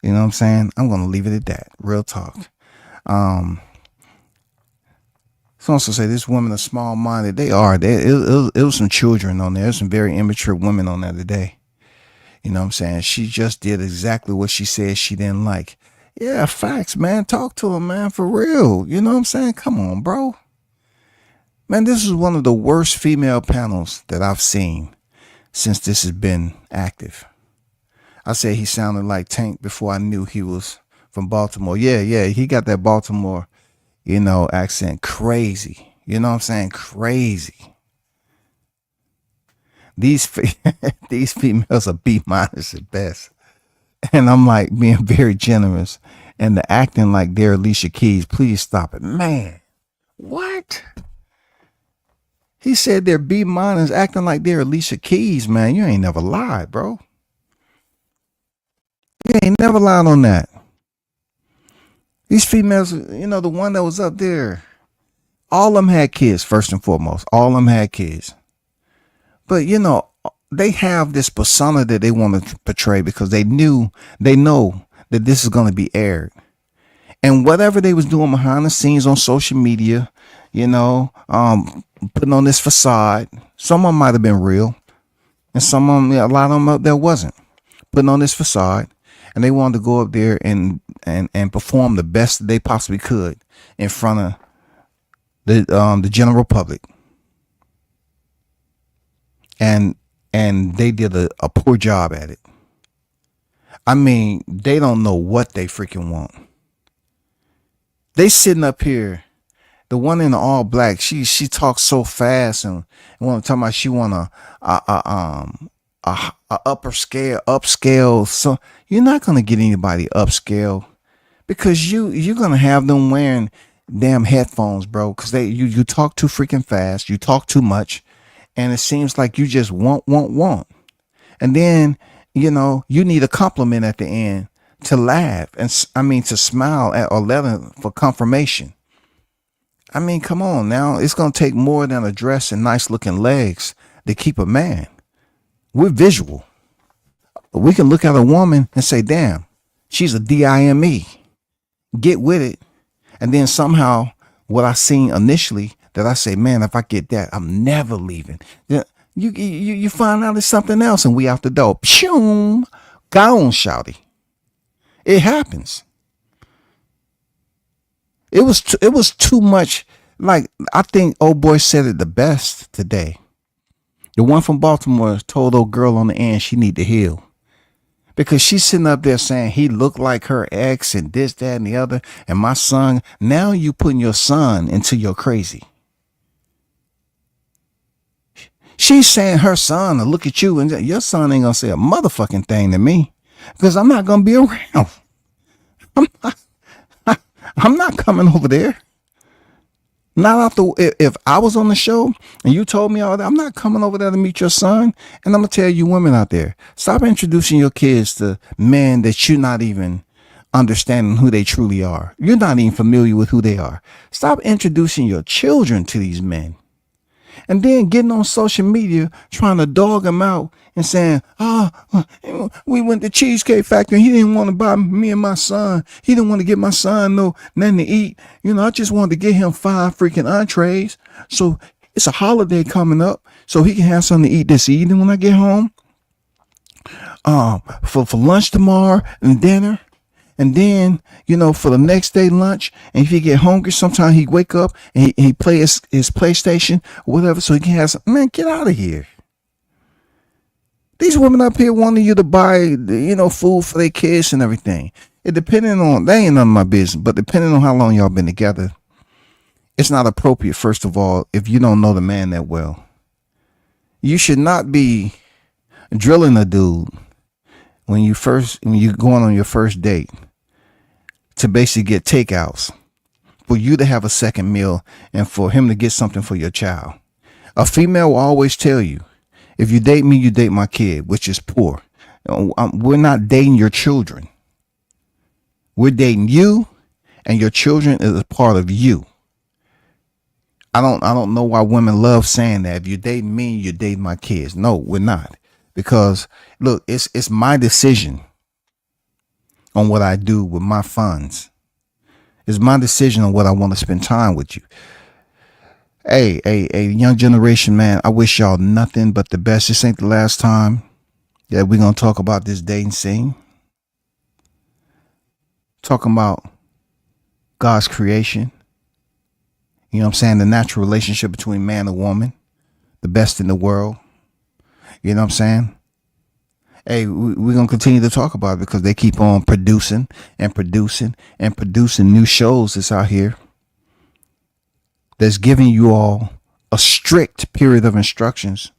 You know what I'm saying? I'm going to leave it at that. Real talk. Someone also say this women are small-minded. They are. It was some children on there. There's some very immature women on there today. You know what I'm saying? She just did exactly what she said she didn't like. Yeah, facts, man. Talk to her, man, for real. You know what I'm saying? Come on, bro. Man, this is one of the worst female panels that I've seen. since this has been active. I said he sounded like Tank before I knew he was from Baltimore. Yeah, he got that Baltimore, accent crazy. You know what I'm saying? Crazy. These these females are B minus at best. And I'm like being very generous. And the acting like they're Alicia Keys. Please stop it. Man, what? He said they're B minus acting like they're Alicia Keys, man. You ain't never lied, bro. You ain't never lied on that. These females, the one that was up there, all of them had kids, first and foremost. All of them had kids. But, they have this persona that they want to portray because they know that this is going to be aired. And whatever they was doing behind the scenes on social media, putting on this facade, some of them might have been real. And some of them, a lot of them up there wasn't. Putting on this facade. And they wanted to go up there and perform the best that they possibly could in front of the general public. And they did a poor job at it. I mean, they don't know what they freaking want. They sitting up here. The one in the all black, she talks so fast and when I'm talking about she want a upscale. So you're not gonna get anybody upscale because you're gonna have them wearing damn headphones, bro. Because you talk too freaking fast, you talk too much, and it seems like you just want, and then you need a compliment at the end to laugh and to smile at or let them for confirmation. I mean, come on now. It's gonna take more than a dress and nice looking legs to keep a man. We're visual. We can look at a woman and say, damn, she's a DIME. Get with it. And then somehow what I seen initially that I say, man, if I get that, I'm never leaving. You find out it's something else and we out the door. Pshoom. Gone, shouty. It happens. It was too much. Like, I think old boy said it the best today. The one from Baltimore told old girl on the end she need to heal. Because she's sitting up there saying he looked like her ex and this, that, and the other. And my son, now you putting your son into your crazy. She's saying her son to look at you and your son ain't going to say a motherfucking thing to me. Because I'm not going to be around. I'm not coming over there. Not after if I was on the show and you told me all that, I'm not coming over there to meet your son. And I'm gonna tell you women out there, stop introducing your kids to men that you're not even understanding who they truly are. You're not even familiar with who they are. Stop introducing your children to these men. And then getting on social media trying to dog them out and saying, we went to Cheesecake Factory. He didn't want to buy me and my son. He didn't want to get my son nothing to eat. I just wanted to get him 5 freaking entrees. So it's a holiday coming up so he can have something to eat this evening when I get home. For lunch tomorrow and dinner. And then, for the next day lunch, and if he get hungry, sometimes he wake up and he play his PlayStation or whatever, so he can have some. Man, get out of here. These women up here wanting you to buy, food for their kids and everything. It depending on, they ain't none of my business, but depending on how long y'all been together, it's not appropriate, first of all, if you don't know the man that well. You should not be drilling a dude when you're going on your first date to basically get takeouts for you to have a second meal and for him to get something for your child. A female will always tell you, if you date me, you date my kid, which is poor. We're not dating your children. We're dating you, and your children is a part of you. I don't know why women love saying that. If you date me, you date my kids. No, we're not. Because look, it's my decision on what I do with my funds. It's my decision on what I want to spend time with you. Hey, young generation, man, I wish y'all nothing but the best. This ain't the last time that we're going to talk about this dating scene. Talking about God's creation. You know what I'm saying? The natural relationship between man and woman. The best in the world. You know what I'm saying? Hey, we're going to continue to talk about it because they keep on producing and producing and producing new shows that's out here that's giving you all a strict period of instructions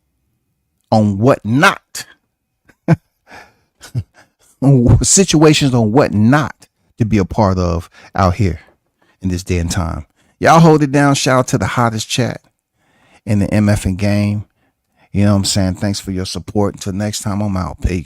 on what not, on situations on what not to be a part of out here in this day and time. Y'all hold it down. Shout out to the hottest chat in the MF game. You know what I'm saying? Thanks for your support. Until next time, I'm out. Peace.